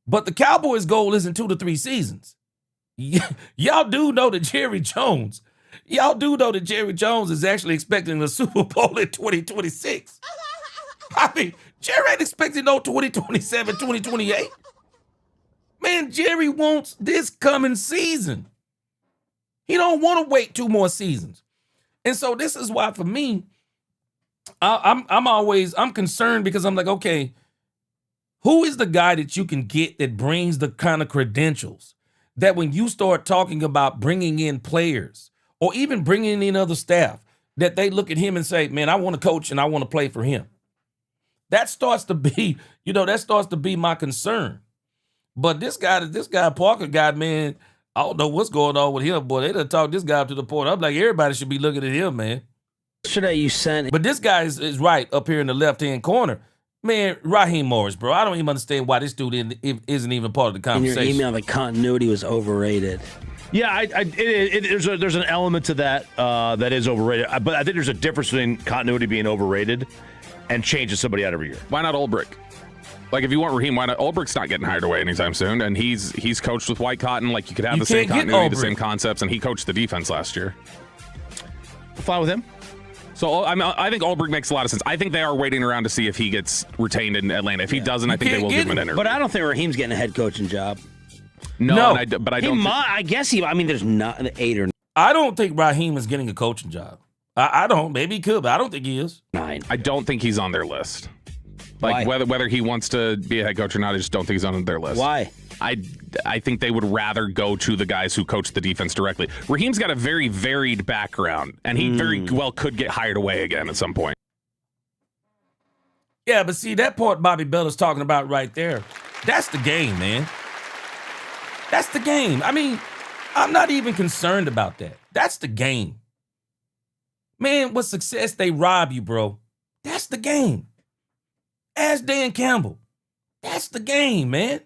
But the Cowboys' goal isn't 2 to 3 seasons. Y'all do know that Jerry Jones is actually expecting the Super Bowl in 2026. I mean, Jerry ain't expecting no 2027, 2028. Man, Jerry wants this coming season. He don't want to wait 2 more seasons. And so this is why, for me, I'm concerned, because I'm like, okay, who is the guy that you can get that brings the kind of credentials that when you start talking about bringing in players or even bringing in other staff, that they look at him and say, man, I want to coach and I want to play for him. That starts to be, my concern. But this guy Parker guy, man, I don't know what's going on with him, boy. They done talked this guy up to the point. I'm like, everybody should be looking at him, man. Yesterday you sent. But this guy is right up here in the left-hand corner. Man, Raheem Morris, bro. I don't even understand why this dude isn't even part of the conversation. In your email, the continuity was overrated. Yeah, there's an element to that that is overrated. But I think there's a difference between continuity being overrated and changing somebody out every year. Why not Ulbrich? Like, if you want Raheem, why not? Ulbrich's not getting hired away anytime soon, and he's coached with White Cotton. Like, you could have the same continuity, the same concepts, and he coached the defense last year. Fine with him. So, I think Ulbrich makes a lot of sense. I think they are waiting around to see if he gets retained in Atlanta. If he doesn't, I think they will give him an interview. But I don't think Raheem's getting a head coaching job. No. But I don't. I guess he. I mean, there's not 8 or 9. I don't think Raheem is getting a coaching job. I don't. Maybe he could, but I don't think he is. 9. I don't think he's on their list. Like, whether he wants to be a head coach or not, I just don't think he's on their list. Why? I think they would rather go to the guys who coach the defense directly. Raheem's got a very varied background, and he very well could get hired away again at some point. Yeah, but see, that part Bobby Bella's talking about right there, that's the game, man. That's the game. I mean, I'm not even concerned about that. That's the game. Man, with success, they rob you, bro. That's the game. Ask Dan Campbell. That's the game, man.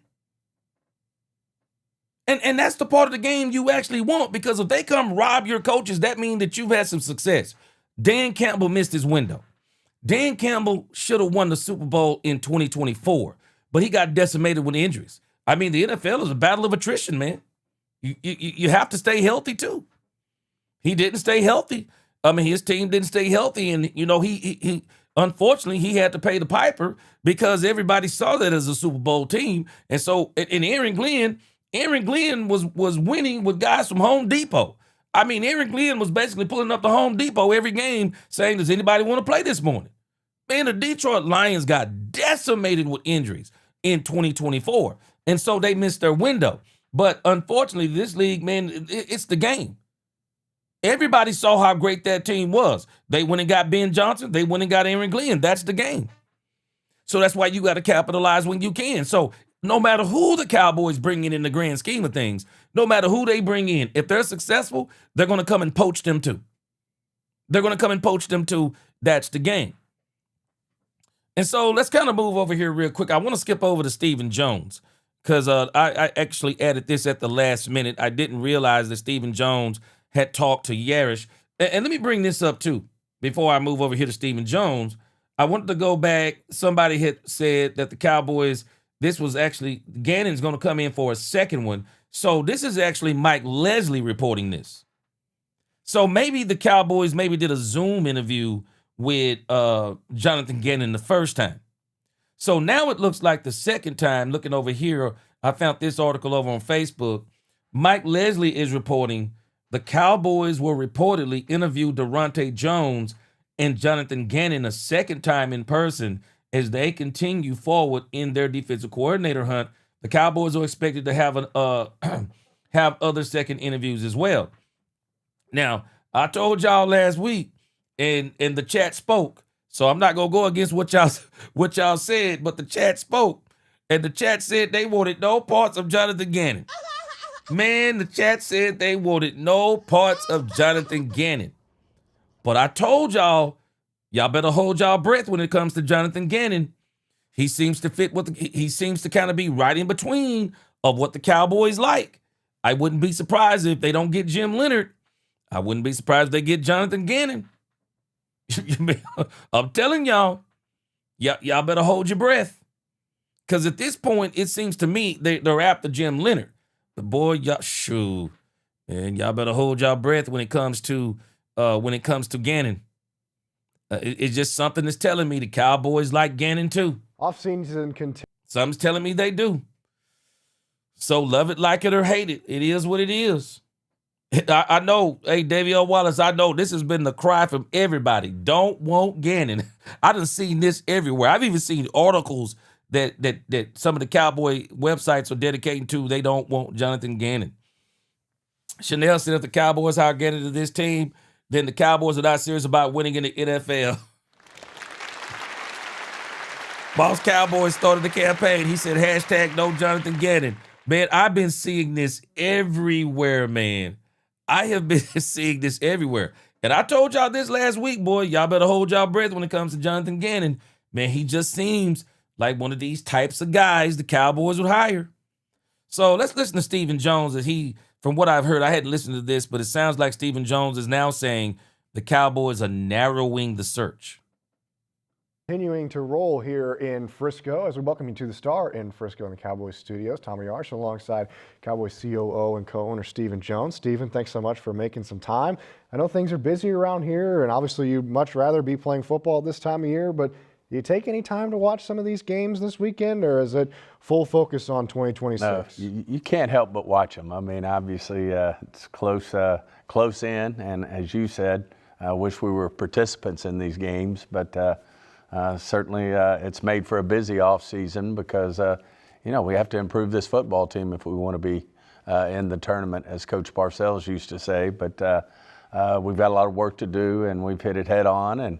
And that's the part of the game you actually want, because if they come rob your coaches, that means that you've had some success. Dan Campbell missed his window. Dan Campbell should have won the Super Bowl in 2024, but he got decimated with injuries. I mean, the NFL is a battle of attrition, man. You have to stay healthy, too. He didn't stay healthy. I mean, his team didn't stay healthy, and, he unfortunately, he had to pay the piper because everybody saw that as a Super Bowl team. And so, and Aaron Glenn was winning with guys from Home Depot. I mean, Aaron Glenn was basically pulling up to Home Depot every game saying, does anybody want to play this morning? Man, the Detroit Lions got decimated with injuries in 2024. And so they missed their window. But unfortunately, this league, man, it's the game. Everybody saw how great that team was. They went and got Ben Johnson. They went and got Aaron Glenn. That's the game. So that's why you got to capitalize when you can. So no matter who the Cowboys bring in the grand scheme of things, no matter who they bring in, if they're successful, they're going to come and poach them too. They're going to come and poach them too. That's the game. And so let's kind of move over here real quick. I want to skip over to Stephen Jones because I actually added this at the last minute. I didn't realize that Stephen Jones had talked to Yarish. And let me bring this up too before I move over here to Stephen Jones. I wanted to go back. Somebody had said that the Cowboys, this was actually, Gannon's going to come in for a second one. So this is actually Mike Leslie reporting this. So maybe the Cowboys did a Zoom interview with Jonathan Gannon the first time. So now it looks like the second time, looking over here, I found this article over on Facebook. Mike Leslie is reporting the Cowboys will reportedly interview Durante Jones and Jonathan Gannon a second time in person as they continue forward in their defensive coordinator hunt. The Cowboys are expected to have have other second interviews as well. Now, I told y'all last week, and the chat spoke, so I'm not gonna go against what y'all said, but the chat spoke, and the chat said they wanted no parts of Jonathan Gannon. Man, the chat said they wanted no parts of Jonathan Gannon. But I told y'all better hold y'all breath when it comes to Jonathan Gannon. He seems to fit he seems to kind of be right in between of what the Cowboys like. I wouldn't be surprised if they don't get Jim Leonard. I wouldn't be surprised if they get Jonathan Gannon. I'm telling y'all better hold your breath. Because at this point, it seems to me they're after Jim Leonard. The boy, and y'all better hold y'all breath when it comes to Gannon. It's just something that's telling me the Cowboys like Gannon too. Off-season content. Something's telling me they do. So love it, like it, or hate it. It is what it is. I know, hey, Davion Wallace, I know this has been the cry from everybody. Don't want Gannon. I done seen this everywhere. I've even seen articles that some of the Cowboy websites are dedicating to. They don't want Jonathan Gannon. Chanel said if the Cowboys hire Gannon to this team, then the Cowboys are not serious about winning in the NFL. Boss Cowboys started the campaign. He said, hashtag no Jonathan Gannon. Man, I've been seeing this everywhere, man. I have been seeing this everywhere. And I told y'all this last week, boy. Y'all better hold y'all breath when it comes to Jonathan Gannon. Man, he just seems like one of these types of guys the Cowboys would hire. So let's listen to Stephen Jones as from what I've heard, I hadn't listened to this, but it sounds like Stephen Jones is now saying the Cowboys are narrowing the search. Continuing to roll here in Frisco as we welcome you to the Star in Frisco in the Cowboys studios. Tommy Arsh alongside Cowboys COO and co-owner Stephen Jones. Stephen, thanks so much for making some time. I know things are busy around here, and obviously you'd much rather be playing football this time of year, but do you take any time to watch some of these games this weekend, or is it full focus on 2026? No, you can't help but watch them. I mean, obviously it's close in, and as you said, I wish we were participants in these games, but certainly it's made for a busy off season because we have to improve this football team if we want to be in the tournament, as Coach Parcells used to say. But we've got a lot of work to do, and we've hit it head on, and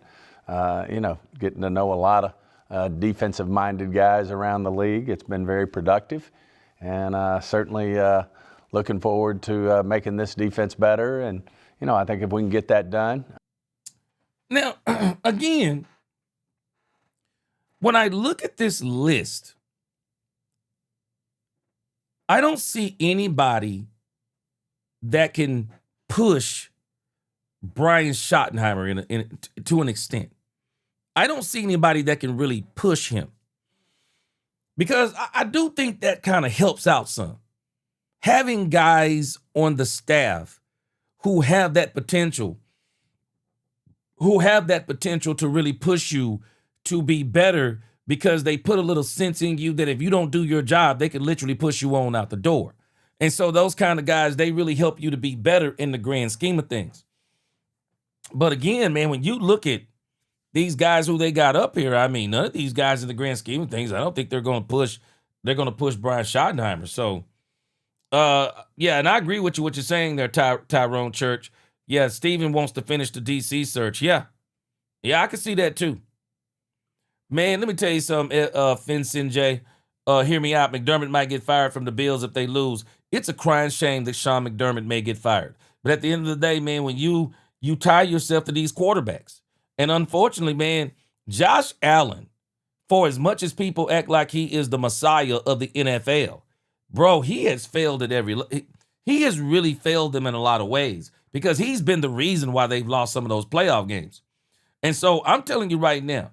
getting to know a lot of defensive-minded guys around the league. It's been very productive, and certainly looking forward to making this defense better. And I think if we can get that done. Now, again, when I look at this list, I don't see anybody that can push Brian Schottenheimer to an extent. I don't see anybody that can really push him because I do think that kind of helps out some. Having guys on the staff who have that potential to really push you to be better because they put a little sense in you that if you don't do your job, they can literally push you on out the door. And so those kind of guys, they really help you to be better in the grand scheme of things. But again, man, when you look at these guys who they got up here, I mean, none of these guys in the grand scheme of things, I don't think they're going to push Brian Schottenheimer. So, yeah, and I agree with you, what you're saying there, Tyrone Church. Yeah, Steven wants to finish the DC search. Yeah, I can see that too. Man, let me tell you something, Finson J. Hear me out. McDermott might get fired from the Bills if they lose. It's a crying shame that Sean McDermott may get fired. But at the end of the day, man, when you tie yourself to these quarterbacks, and unfortunately, man, Josh Allen, for as much as people act like he is the messiah of the NFL, bro, he has failed at he has really failed them in a lot of ways because he's been the reason why they've lost some of those playoff games. And so I'm telling you right now,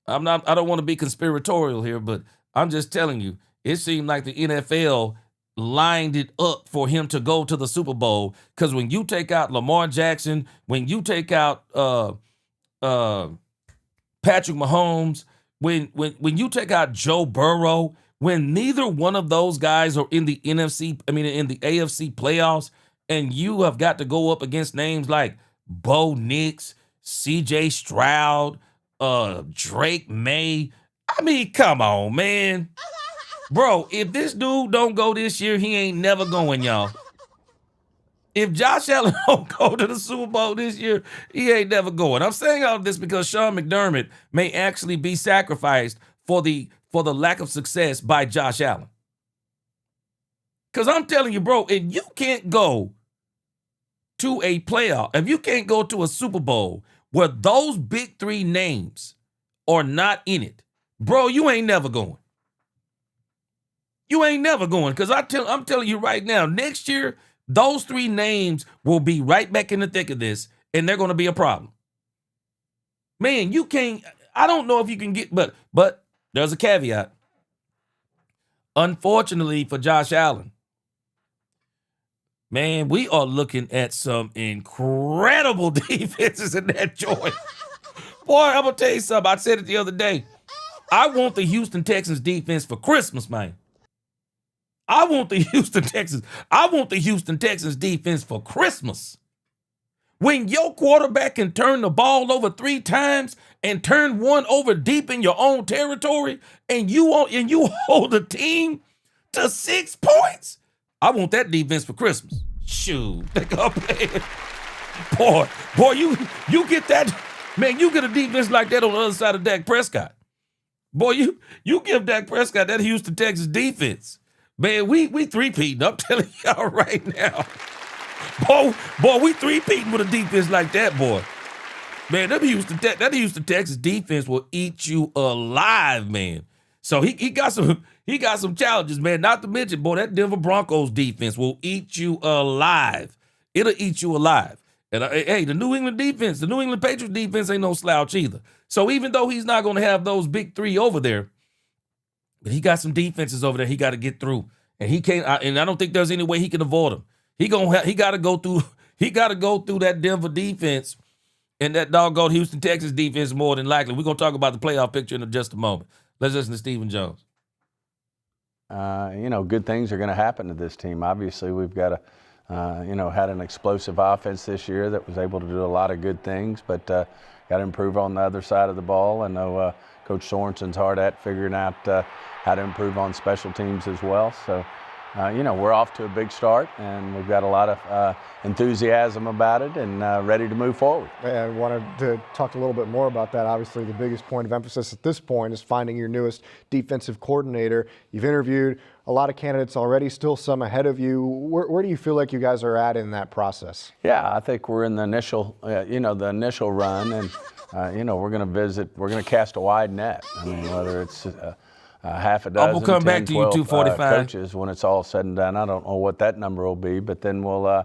I don't want to be conspiratorial here, but I'm just telling you, it seemed like the NFL lined it up for him to go to the Super Bowl. Because when you take out Lamar Jackson, when you take out Patrick Mahomes, when you take out Joe Burrow, when neither one of those guys are in the in the AFC playoffs, and you have got to go up against names like Bo Nix, CJ Stroud, Drake May. I mean, come on, man. Bro, if this dude don't go this year, he ain't never going, y'all. If Josh Allen don't go to the Super Bowl this year, he ain't never going. I'm saying all this because Sean McDermott may actually be sacrificed for the lack of success by Josh Allen. Because I'm telling you, bro, if you can't go to a playoff, if you can't go to a Super Bowl where those big three names are not in it, bro, you ain't never going. You ain't never going. Because I'm telling you right now, next year, those three names will be right back in the thick of this, and they're going to be a problem. Man, you can't, I don't know if you can get, but there's a caveat. Unfortunately for Josh Allen, man, we are looking at some incredible defenses in that joint. Boy, I'm going to tell you something. I said it the other day. I want the Houston Texans defense for Christmas, man. I want the Houston Texans defense for Christmas. When your quarterback can turn the ball over 3 times and turn one over deep in your own territory, and you hold the team to 6 points, I want that defense for Christmas. Shoot, boy, you get that, man. You get a defense like that on the other side of Dak Prescott. Boy, you give Dak Prescott that Houston, Texas defense. Man, we three-peating. I'm telling y'all right now. Boy, we three-peating with a defense like that, boy. Man, that Houston, Texas defense will eat you alive, man. So he got some challenges, man. Not to mention, boy, that Denver Broncos defense will eat you alive. It'll eat you alive. And hey, the New England Patriots defense ain't no slouch either. So even though he's not going to have those big three over there, but he got some defenses over there he got to get through, and he can't. And I don't think there's any way he can avoid them. He got to go through. He got to go through that Denver defense and that doggone Houston, Texas defense more than likely. We're gonna talk about the playoff picture in just a moment. Let's listen to Stephen Jones. Good things are going to happen to this team. Obviously, we've got had an explosive offense this year that was able to do a lot of good things, but got to improve on the other side of the ball. I know Coach Sorensen's hard at figuring out how to improve on special teams as well. So, we're off to a big start, and we've got a lot of enthusiasm about it and ready to move forward. I wanted to talk a little bit more about that. Obviously, the biggest point of emphasis at this point is finding your newest defensive coordinator. You've interviewed a lot of candidates already, still some ahead of you. Where do you feel like you guys are at in that process? Yeah, I think we're in the initial, run, and we're going to cast a wide net. I mean, whether it's half a dozen, I'm gonna come 10, back to 12, you, 245 coaches when it's all said and done. I don't know what that number will be, but then we'll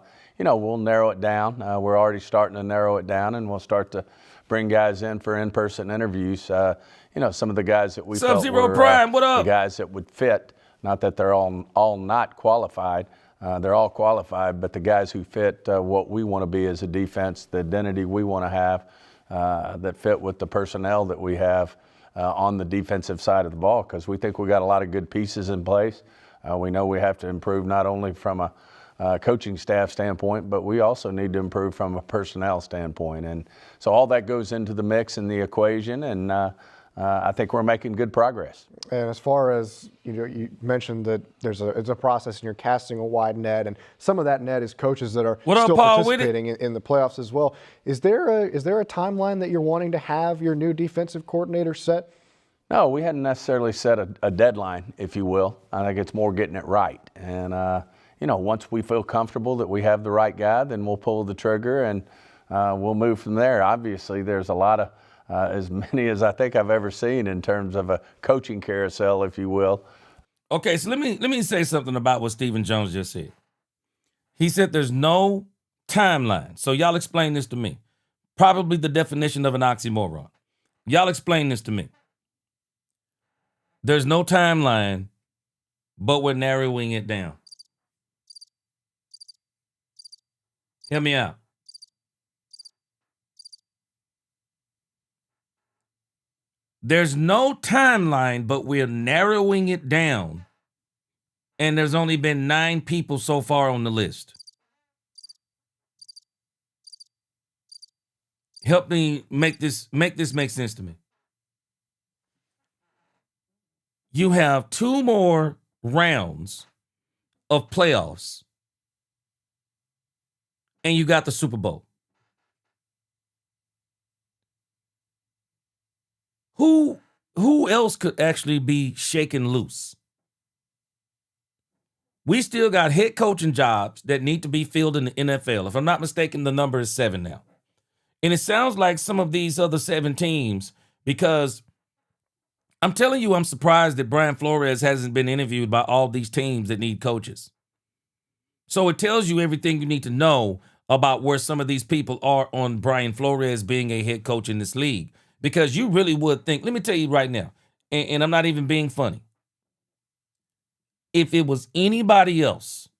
narrow it down. We're already starting to narrow it down, and we'll start to bring guys in for in-person interviews. Some of the guys that we felt were Prime, what up? the guys that would fit. Not that they're all not qualified. They're all qualified, but the guys who fit what we want to be as a defense, the identity we want to have, that fit with the personnel that we have on the defensive side of the ball, because we think we got a lot of good pieces in place. We know we have to improve not only from a coaching staff standpoint, but we also need to improve from a personnel standpoint. And so all that goes into the mix and the equation, and I think we're making good progress. And as far as, you mentioned that it's a process and you're casting a wide net, and some of that net is coaches that are still participating in the playoffs as well. Is there a timeline that you're wanting to have your new defensive coordinator set? No, we hadn't necessarily set a deadline, if you will. I think it's more getting it right. And, once we feel comfortable that we have the right guy, then we'll pull the trigger and we'll move from there. Obviously, there's a lot of as many as I think I've ever seen in terms of a coaching carousel, if you will. Okay, so let me say something about what Stephen Jones just said. He said there's no timeline. So y'all explain this to me. Probably the definition of an oxymoron. Y'all explain this to me. There's no timeline, but we're narrowing it down. Hear me out. There's no timeline, but we're narrowing it down. And there's only been 9 people so far on the list. Help me make this make sense to me. You have 2 more rounds of playoffs, and you got the Super Bowl. Who else could actually be shaken loose? We still got head coaching jobs that need to be filled in the NFL. If I'm not mistaken, the number is 7 now. And it sounds like some of these other 7 teams, because I'm telling you, I'm surprised that Brian Flores hasn't been interviewed by all these teams that need coaches. So it tells you everything you need to know about where some of these people are on Brian Flores being a head coach in this league. Because you really would think, let me tell you right now, and I'm not even being funny. If it was anybody else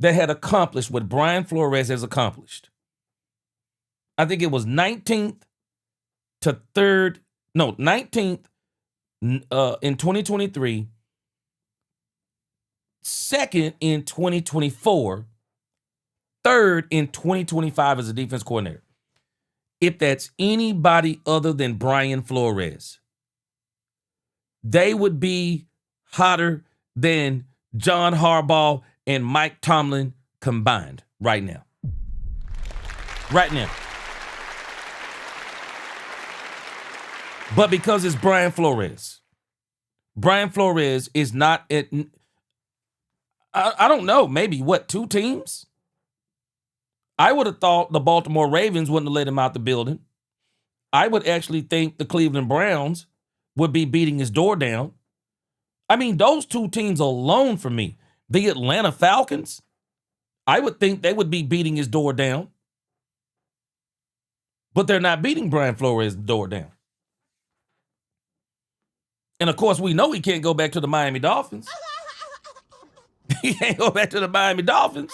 that had accomplished what Brian Flores has accomplished, I think it was 19th to 3rd, no, 19th in 2023, 2nd in 2024, 3rd in 2025 as a defense coordinator. If that's anybody other than Brian Flores, they would be hotter than John Harbaugh and Mike Tomlin combined right now. Right now. But because it's Brian Flores. Brian Flores is not at, I don't know, maybe what, 2 teams? I would have thought the Baltimore Ravens wouldn't have let him out the building. I would actually think the Cleveland Browns would be beating his door down. I mean, those 2 teams alone for me. The Atlanta Falcons, I would think they would be beating his door down. But they're not beating Brian Flores' door down. And of course, we know he can't go back to the Miami Dolphins. He can't go back to the Miami Dolphins.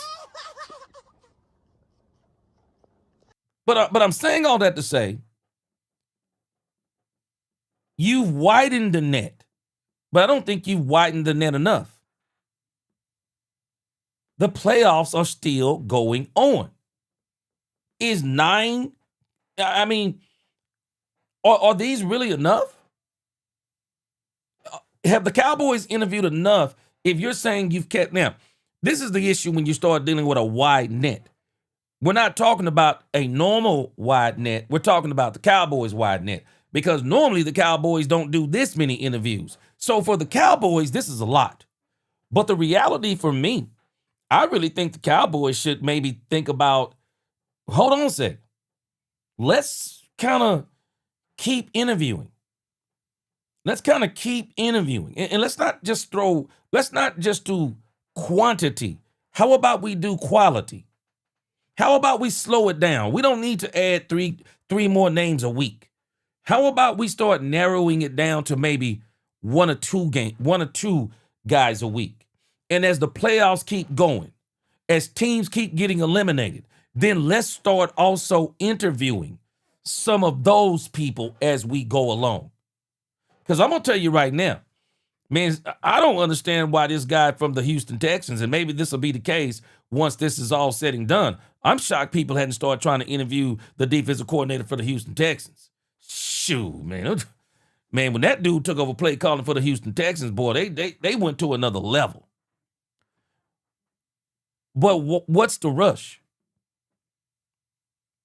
But I'm saying all that to say, you've widened the net, but I don't think you've widened the net enough. The playoffs are still going on. Is 9, I mean, are these really enough? Have the Cowboys interviewed enough? If you're saying you've kept, now, this is the issue when you start dealing with a wide net. We're not talking about a normal wide net. We're talking about the Cowboys wide net, because normally the Cowboys don't do this many interviews. So for the Cowboys, this is a lot. But the reality for me, I really think the Cowboys should maybe think about, hold on a sec. Let's kind of keep interviewing. Let's kind of keep interviewing. And let's not just do quantity. How about we do quality? How about we slow it down? We don't need to add three more names a week. How about we start narrowing it down to maybe one or two guys a week? And as the playoffs keep going, as teams keep getting eliminated, then let's start also interviewing some of those people as we go along. Because I'm going to tell you right now, man, I don't understand why this guy from the Houston Texans, and maybe this will be the case once this is all said and done. I'm shocked people hadn't started trying to interview the defensive coordinator for the Houston Texans. Shoot, man. Man, when that dude took over play calling for the Houston Texans, boy, they went to another level. But what's the rush?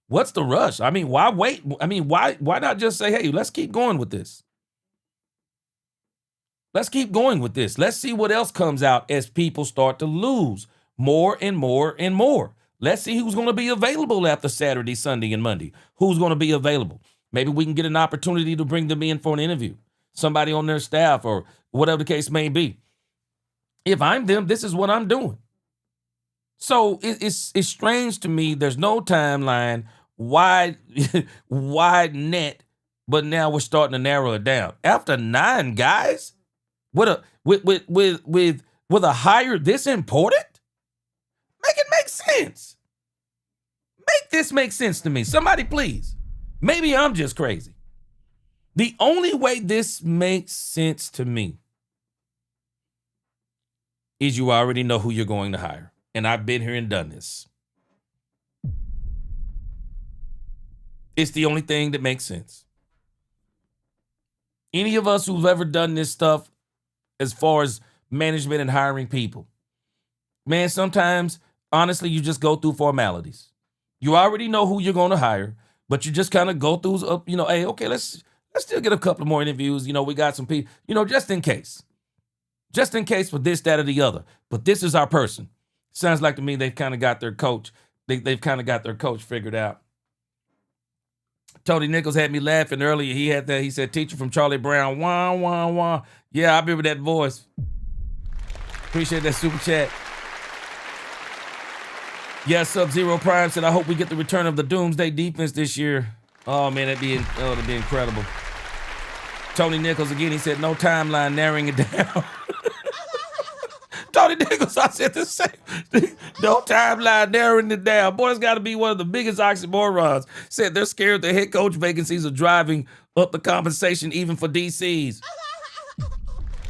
What's the rush? I mean, why wait? I mean, why not just say, hey, let's keep going with this? Let's keep going with this. Let's see what else comes out as people start to lose more and more and more. Let's see who's going to be available after Saturday, Sunday, and Monday. Who's going to be available? Maybe we can get an opportunity to bring them in for an interview. Somebody on their staff or whatever the case may be. If I'm them, this is what I'm doing. So it's strange to me. There's no timeline, wide net, but now we're starting to narrow it down. After 9 guys, with a hire this important, make it make sense. Make this make sense to me. Somebody please. Maybe I'm just crazy. The only way this makes sense to me is you already know who you're going to hire. And I've been here and done this. It's the only thing that makes sense. Any of us who've ever done this stuff as far as management and hiring people, man, sometimes, honestly, you just go through formalities. You already know who you're going to hire, but you just kind of go through, hey, okay, let's still get a couple more interviews. We got some people, just in case. Just in case for this, that, or the other. But this is our person. Sounds like to me they've kind of got their coach. They've kind of got their coach figured out. Tony Nichols had me laughing earlier. He had that. He said, teacher from Charlie Brown. Wah, wah, wah. Yeah, I remember that voice. Appreciate that super chat. Yes, Sub-Zero Prime said, I hope we get the return of the Doomsday defense this year. Oh, man, that'd be incredible. Tony Nichols, again, he said, no timeline, narrowing it down. Tony Nichols, I said the same. No timeline, narrowing it down. Boy, it's got to be one of the biggest oxymorons. Said they're scared the head coach vacancies are driving up the compensation even for DCs.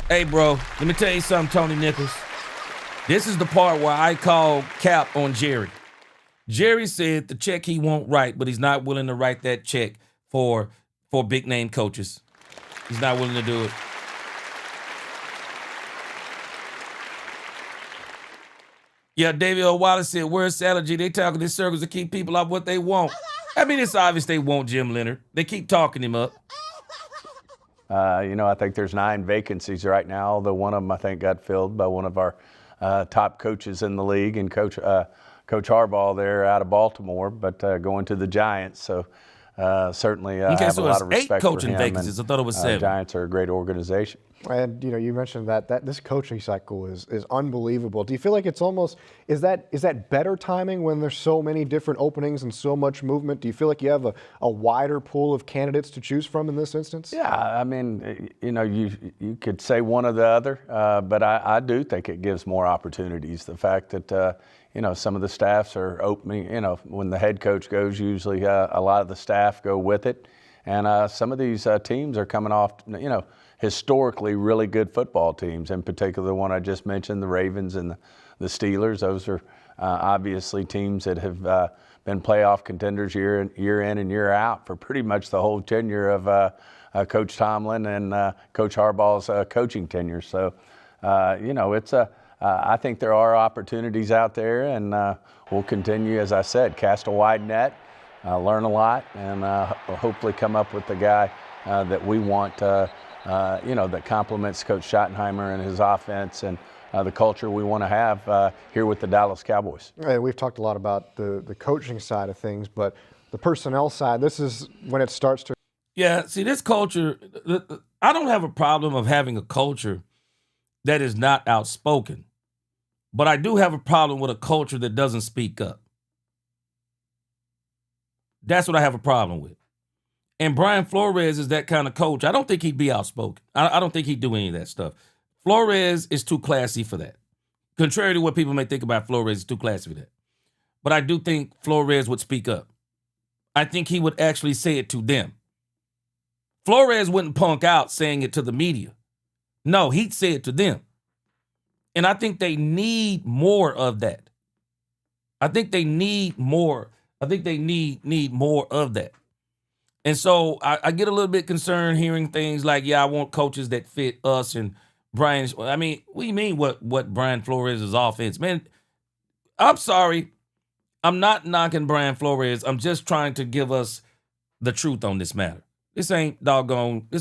Hey, bro, let me tell you something, Tony Nichols. This is the part where I call cap on Jerry. Jerry said the check he won't write, but he's not willing to write that check for big name coaches. He's not willing to do it. Yeah, David O. Wallace said, where's Allergy? They talking in circles to keep people off what they want. I mean, it's obvious they want Jim Leonard. They keep talking him up. I think there's 9 vacancies right now, although one of them I think got filled by one of our top coaches in the league, and Coach Harbaugh there out of Baltimore, but going to the Giants. So certainly I have a lot of respect for him. 8 coaching vacancies. I thought it was 7. Giants are a great organization. And you mentioned that this coaching cycle is unbelievable. Do you feel like it's almost is that better timing when there's so many different openings and so much movement? Do you feel like you have a wider pool of candidates to choose from in this instance? Yeah, I mean, you could say one or the other, but I do think it gives more opportunities. The fact that some of the staffs are opening. When the head coach goes, usually a lot of the staff go with it, and some of these teams are coming off historically really good football teams, in particular the one I just mentioned, the Ravens and the Steelers. Those are obviously teams that have been playoff contenders year in and year out for pretty much the whole tenure of Coach Tomlin and Coach Harbaugh's coaching tenure. So, I think there are opportunities out there, and we'll continue, as I said, cast a wide net, learn a lot, and hopefully come up with the guy that we want that complements Coach Schottenheimer and his offense and the culture we want to have here with the Dallas Cowboys. And we've talked a lot about the coaching side of things, but the personnel side, this is when it starts to. Yeah, see, this culture, I don't have a problem of having a culture that is not outspoken, but I do have a problem with a culture that doesn't speak up. That's what I have a problem with. And Brian Flores is that kind of coach. I don't think he'd be outspoken. I don't think he'd do any of that stuff. Flores is too classy for that. Contrary to what people may think about Flores, he's too classy for that. But I do think Flores would speak up. I think he would actually say it to them. Flores wouldn't punk out saying it to the media. No, he'd say it to them. And I think they need more of that. I think they need more. I think they need more of that. And so I get a little bit concerned hearing things like, I want coaches that fit us and Brian's. I mean, what do you mean what Brian Flores' offense? Man, I'm sorry. I'm not knocking Brian Flores. I'm just trying to give us the truth on this matter. This ain't doggone Brian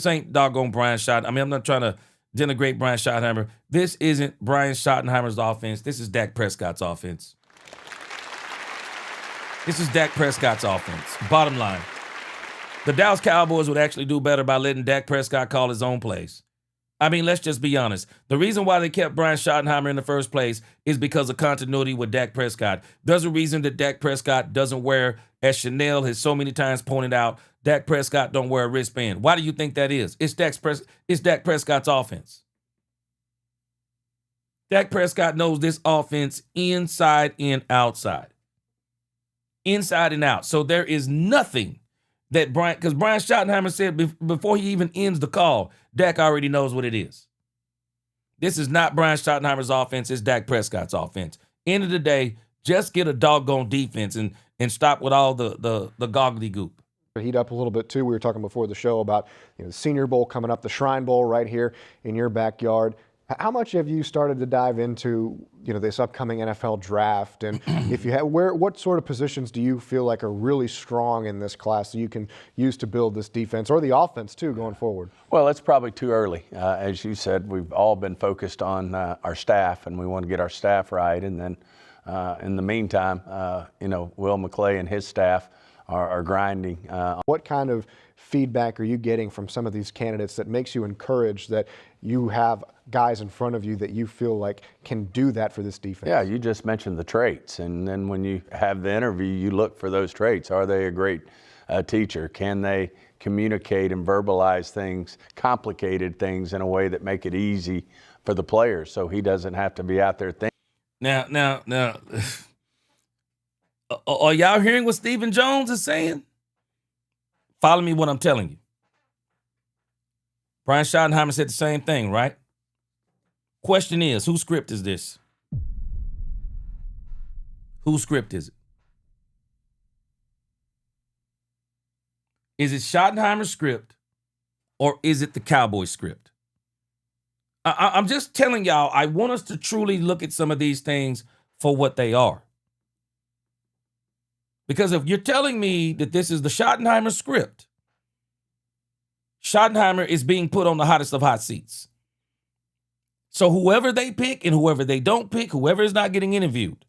Schottenheimer. I mean, I'm not trying to denigrate Brian Schottenheimer. This isn't Brian Schottenheimer's offense. This is Dak Prescott's offense. This is Dak Prescott's offense. Bottom line. The Dallas Cowboys would actually do better by letting Dak Prescott call his own plays. I mean, let's just be honest. The reason why they kept Brian Schottenheimer in the first place is because of continuity with Dak Prescott. There's a reason that Dak Prescott doesn't wear, as Chanel has so many times pointed out, Dak Prescott don't wear a wristband. Why do you think that is? It's Dak Prescott's offense. Dak Prescott knows this offense inside and outside. Inside and out. So there is nothing that because Brian Schottenheimer said before he even ends the call, Dak already knows what it is. This is not Brian Schottenheimer's offense, it's Dak Prescott's offense. End of the day, just get a doggone defense and stop with all the gobbledygook. Heat up a little bit too. We were talking before the show about the Senior Bowl coming up, the Shrine Bowl right here in your backyard. How much have you started to dive into this upcoming NFL draft, and if you have, what sort of positions do you feel like are really strong in this class that you can use to build this defense or the offense too going forward? Well, it's probably too early. As you said, we've all been focused on our staff, and we want to get our staff right. And then in the meantime, Will McClay and his staff are grinding. What kind of feedback are you getting from some of these candidates that makes you encouraged that you have guys in front of you that you feel like can do that for this defense? Yeah, you just mentioned the traits, and then when you have the interview, you look for those traits. Are they a great teacher? Can they communicate and verbalize things, complicated things, in a way that make it easy for the players so he doesn't have to be out there thinking? Now, are y'all hearing what Stephen Jones is saying? Follow me what I'm telling you. Brian Schottenheimer said the same thing, right? Question is, whose script is this? Whose script is it? Is it Schottenheimer's script or is it the Cowboys script? I'm just telling y'all, I want us to truly look at some of these things for what they are. Because if you're telling me that this is the Schottenheimer script, Schottenheimer is being put on the hottest of hot seats. So whoever they pick and whoever they don't pick, whoever is not getting interviewed,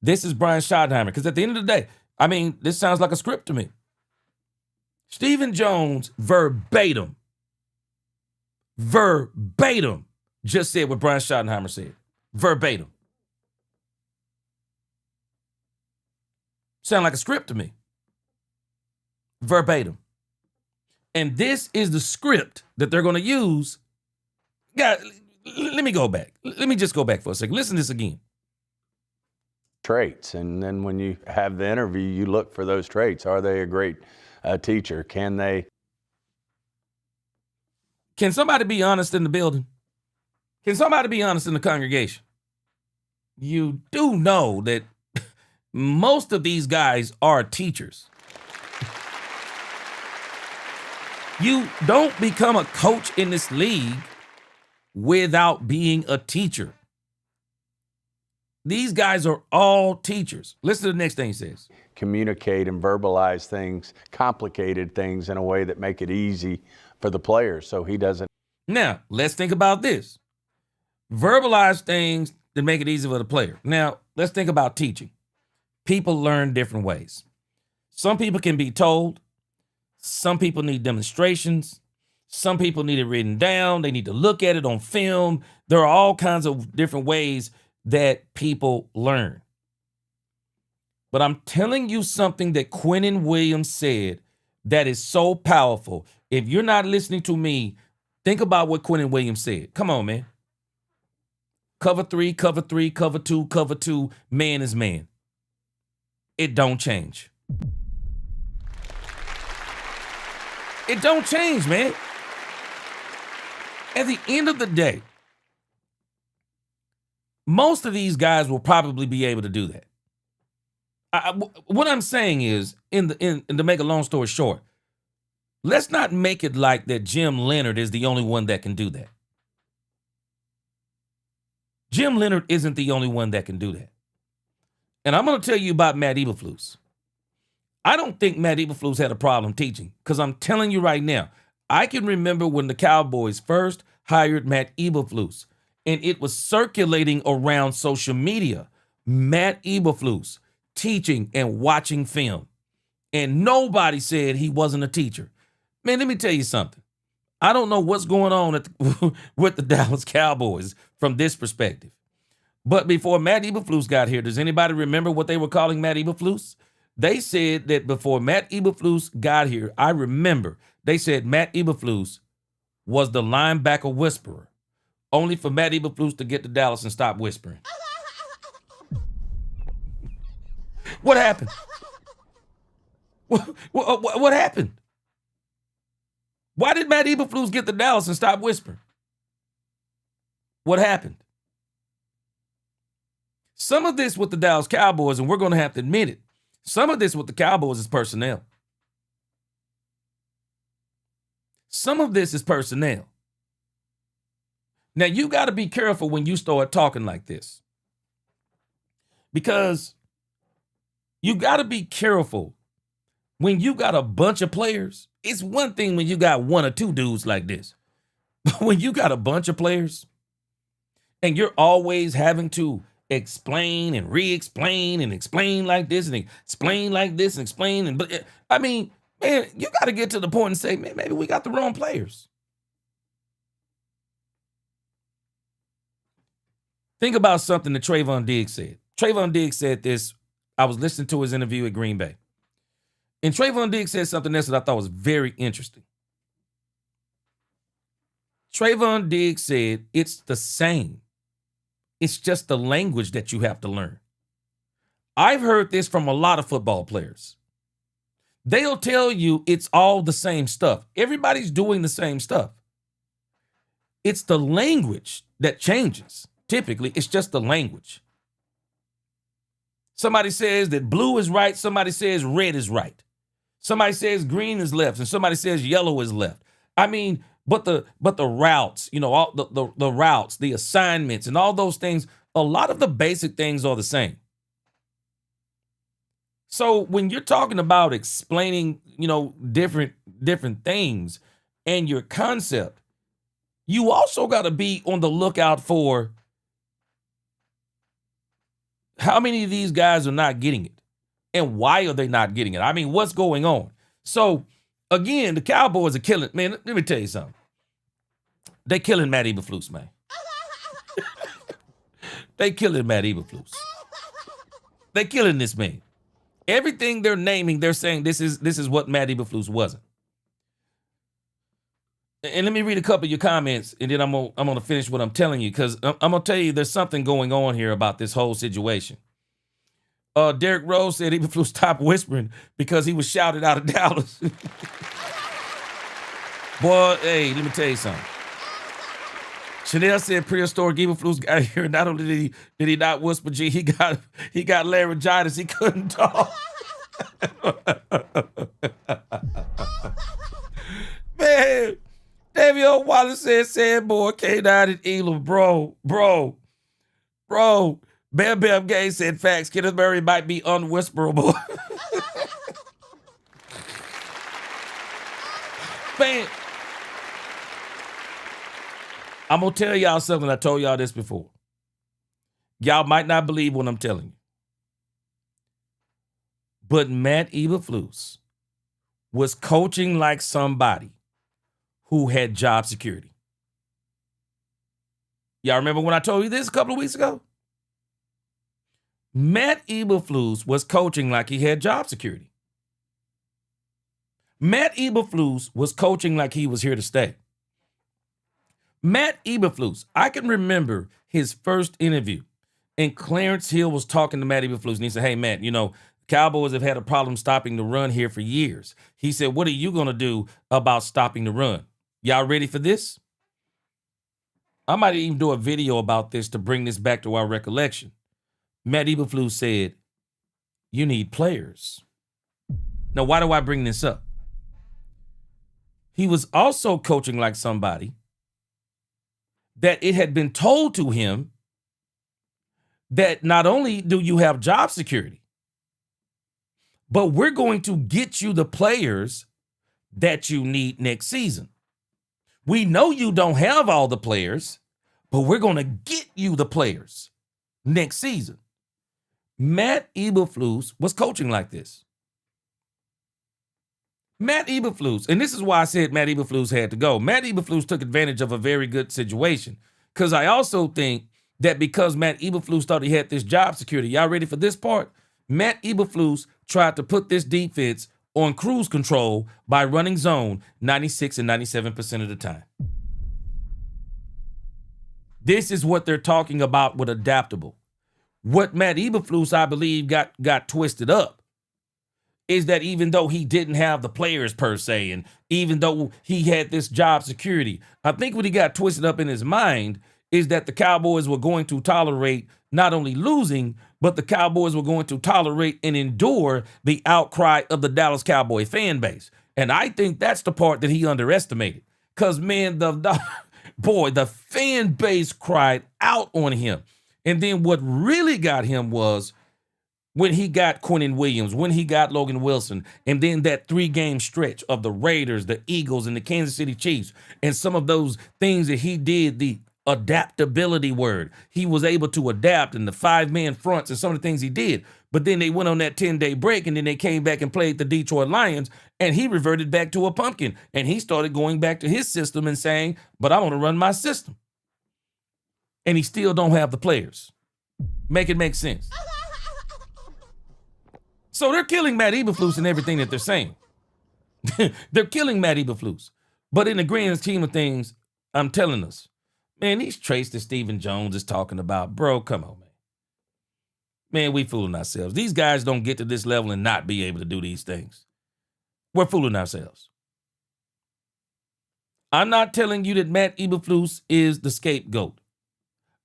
this is Brian Schottenheimer. Because at the end of the day, I mean, this sounds like a script to me. Stephen Jones verbatim just said what Brian Schottenheimer said. Verbatim. Sound like a script to me. Verbatim. And this is the script that they're going to use. God, let me go back. Let me just go back for a second. Listen to this again. Traits, and then when you have the interview, you look for those traits. Are they a great teacher? Can somebody be honest in the building? Can somebody be honest in the congregation? You do know that most of these guys are teachers. You don't become a coach in this league without being a teacher. These guys are all teachers. Listen to the next thing he says. communicate and verbalize things, complicated things in a way that make it easy for the player so he doesn't. Now, let's think about this. Verbalize things that make it easy for the player. Now, let's think about teaching. People learn different ways. Some people can be told. Some people need demonstrations. Some people need it written down. They need to look at it on film. There are all kinds of different ways that people learn. But I'm telling you something that Quinn Williams said that is so powerful. If you're not listening to me, think about what Quinn Williams said. Come on, man. Cover three, cover two, man is man. It don't change. It don't change, man. At the end of the day, most of these guys will probably be able to do that. What I'm saying is, to make a long story short, let's not make it like that Jim Leonhard is the only one that can do that. Jim Leonhard isn't the only one that can do that. And I'm going to tell you about Matt Eberflus. I don't think Matt Eberflus had a problem teaching, because I'm telling you right now, I can remember when the Cowboys first hired Matt Eberflus, and it was circulating around social media. Matt Eberflus teaching and watching film. And nobody said he wasn't a teacher. Man, let me tell you something. I don't know what's going on with the Dallas Cowboys from this perspective. But before Matt Eberflus got here, does anybody remember what they were calling Matt Eberflus? They said that before Matt Eberflus got here, I remember they said Matt Eberflus was the linebacker whisperer, only for Matt Eberflus to get to Dallas and stop whispering. What happened? What happened? Why did Matt Eberflus get to Dallas and stop whispering? What happened? Some of this with the Dallas Cowboys, and we're going to have to admit it, some of this with the Cowboys is personnel. Some of this is personnel. Now, you got to be careful when you start talking like this, because you got to be careful when you got a bunch of players. It's one thing when you got one or two dudes like this, but when you got a bunch of players and you're always having to explain and re-explain and explain like this and explain like this and explain. And but I mean, man, you got to get to the point and say, man, maybe we got the wrong players. Think about something that Trayvon Diggs said. Trayvon Diggs said this. I was listening to his interview at Green Bay. And Trayvon Diggs said something else that I thought was very interesting. Trayvon Diggs said, it's the same. It's just the language that you have to learn. I've heard this from a lot of football players. They'll tell you it's all the same stuff. Everybody's doing the same stuff. It's the language that changes. Typically, it's just the language. Somebody says that blue is right. Somebody says red is right. Somebody says green is left, and somebody says yellow is left. I mean, but the routes, you know, all the routes, the assignments, and all those things, a lot of the basic things are the same. So when you're talking about explaining, you know, different things, and your concept, you also got to be on the lookout for how many of these guys are not getting it and why are they not getting it? I mean, what's going on? So, again, the Cowboys are killing. Man, let me tell you something. They killing Matt Eberflus, man. They killing Matt Eberflus. They killing this man. Everything they're naming, they're saying this is what Matt Eberflus wasn't. And let me read a couple of your comments, and then I'm gonna finish what I'm telling you, because I'm gonna tell you there's something going on here about this whole situation. Derek Rose said Eberflus stopped whispering because he was shouted out of Dallas. Boy, hey, let me tell you something. Chanel said prehistoric Eberflus got here. Not only did he not whisper, G, he got laryngitis. He couldn't talk. Man, Davio Wallace said, boy, K9 and Elam, bro. Bam Bam Gay said facts. Kenneth Murray might be unwhisperable. Man, I'm going to tell y'all something. I told y'all this before. Y'all might not believe what I'm telling you. But Matt Eberflus was coaching like somebody who had job security. Y'all remember when I told you this a couple of weeks ago? Matt Eberflus was coaching like he had job security. Matt Eberflus was coaching like he was here to stay. Matt Eberflus, I can remember his first interview, and Clarence Hill was talking to Matt Eberflus, and he said, hey, Matt, you know, Cowboys have had a problem stopping the run here for years. He said, what are you going to do about stopping the run? Y'all ready for this? I might even do a video about this to bring this back to our recollection. Matt Eberflus said, you need players. Now, why do I bring this up? He was also coaching like somebody that it had been told to him that not only do you have job security, but we're going to get you the players that you need next season. We know you don't have all the players, but we're going to get you the players next season. Matt Eberflus was coaching like this. Matt Eberflus, and this is why I said Matt Eberflus had to go. Matt Eberflus took advantage of a very good situation, because I also think that because Matt Eberflus thought he had this job security, y'all ready for this part? Matt Eberflus tried to put this defense on cruise control by running zone 96 and 97% of the time. This is what they're talking about with adaptable. What Matt Eberflus, I believe, got twisted up is that even though he didn't have the players per se, and even though he had this job security, I think what he got twisted up in his mind is that the Cowboys were going to tolerate not only losing, but the Cowboys were going to tolerate and endure the outcry of the Dallas Cowboy fan base. And I think that's the part that he underestimated. Because, man, the fan base cried out on him. And then what really got him was when he got Quinn Williams, when he got Logan Wilson, and then that 3-game stretch of the Raiders, the Eagles, and the Kansas City Chiefs, and some of those things that he did, the adaptability word. He was able to adapt in the 5-man fronts and some of the things he did. But then they went on that 10-day break, and then they came back and played the Detroit Lions, and he reverted back to a pumpkin. And he started going back to his system and saying, but I want to run my system. And he still don't have the players. Make it make sense. So they're killing Matt Eberflus and everything that they're saying. They're killing Matt Eberflus. But in the grand scheme of things, I'm telling us, man, these traits that Stephen Jones is talking about, bro, come on, man. Man, we fooling ourselves. These guys don't get to this level and not be able to do these things. We're fooling ourselves. I'm not telling you that Matt Eberflus is the scapegoat.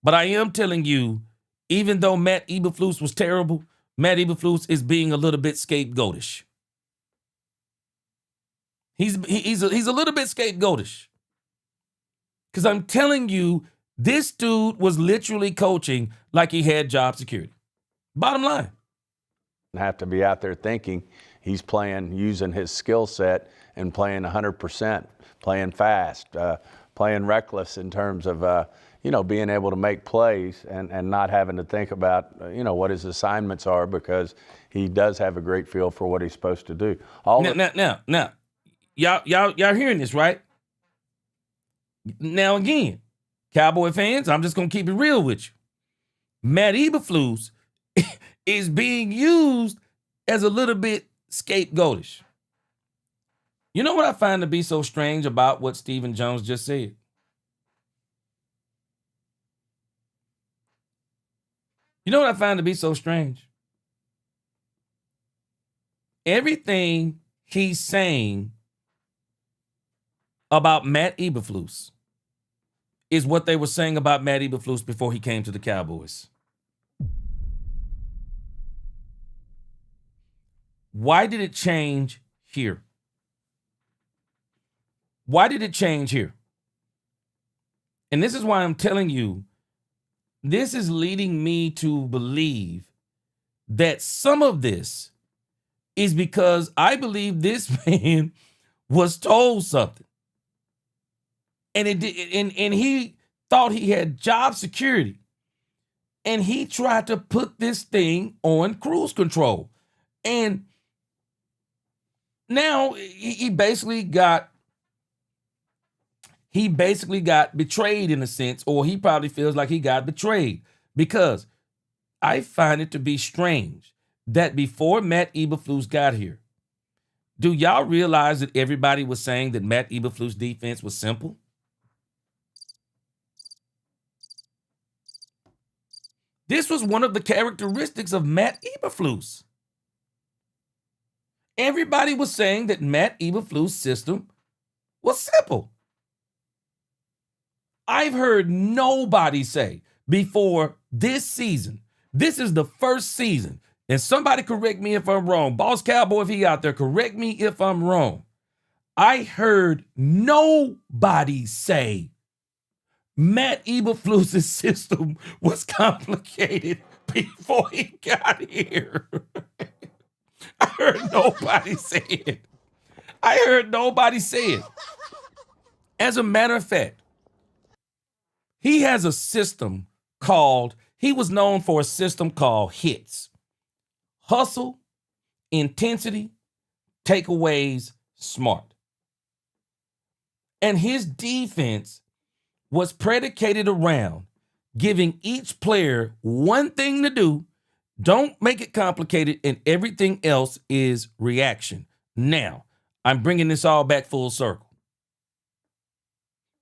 But I am telling you, even though Matt Eberflus was terrible, Matt Eberflus is being a little bit scapegoatish. He's a little bit scapegoatish. Because I'm telling you, this dude was literally coaching like he had job security. Bottom line. Have to be out there thinking, he's playing using his skill set and playing 100%, playing fast, playing reckless in terms of being able to make plays and not having to think about what his assignments are, because he does have a great feel for what he's supposed to do. Now, y'all hearing this, right? Now again, Cowboy fans, I'm just gonna keep it real with you. Matt Eberflus is being used as a little bit scapegoatish. You know what I find to be so strange about what Stephen Jones just said? You know what I find to be so strange? Everything he's saying about Matt Eberflus is what they were saying about Matt Eberflus before he came to the Cowboys. Why did it change here? Why did it change here? And this is why I'm telling you, this is leading me to believe that some of this is because I believe this man was told something. And he thought he had job security. And he tried to put this thing on cruise control. And now he basically got betrayed in a sense, or he probably feels like he got betrayed, because I find it to be strange that before Matt Eberflus got here, do y'all realize that everybody was saying that Matt Eberflus' defense was simple? This was one of the characteristics of Matt Eberflus. Everybody was saying that Matt Eberflus' system was simple. I've heard nobody say before this season, this is the first season, and somebody correct me if I'm wrong. Boss Cowboy, if he out there, correct me if I'm wrong. I heard nobody say Matt Eberflus' system was complicated before he got here. I heard nobody say it. I heard nobody say it. As a matter of fact, he has a system he was known for a system called HITS. Hustle, intensity, takeaways, smart. And his defense was predicated around giving each player one thing to do. Don't make it complicated, and everything else is reaction. Now, I'm bringing this all back full circle.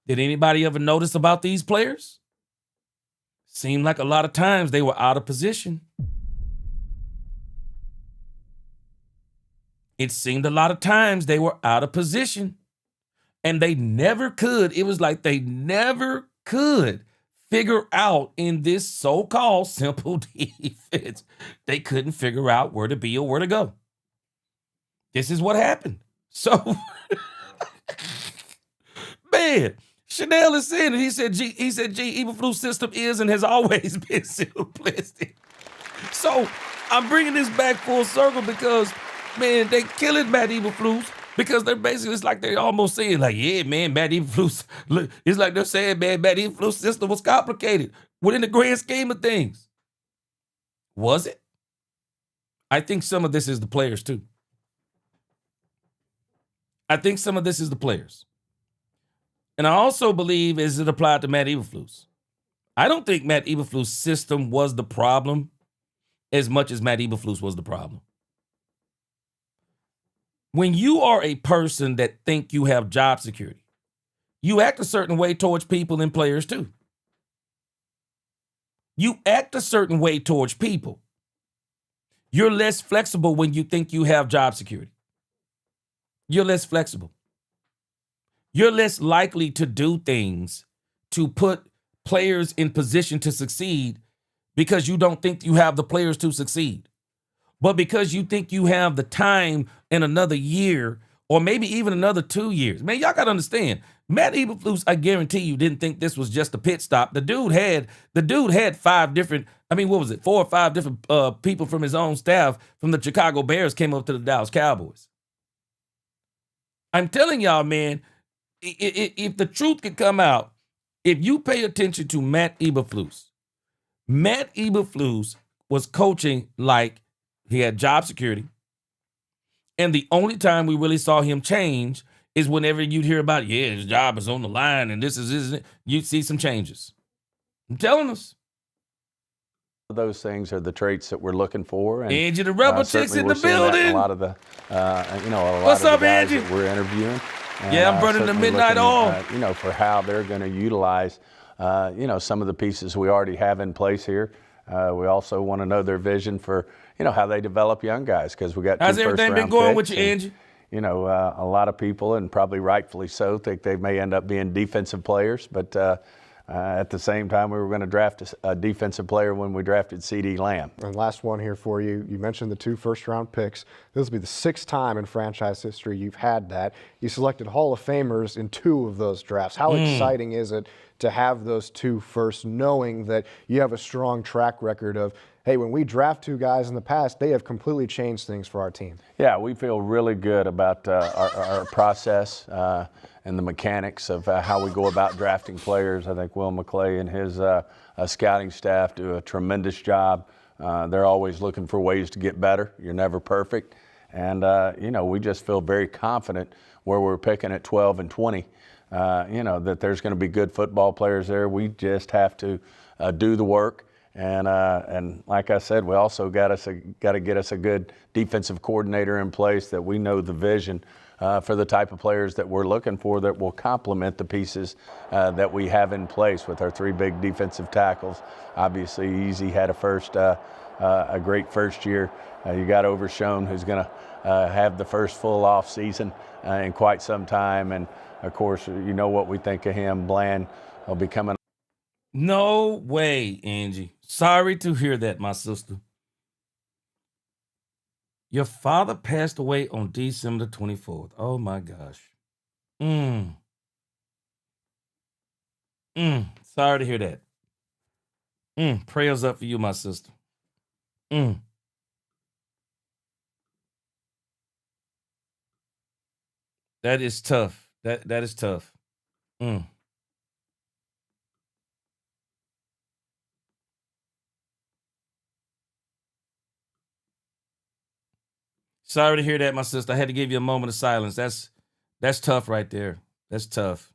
Did anybody ever notice about these players? Seemed like a lot of times they were out of position. It seemed a lot of times they were out of position. And they never could. It was like they never could figure out in this so-called simple defense. They couldn't figure out where to be or where to go. This is what happened. So, man, Chanel is saying it. He said, Eberflus' system is and has always been simplistic. So I'm bringing this back full circle because, man, they killing Matt Eberflus. Because they're basically, it's like they're almost saying, like, yeah, man, Matt Eberflus, look, it's like they're saying, man, Matt Eberflus' system was complicated within the grand scheme of things. Was it? I think some of this is the players, too. I think some of this is the players. And I also believe as it applied to Matt Eberflus. I don't think Matt Eberflus' system was the problem as much as Matt Eberflus was the problem. When you are a person that think you have job security, you act a certain way towards people and players too. You act a certain way towards people. You're less flexible when you think you have job security. You're less flexible. You're less likely to do things to put players in position to succeed because you don't think you have the players to succeed. But because you think you have the time in another year or maybe even another 2 years. Man, y'all got to understand, Matt Eberflus, I guarantee you, didn't think this was just a pit stop. The dude had 5 different, what was it, 4 or 5 different people from his own staff from the Chicago Bears came up to the Dallas Cowboys. I'm telling y'all, man, if the truth could come out, if you pay attention to Matt Eberflus was coaching like he had job security. And the only time we really saw him change is whenever you'd hear about, his job is on the line and this is you'd see some changes. I'm telling us. Those things are the traits that we're looking for. And Angie, the rubber chicks in the building. A lot of the, What's up, the guys Angie? that we're interviewing. And, yeah, I'm burning the midnight oil. For how they're going to utilize, some of the pieces we already have in place here. We also want to know their vision for, how they develop young guys, because we got 2 How's everything been going with you, Angie? A lot of people, and probably rightfully so, think they may end up being defensive players, but at the same time, we were going to draft a defensive player when we drafted C.D. Lamb. And last one here for you. You mentioned the 2 first-round picks. This will be the 6th time in franchise history you've had that. You selected Hall of Famers in 2 of those drafts. How exciting is it to have those 2 first, knowing that you have a strong track record of, hey, when we draft 2 guys in the past, they have completely changed things for our team? Yeah, we feel really good about our process and the mechanics of how we go about drafting players. I think Will McClay and his scouting staff do a tremendous job. They're always looking for ways to get better. You're never perfect. And, we just feel very confident where we're picking at 12 and 20, that there's going to be good football players there. We just have to do the work. And like I said, we also got to get us a good defensive coordinator in place that we know the vision for the type of players that we're looking for that will complement the pieces that we have in place with our 3 big defensive tackles. Obviously, Easy had a great first year. You got Overshone, who's going to have the first full off season in quite some time. And of course, what we think of him. Bland will be coming. No way, Angie. Sorry to hear that, my sister. Your father passed away on December 24th. Oh, my gosh. Sorry to hear that. Prayers up for you, my sister. That is tough. That is tough. Sorry to hear that, my sister. I had to give you a moment of silence. That's tough right there. That's tough.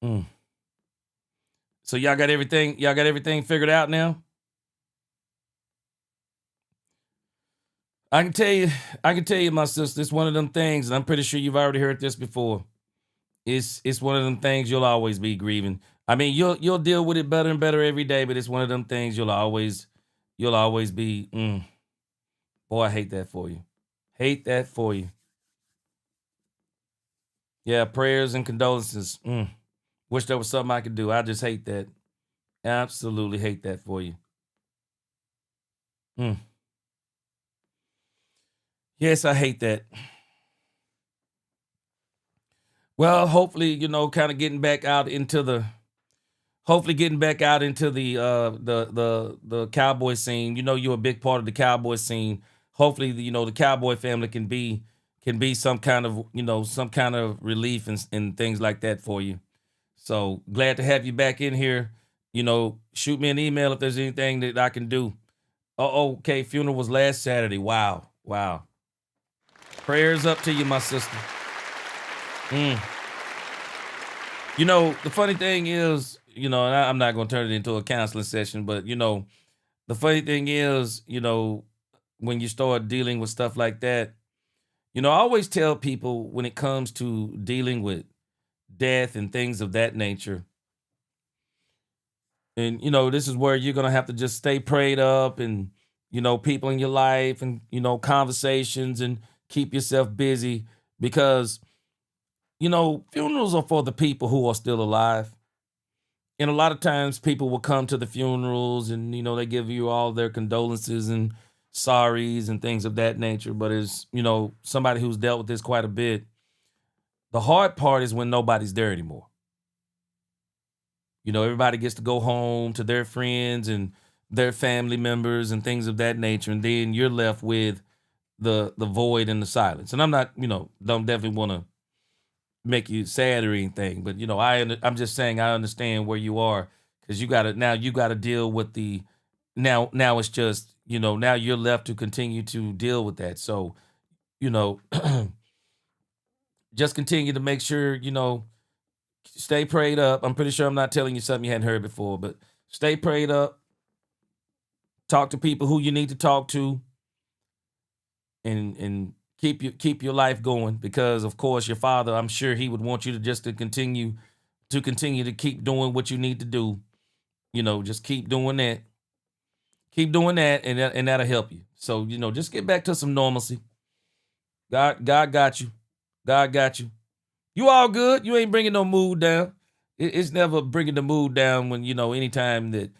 So y'all got everything figured out now? I can tell you, my sister, it's one of them things, and I'm pretty sure you've already heard this before. It's one of them things you'll always be grieving. You'll deal with it better and better every day, but it's one of them things you'll always be. Boy, I hate that for you. Hate that for you. Yeah, prayers and condolences. Wish there was something I could do. I just hate that. Absolutely hate that for you. Yes, I hate that. Well, hopefully, kind of getting back out into the Cowboy scene. You're a big part of the Cowboy scene. Hopefully, the Cowboy family can be some kind of relief and things like that for you. So glad to have you back in here. Shoot me an email if there's anything that I can do. Okay, funeral was last Saturday. Wow. Prayers up to you, my sister. The funny thing is, and I'm not going to turn it into a counseling session, but, the funny thing is, when you start dealing with stuff like that, I always tell people when it comes to dealing with death and things of that nature, and, this is where you're going to have to just stay prayed up and, people in your life and, conversations and keep yourself busy because, funerals are for the people who are still alive. And a lot of times people will come to the funerals and, they give you all their condolences and sorries and things of that nature. But as, somebody who's dealt with this quite a bit, The hard part is when nobody's there anymore. You know, everybody gets to go home to their friends and their family members and things of that nature, and then you're left with the void and the silence. And I'm not, don't definitely want to make you sad or anything, but I'm just saying I understand where you are, because you got to deal with the now it's just now you're left to continue to deal with that. So just continue to make sure stay prayed up. I'm pretty sure I'm not telling you something you hadn't heard before, but stay prayed up. Talk to people who you need to talk to, and keep your life going, because of course your father, I'm sure he would want you to continue to keep doing what you need to do. Just keep doing that. Keep doing that, and that'll help you. So, just get back to some normalcy. God got you. God got you. You all good. You ain't bringing no mood down. It's never bringing the mood down when, anytime that,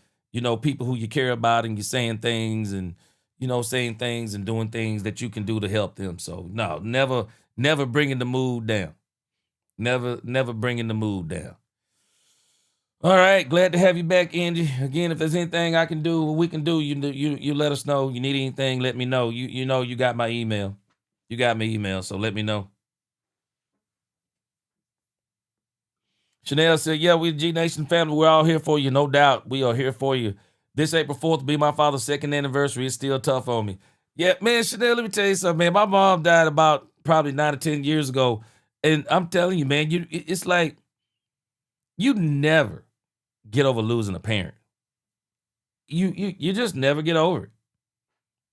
people who you care about and you're saying things and, saying things and doing things that you can do to help them. So, no, never bringing the mood down. Never bringing the mood down. All right, glad to have you back, Angie. Again, if there's anything I can do, we can do, you let us know. You need anything, let me know. You got my email. You got my email, so let me know. Chanel said, yeah, we're the G Nation family. We're all here for you, no doubt. We are here for you. This April 4th will be my father's 2nd anniversary. It's still tough on me. Yeah, man, Chanel, let me tell you something, man. My mom died about probably 9 or 10 years ago, and I'm telling you, man, it's like you never get over losing a parent. You just never get over it.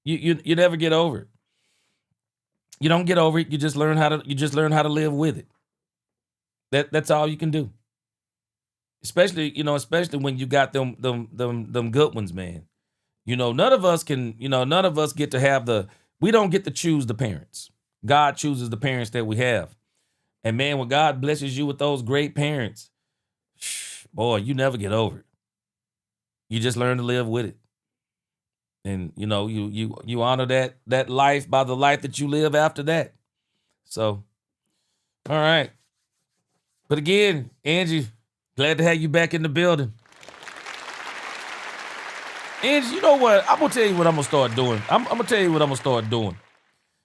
You never get over it. You don't get over it. You just learn how to live with it. That's all you can do. Especially when you got them good ones, man. None of us get to have we don't get to choose the parents. God chooses the parents that we have. And man, when God blesses you with those great parents, boy, you never get over it. You just learn to live with it. And you honor that life by the life that you live after that. So, all right. But again, Angie, glad to have you back in the building. Angie, you know what? I'm going to tell you what I'm going to start doing. I'm going to tell you what I'm going to start doing.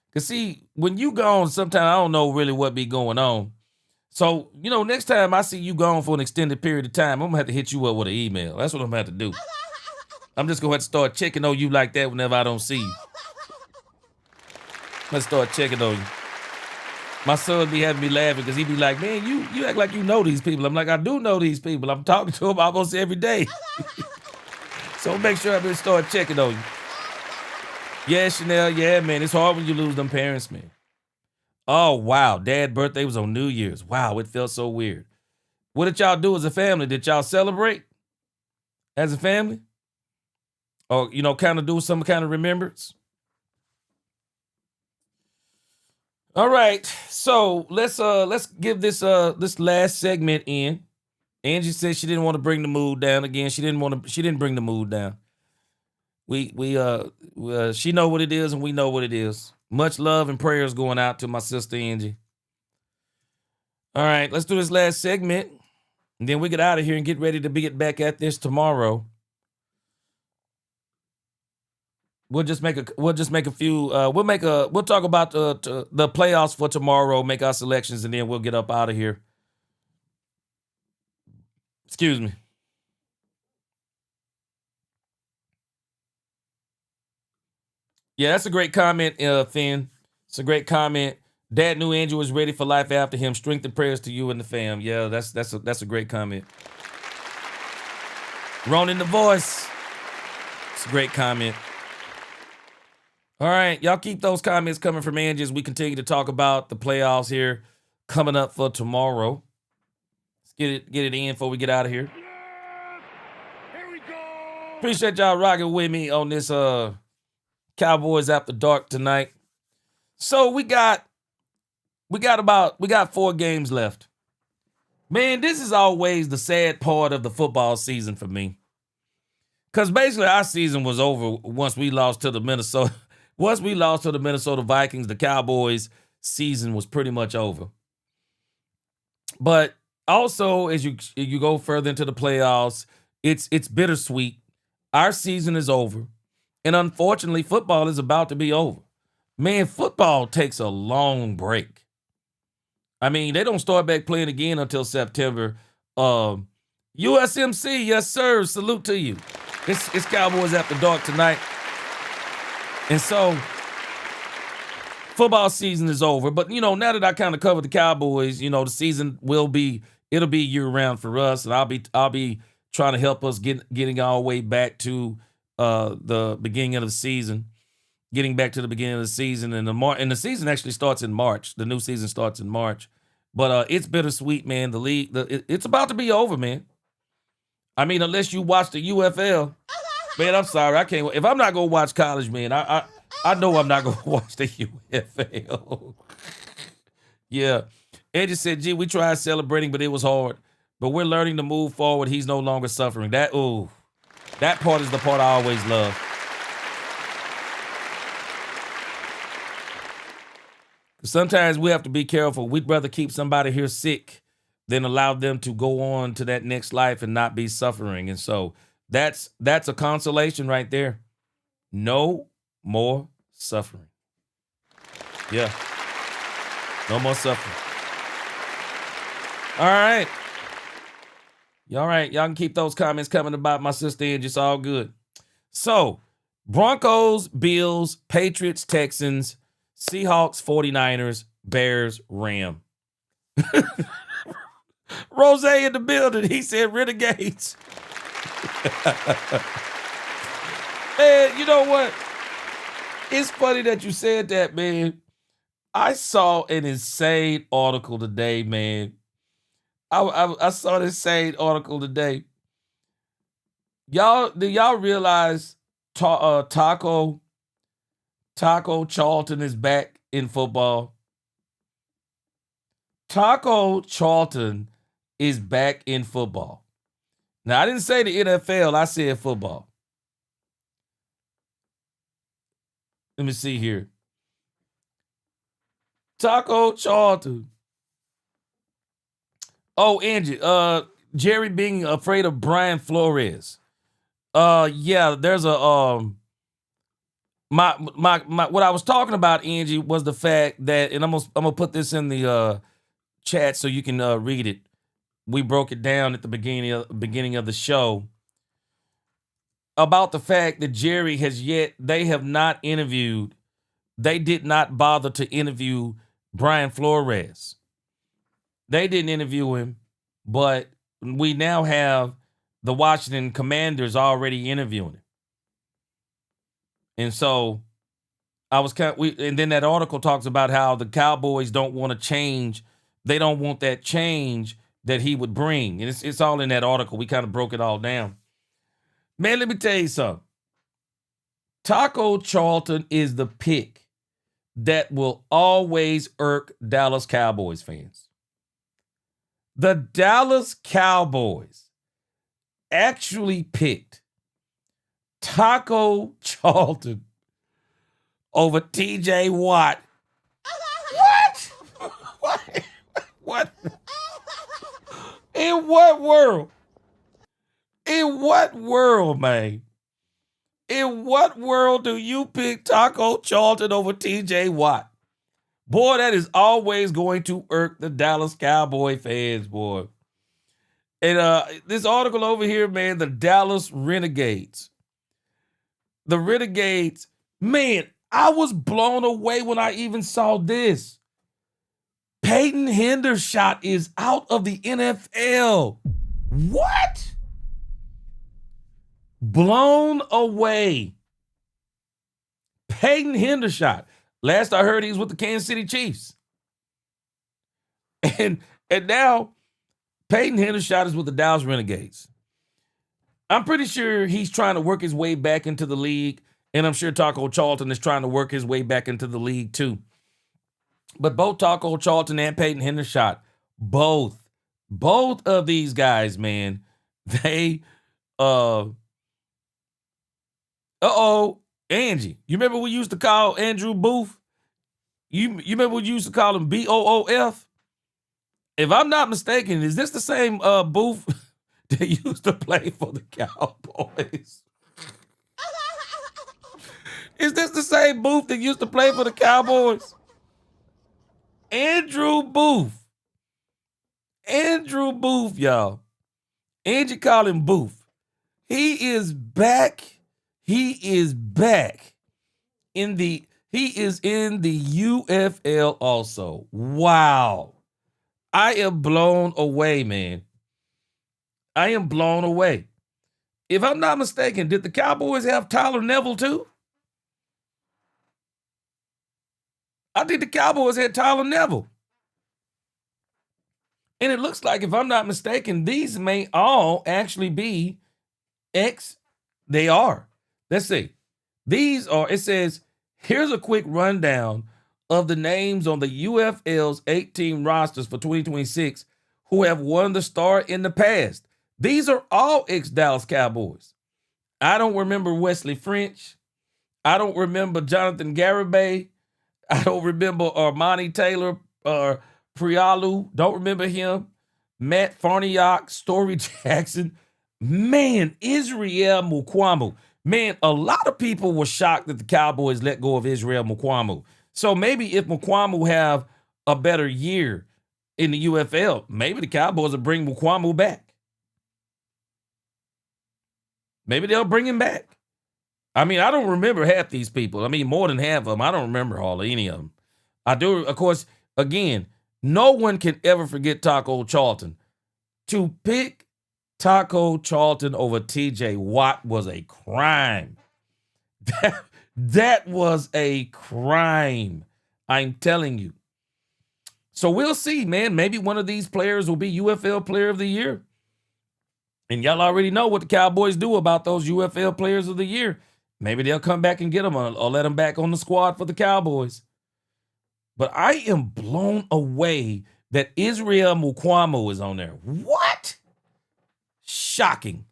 Because, see, when you gone, sometimes I don't know really what be going on. So, next time I see you gone for an extended period of time, I'm going to have to hit you up with an email. That's what I'm going to have to do. I'm just going to have to start checking on you like that whenever I don't see you. Let's start checking on you. My son be having me laughing because he be like, man, you act like you know these people. I'm like, I do know these people. I'm talking to them almost every day. So make sure I start checking on you. Yeah, Chanel. Yeah, man. It's hard when you lose them parents, man. Oh, wow. Dad's birthday was on New Year's. Wow, it felt so weird. What did y'all do as a family? Did y'all celebrate as a family? Or, kind of do some kind of remembrance? All right, so let's give this last segment in. Angie said she didn't want to bring the mood down again. She didn't bring the mood down. She know what it is and we know what it is. Much love and prayers going out to my sister Angie. All right, let's do this last segment, and then we get out of here and get ready to get back at this tomorrow. We'll talk about the playoffs for tomorrow, make our selections, and then we'll get up out of here. Excuse me. Yeah, that's a great comment, Finn. It's a great comment. Dad knew Andrew was ready for life after him. Strength and prayers to you and the fam. Yeah, that's a great comment. Ronan the voice. It's a great comment. All right, y'all keep those comments coming from Angie as we continue to talk about the playoffs here coming up for tomorrow. Let's get it in before we get out of here. Here we go. Appreciate y'all rocking with me on this Cowboys After Dark tonight. So we got 4 games left. Man, this is always the sad part of the football season for me. Because basically our season was over once we lost to the Minnesota Vikings. The Cowboys season was pretty much over. But also, as you go further into the playoffs, it's bittersweet. Our season is over, and unfortunately, football is about to be over. Man, football takes a long break. I mean, they don't start back playing again until September. USMC, yes sir, salute to you. It's Cowboys After Dark tonight, and so football season is over. But now that I kind of covered the Cowboys, the season it'll be year round for us, and I'll be trying to help us getting our way back to the beginning of the season. Getting back to the beginning of the season, and the season actually starts in March. The new season starts in March, but it's bittersweet, man. The league, it's about to be over, man. I mean, unless you watch the UFL, man. I'm sorry, I can't. If I'm not gonna watch college, man, I know I'm not gonna watch the UFL. Yeah, Angie said, "Gee, we tried celebrating, but it was hard. But we're learning to move forward. He's no longer suffering. That part is the part I always love." Sometimes we have to be careful. We'd rather keep somebody here sick than allow them to go on to that next life and not be suffering. And so that's a consolation right there. No more suffering. Yeah. No more suffering. All right. All right. Y'all can keep those comments coming about my sister Angie. It's all good. So, Broncos, Bills, Patriots, Texans, Seahawks, 49ers, Bears, Ram. Rose in the building. He said Renegades. Man, you know what? It's funny that you said that, man. I saw an insane article today, man. I saw this insane article today. Do y'all realize Taco Charlton is back in football? Taco Charlton is back in football. Now, I didn't say the NFL. I said football. Let me see here. Taco Charlton. Oh, Angie. Jerry being afraid of Brian Flores. Yeah, there's a my what I was talking about, Angie, was the fact that, and I'm gonna put this in the chat so you can read it. We broke it down at the beginning of the show about the fact that Jerry they have not interviewed. They did not bother to interview Brian Flores. They didn't interview him, but we now have the Washington Commanders already interviewing him. And so and then that article talks about how the Cowboys don't want to change. They don't want that change that he would bring. And it's all in that article. We kind of broke it all down. Man, let me tell you something. Taco Charlton is the pick that will always irk Dallas Cowboys fans. The Dallas Cowboys actually picked Taco Charlton over TJ Watt. What? What? In what world? In what world, man? In what world do you pick Taco Charlton over TJ Watt? Boy, that is always going to irk the Dallas Cowboy fans, boy. And this article over here, man, the Dallas Renegades. The Renegades, man, I was blown away when I even saw this. Peyton Hendershot is out of the NFL. What? Blown away. Peyton Hendershot. Last I heard, he was with the Kansas City Chiefs. And now Peyton Hendershot is with the Dallas Renegades. I'm pretty sure he's trying to work his way back into the league, and I'm sure Taco Charlton is trying to work his way back into the league too. But both Taco Charlton and Peyton Hendershot, both of these guys, man, they Angie, you remember we used to call Andrew Booth? You remember we used to call him BOOF? If I'm not mistaken, is this the same booth that used to play for the Cowboys? Is this the same booth that used to play for the Cowboys? Andrew Booth. Andrew Booth, y'all. Angie call him Booth. He is back. He is back in the UFL also. Wow. I am blown away, man. I am blown away. If I'm not mistaken, did the Cowboys have Tyler Neville too? I think the Cowboys had Tyler Neville. And it looks like, if I'm not mistaken, these may all actually be they are. Let's see. These are, it says, here's a quick rundown of the names on the UFL's 8-team rosters for 2026 who have won the star in the past. These are all ex-Dallas Cowboys. I don't remember Wesley French. I don't remember Jonathan Garibay. I don't remember Armani Taylor or Prialu. Don't remember him. Matt Farniok, Story Jackson. Man, Israel Mukwamu. Man, a lot of people were shocked that the Cowboys let go of Israel Mukwamu. So maybe if Mukwamu have a better year in the UFL, maybe the Cowboys will bring Mukwamu back. Maybe they'll bring him back. I mean, I don't remember half these people. I mean, more than half of them. I don't remember any of them. I do, of course, again, no one can ever forget Taco Charlton. To pick Taco Charlton over TJ Watt was a crime. That was a crime. I'm telling you. So we'll see, man. Maybe one of these players will be UFL Player of the Year. And y'all already know what the Cowboys do about those UFL Players of the Year. Maybe they'll come back and get them or let them back on the squad for the Cowboys. But I am blown away that Israel Mukwamu is on there. What? Shocking.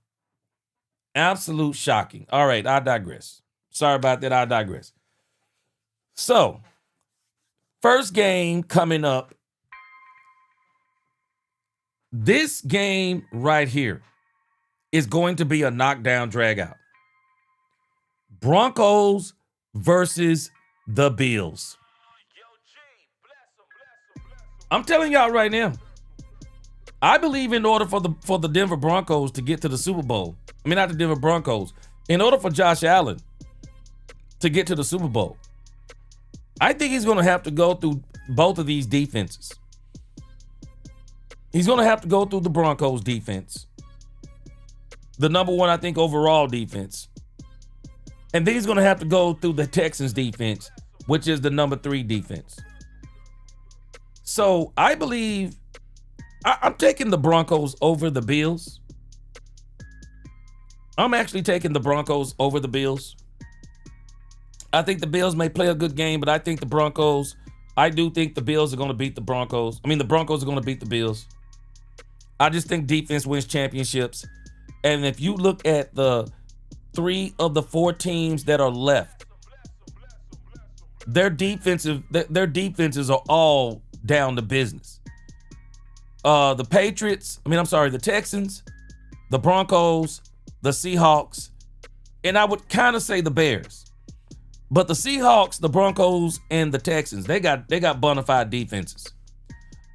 Absolute shocking. All right, I digress. Sorry about that. I digress. So, first game coming up. This game right here is going to be a knockdown dragout. Broncos versus the Bills. I'm telling y'all right now, I believe in order for the Denver Broncos to get to the Super Bowl, I mean, not the Denver Broncos, in order for Josh Allen to get to the Super Bowl, I think he's going to have to go through both of these defenses. He's going to have to go through the Broncos defense, the number one, I think, overall defense. And then he's going to have to go through the Texans defense, which is the number 3 defense. So I believe I'm taking the Broncos over the Bills. I'm actually taking the Broncos over the Bills. I think the Bills may play a good game, but I think the Broncos, I do think the Bills are going to beat the Broncos. I mean, the Broncos are going to beat the Bills. I just think defense wins championships. And if you look at the 3 of the 4 teams that are left, their defenses are all down to business. The Texans, the Broncos, the Seahawks, and I would kind of say the Bears. But the Seahawks, the Broncos, and the Texans, they got bona fide defenses.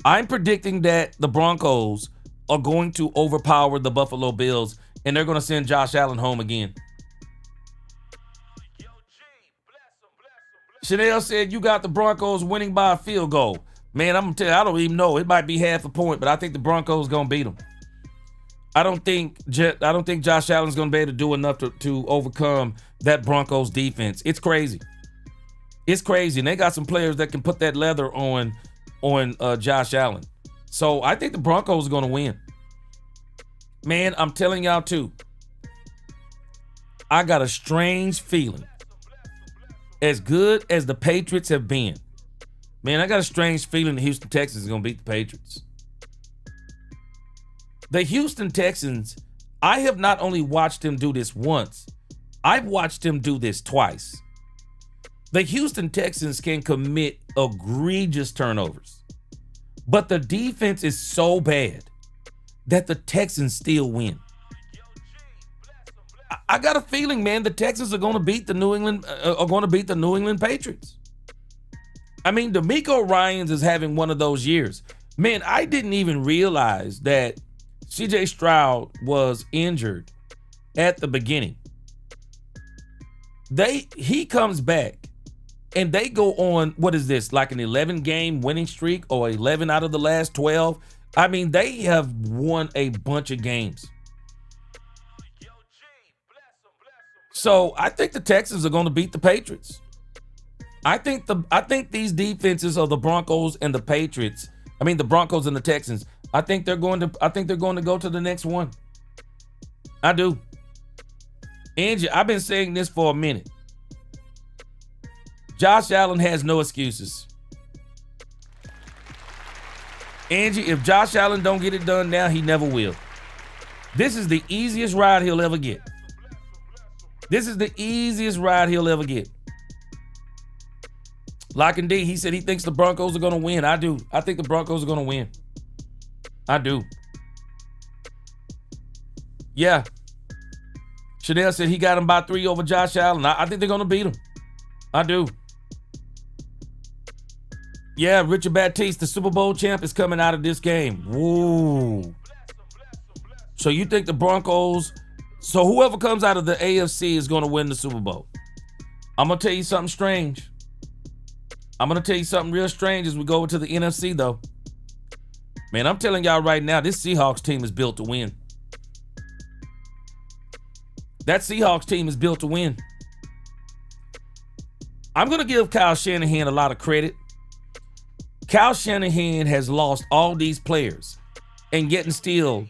I'm predicting that the Broncos are going to overpower the Buffalo Bills, and they're going to send Josh Allen home again. Chanel said you got the Broncos winning by a field goal. Man, I'm going to tell you, I don't even know. It might be half a point, but I think the Broncos going to beat them. I don't think Josh Allen's going to be able to do enough to overcome that Broncos defense. It's crazy. It's crazy. And they got some players that can put that leather on Josh Allen. So I think the Broncos are going to win. Man, I'm telling y'all too. I got a strange feeling. As good as the Patriots have been, man, I got a strange feeling the Houston Texans are going to beat the Patriots. The Houston Texans, I have not only watched them do this once, I've watched them do this twice. The Houston Texans can commit egregious turnovers. But the defense is so bad that the Texans still win. I got a feeling, man, the Texans are going to beat the New England Patriots. I mean, DeMeco Ryans is having one of those years. Man, I didn't even realize that C.J. Stroud was injured at the beginning. He comes back and they go on, what is this, like an 11-game winning streak or 11 out of the last 12? I mean, they have won a bunch of games. So I think the Texans are going to beat the Patriots. I think these defenses of the Broncos and the Patriots, the Broncos and the Texans, I think they're going to go to the next one. I do. Angie, I've been saying this for a minute. Josh Allen has no excuses. Angie, if Josh Allen don't get it done now, he never will. This is the easiest ride he'll ever get. Lock and D, he said he thinks the Broncos are going to win. I do. I think the Broncos are going to win. I do. Yeah. Chanel said he got him by 3 over Josh Allen. I think they're going to beat him. I do. Yeah, Richard Baptiste, the Super Bowl champ, is coming out of this game. Woo. So you think the Broncos, so whoever comes out of the AFC is going to win the Super Bowl. I'm going to tell you something strange. I'm going to tell you something real strange as we go over to the NFC, though. Man, I'm telling y'all right now, this Seahawks team is built to win. That Seahawks team is built to win. I'm going to give Kyle Shanahan a lot of credit. Kyle Shanahan has lost all these players, and yet and still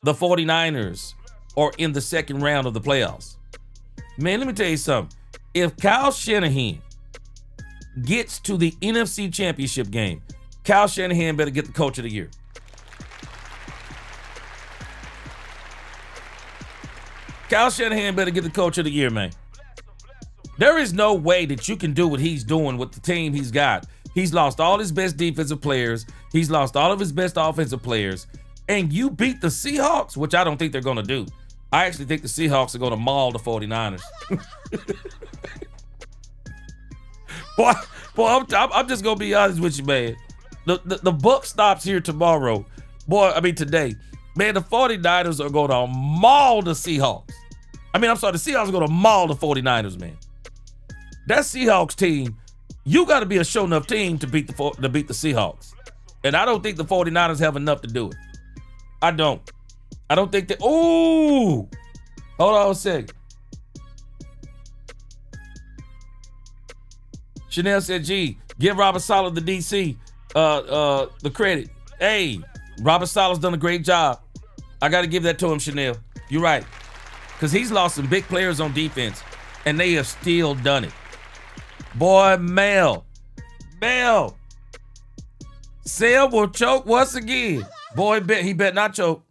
the 49ers are in the second round of the playoffs. Man, let me tell you something. If Kyle Shanahan gets to the NFC Championship game, Kyle Shanahan better get the Coach of the Year. Kyle Shanahan better get the Coach of the Year, man. There is no way that you can do what he's doing with the team he's got. He's lost all his best defensive players. He's lost all of his best offensive players. And you beat the Seahawks, which I don't think they're going to do. I actually think the Seahawks are going to maul the 49ers. Boy, I'm just going to be honest with you, man. The buck stops here tomorrow. Today. Man, the 49ers are going to maul the Seahawks. The Seahawks are going to maul the 49ers, man. That Seahawks team, you got to be a show enough team to beat the Seahawks. And I don't think the 49ers have enough to do it. I don't think that. Ooh! Hold on a second. Chanel said, gee, give Robert Saleh the DC the credit. Hey, Robert Saleh's done a great job. I got to give that to him, Chanel. You're right. Because he's lost some big players on defense, and they have still done it. Boy, Mel. Sam will choke once again. Boy, he better not choke.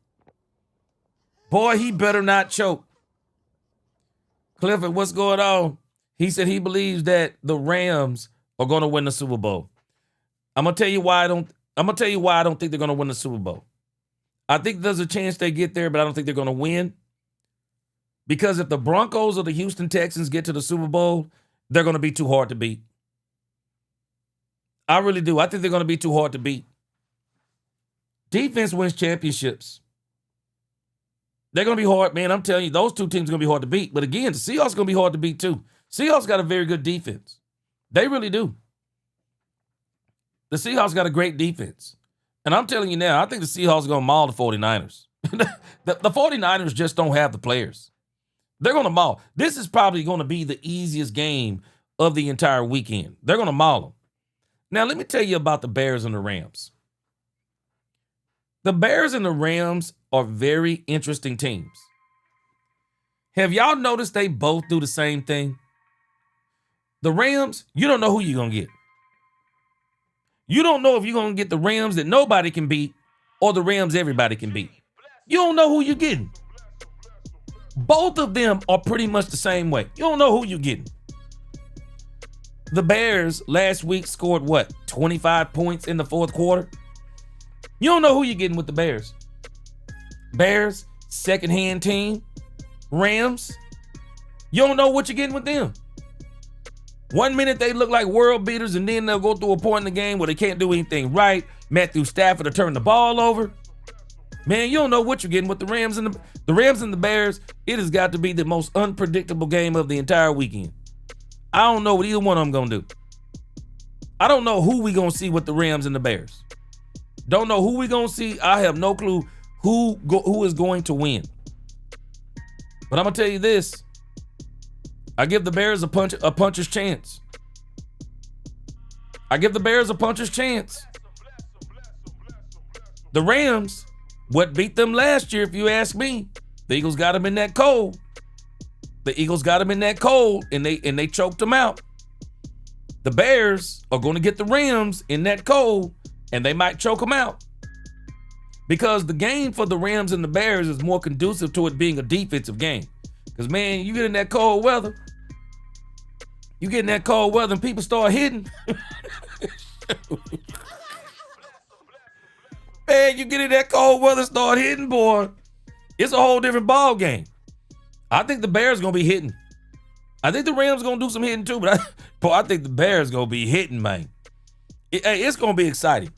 Boy, he better not choke. Clifford, what's going on? He said he believes that the Rams are going to win the Super Bowl. I'm gonna tell you why I don't think they're going to win the Super Bowl. I think there's a chance they get there, but I don't think they're going to win. Because if the Broncos or the Houston Texans get to the Super Bowl, they're going to be too hard to beat. I really do. I think they're going to be too hard to beat. Defense wins championships. They're going to be hard, man. I'm telling you, those two teams are going to be hard to beat. But again, the Seahawks are going to be hard to beat too. Seahawks got a very good defense. They really do. The Seahawks got a great defense. And I'm telling you now, I think the Seahawks are going to maul the 49ers. The 49ers just don't have the players. They're going to maul. This is probably going to be the easiest game of the entire weekend. They're going to maul them. Now, let me tell you about the Bears and the Rams. The Bears and the Rams are very interesting teams. Have y'all noticed they both do the same thing? The Rams, you don't know who you're going to get. You don't know if you're going to get the Rams that nobody can beat or the Rams everybody can beat. You don't know who you're getting. Both of them are pretty much the same way. You don't know who you're getting. The Bears last week scored 25 points in the fourth quarter? You don't know who you're getting with the Bears. Bears, second-hand team. Rams, you don't know what you're getting with them. 1 minute they look like world beaters, and then they'll go through a point in the game where they can't do anything right. Matthew Stafford to turn the ball over. Man, you don't know what you're getting with the Rams and the Bears. It has got to be the most unpredictable game of the entire weekend. I don't know what either one of them gonna do. I don't know who we gonna see with the Rams and the Bears. Don't know who we gonna see. I have no clue who is going to win. But I'm gonna tell you this. I give the Bears a puncher's chance. I give the Bears a puncher's chance. The Rams, what beat them last year, if you ask me, the Eagles got them in that cold. The Eagles got them in that cold, and they choked them out. The Bears are going to get the Rams in that cold, and they might choke them out. Because the game for the Rams and the Bears is more conducive to it being a defensive game. Because, man, you get in that cold weather. You get in that cold weather and people start hitting. Man, you get in that cold weather, start hitting, boy. It's a whole different ball game. I think the Bears going to be hitting. I think the Rams going to do some hitting too, but I think the Bears going to be hitting, man. It's going to be exciting.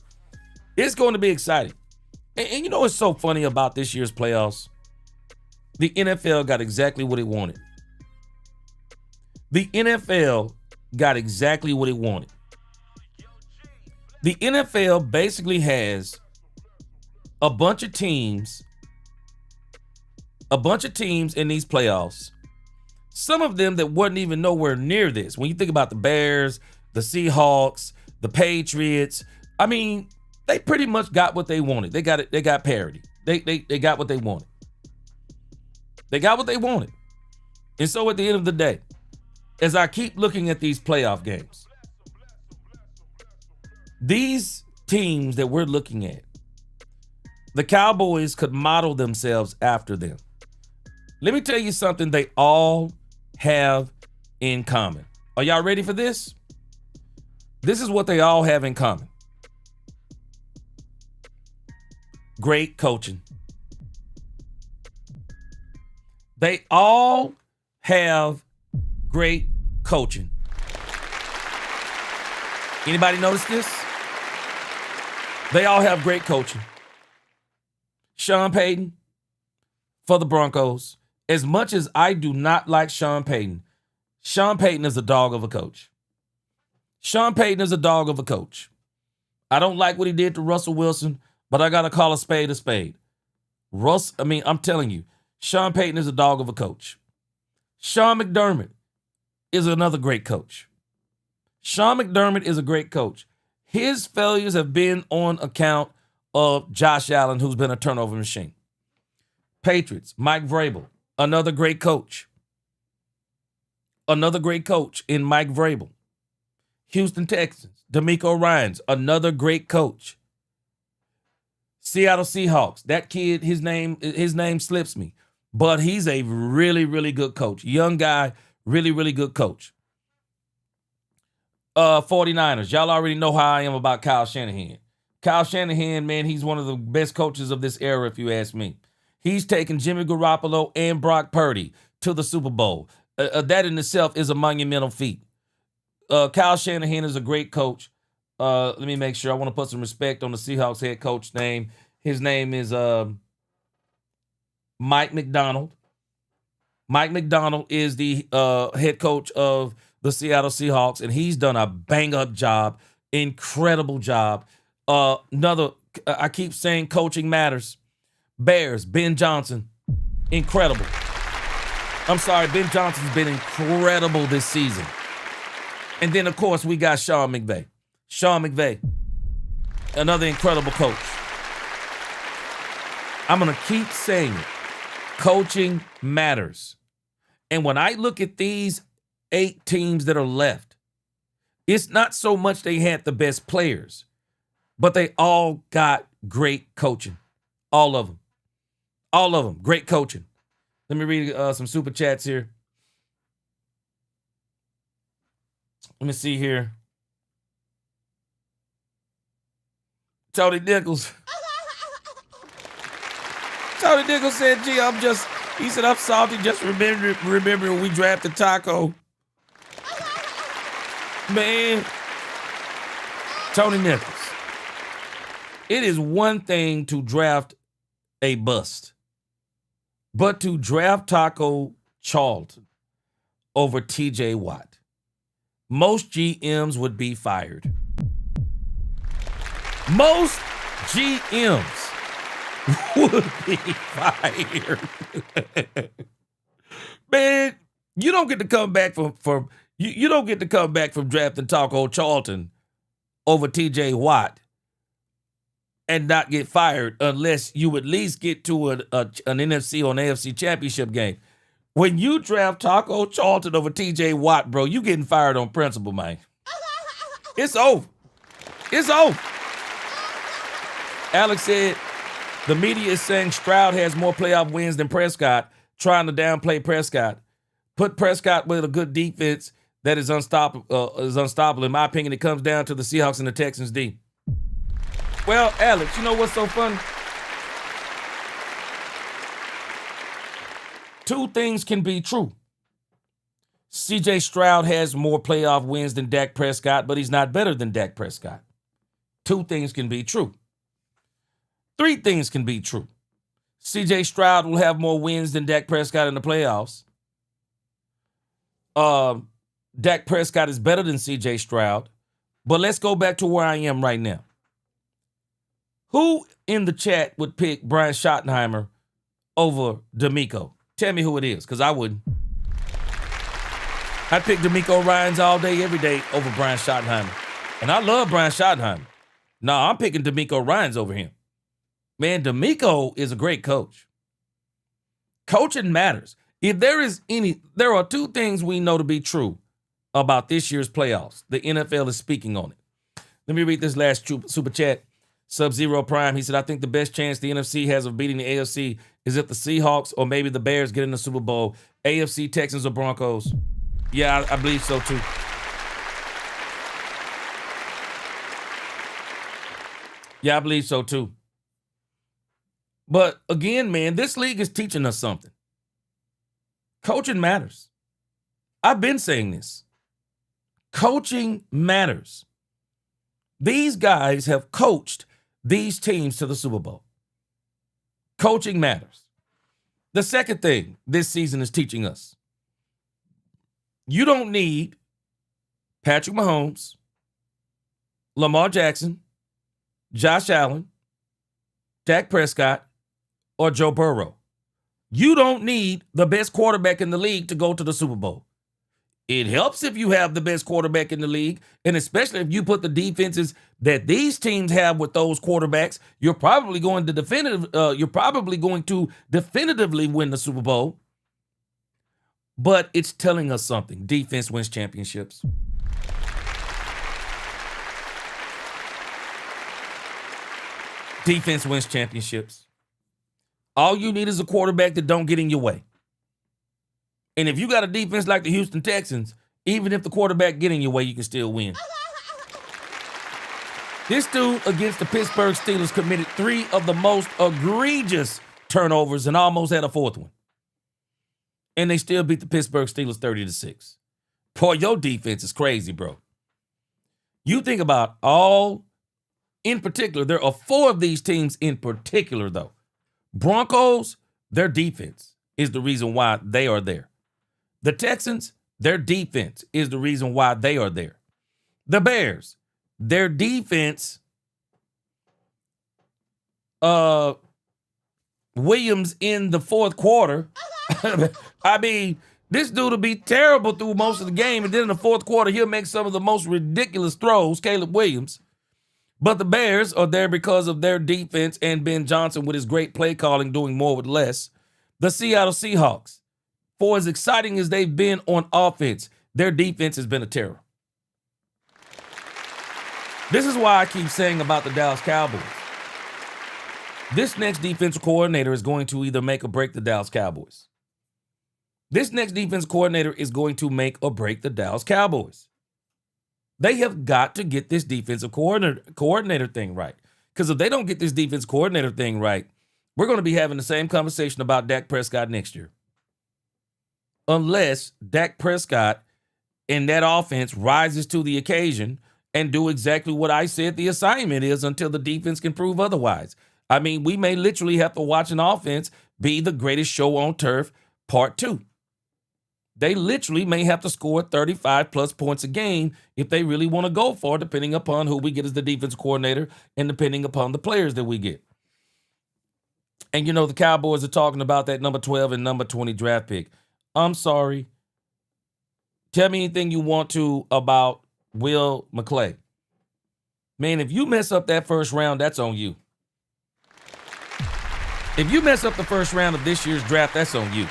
It's going to be exciting. And you know what's so funny about this year's playoffs? The NFL got exactly what it wanted. The NFL got exactly what it wanted. The NFL basically has a bunch of teams in these playoffs. Some of them that wasn't even nowhere near this. When you think about the Bears, the Seahawks, the Patriots, I mean, they pretty much got what they wanted. They got it. They got parity. They got what they wanted. They got what they wanted. And so at the end of the day, as I keep looking at these playoff games, these teams that we're looking at, the Cowboys could model themselves after them. Let me tell you something they all have in common. Are y'all ready for this? This is what they all have in common. Great coaching. They all have great coaching. Anybody notice this? They all have great coaching. Sean Payton for the Broncos. As much as I do not like Sean Payton is a dog of a coach. Sean Payton is a dog of a coach. I don't like what he did to Russell Wilson, but I got to call a spade a spade. I'm telling you, Sean Payton is a dog of a coach. Sean McDermott is another great coach. Sean McDermott is a great coach. His failures have been on account of Josh Allen, who's been a turnover machine. Patriots, Mike Vrabel, another great coach. Another great coach in Mike Vrabel. Houston Texans, DeMeco Ryans, another great coach. Seattle Seahawks, that kid, his name slips me, but he's a really, really good coach. Young guy, really, really good coach. 49ers, y'all already know how I am about Kyle Shanahan. Kyle Shanahan, man, he's one of the best coaches of this era, if you ask me. He's taken Jimmy Garoppolo and Brock Purdy to the Super Bowl. That in itself is a monumental feat. Kyle Shanahan is a great coach. Let me make sure. I want to put some respect on the Seahawks head coach name. His name is Mike Macdonald. Mike Macdonald is the head coach of the Seattle Seahawks, and he's done a bang-up job, incredible job. I keep saying coaching matters. Bears, Ben Johnson, incredible. I'm sorry, Ben Johnson's been incredible this season. And then, of course, we got Sean McVay. Sean McVay, another incredible coach. I'm going to keep saying it. Coaching matters. And when I look at these 8 teams that are left, it's not so much they had the best players, but they all got great coaching. All of them. All of them. Great coaching. Let me read some super chats here. Let me see here. Tony Nichols. Tony Nichols said, gee, he said, I'm salty just remember when we drafted Taco. Man, Tony Nichols, it is one thing to draft a bust, but to draft Taco Charlton over TJ Watt, most GMs would be fired. Most GMs would be fired. Man, you don't get to come back from you don't get to come back from drafting Taco Charlton over TJ Watt and not get fired unless you at least get to an NFC or an AFC championship game. When you draft Taco Charlton over TJ Watt, bro, you getting fired on principle, man. It's over. It's over. Alex said, the media is saying Stroud has more playoff wins than Prescott, trying to downplay Prescott. Put Prescott with a good defense that is unstoppable. In my opinion, it comes down to the Seahawks and the Texans D. Well, Alex, you know what's so funny? Two things can be true. CJ Stroud has more playoff wins than Dak Prescott, but he's not better than Dak Prescott. Two things can be true. Three things can be true. CJ Stroud will have more wins than Dak Prescott in the playoffs. Dak Prescott is better than CJ Stroud. But let's go back to where I am right now. Who in the chat would pick Brian Schottenheimer over D'Amico? Tell me who it is, because I wouldn't. I'd pick D'Amico Ryans all day, every day over Brian Schottenheimer. And I love Brian Schottenheimer. No, I'm picking D'Amico Ryans over him. Man, D'Amico is a great coach. Coaching matters. If there are two things we know to be true about this year's playoffs. The NFL is speaking on it. Let me read this last super chat. Sub-Zero Prime, he said, I think the best chance the NFC has of beating the AFC is if the Seahawks or maybe the Bears get in the Super Bowl. AFC, Texans, or Broncos. Yeah, I believe so too. Yeah, I believe so too. But again, man, this league is teaching us something. Coaching matters. I've been saying this. Coaching matters. These guys have coached these teams to the Super Bowl. Coaching matters. The second thing this season is teaching us, you don't need Patrick Mahomes, Lamar Jackson, Josh Allen, Dak Prescott, or Joe Burrow. You don't need the best quarterback in the league to go to the Super Bowl. It helps if you have the best quarterback in the league, and especially if you put the defenses that these teams have with those quarterbacks, you're probably going to definitively win the Super Bowl. But it's telling us something. Defense wins championships. Defense wins championships. All you need is a quarterback that don't get in your way. And if you got a defense like the Houston Texans, even if the quarterback get in your way, you can still win. This dude against the Pittsburgh Steelers committed 3 of the most egregious turnovers and almost had a 4th one. And they still beat the Pittsburgh Steelers 30-6. Boy, your defense is crazy, bro. You think about in particular, there are 4 of these teams in particular, though. Broncos, their defense is the reason why they are there. The Texans, their defense is the reason why they are there. The Bears, their defense, Williams in the 4th quarter. I mean, this dude will be terrible through most of the game, and then in the 4th quarter, he'll make some of the most ridiculous throws, Caleb Williams. But the Bears are there because of their defense and Ben Johnson with his great play calling, doing more with less. The Seattle Seahawks, for as exciting as they've been on offense, their defense has been a terror. This is why I keep saying about the Dallas Cowboys. This next defensive coordinator is going to either make or break the Dallas Cowboys. This next defensive coordinator is going to make or break the Dallas Cowboys. They have got to get this defensive coordinator thing right. Because if they don't get this defensive coordinator thing right, we're going to be having the same conversation about Dak Prescott next year. Unless Dak Prescott and that offense rises to the occasion and do exactly what I said the assignment is until the defense can prove otherwise. I mean, we may literally have to watch an offense be the greatest show on turf, part 2. They literally may have to score 35-plus points a game if they really want to go for it, depending upon who we get as the defense coordinator and depending upon the players that we get. And, the Cowboys are talking about that number 12 and number 20 draft pick. I'm sorry. Tell me anything you want to about Will McClay. Man, if you mess up that first round, that's on you. If you mess up the first round of this year's draft, that's on you.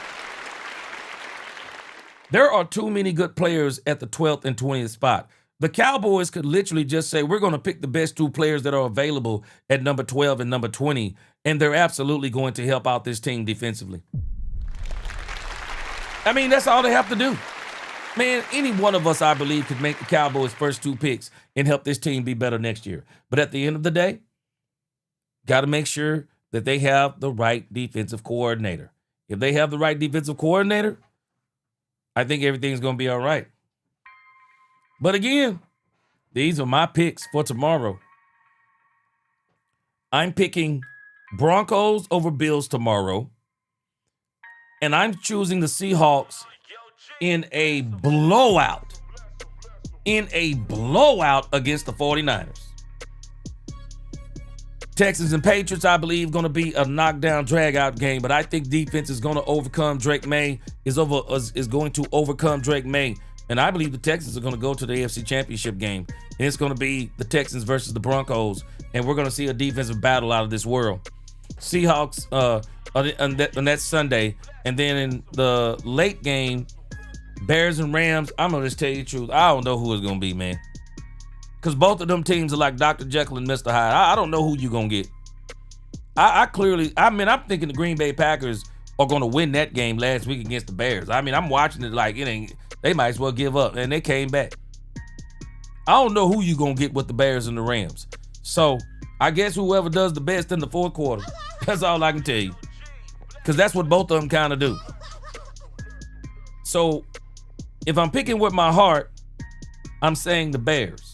There are too many good players at the 12th and 20th spot. The Cowboys could literally just say, we're going to pick the best 2 players that are available at number 12 and number 20, and they're absolutely going to help out this team defensively. I mean, that's all they have to do. Man, any one of us, I believe, could make the Cowboys' first 2 picks and help this team be better next year. But at the end of the day, got to make sure that they have the right defensive coordinator. If they have the right defensive coordinator, I think everything's going to be all right. But again, these are my picks for tomorrow. I'm picking Broncos over Bills tomorrow. And I'm choosing the Seahawks in a blowout. In a blowout against the 49ers. Texans and Patriots, I believe, going to be a knockdown, drag-out game, but I think defense is going to overcome Drake May, is going to overcome Drake May, and I believe the Texans are going to go to the AFC Championship game, and it's going to be the Texans versus the Broncos, and we're going to see a defensive battle out of this world. Seahawks on that Sunday, and then in the late game, Bears and Rams, I'm going to just tell you the truth. I don't know who it's going to be, man. Because both of them teams are like Dr. Jekyll and Mr. Hyde. I don't know who you're going to get. I'm thinking the Green Bay Packers are going to win that game last week against the Bears. I mean, I'm watching it like they might as well give up, and they came back. I don't know who you're going to get with the Bears and the Rams. So I guess whoever does the best in the fourth quarter. That's all I can tell you. Because that's what both of them kind of do. So if I'm picking with my heart, I'm saying the Bears.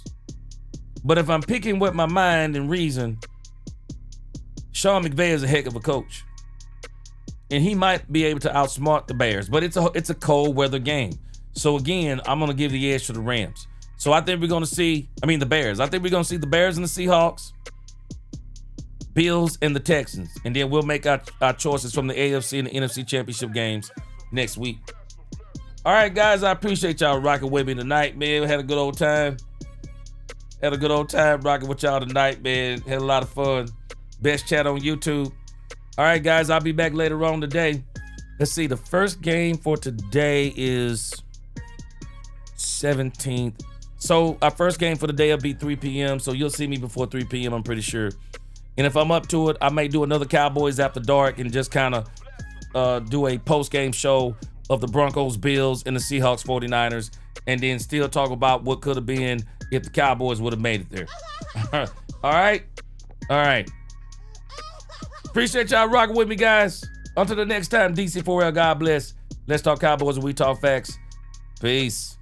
But if I'm picking with my mind and reason, Sean McVay is a heck of a coach. And he might be able to outsmart the Bears. But it's a cold weather game. So again, I'm going to give the edge to the Rams. So I think we're going to see, the Bears. I think we're going to see the Bears and the Seahawks, Bills and the Texans. And then we'll make our choices from the AFC and the NFC championship games next week. All right, guys, I appreciate y'all rocking with me tonight, man. We had a good old time. Had a good old time rocking with y'all tonight, man. Had a lot of fun. Best chat on YouTube. All right, guys, I'll be back later on today. Let's see. The first game for today is 17th. So our first game for the day will be 3 p.m. So you'll see me before 3 p.m., I'm pretty sure. And if I'm up to it, I may do another Cowboys After Dark and just kind of do a post-game show of the Broncos, Bills, and the Seahawks, 49ers, and then still talk about what could have been if the Cowboys would have made it there. All right? All right. Appreciate y'all rocking with me, guys. Until the next time, DC4L, God bless. Let's talk Cowboys and we talk facts. Peace.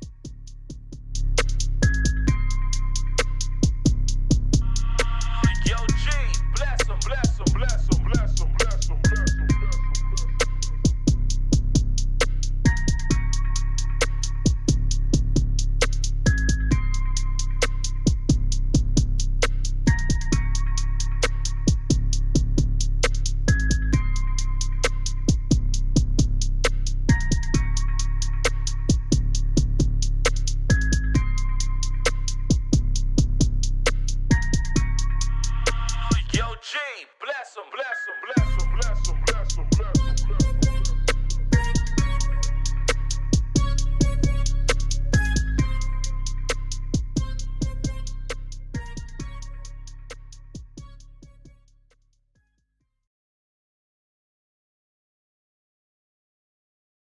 Bless him, bless him, bless him, bless him.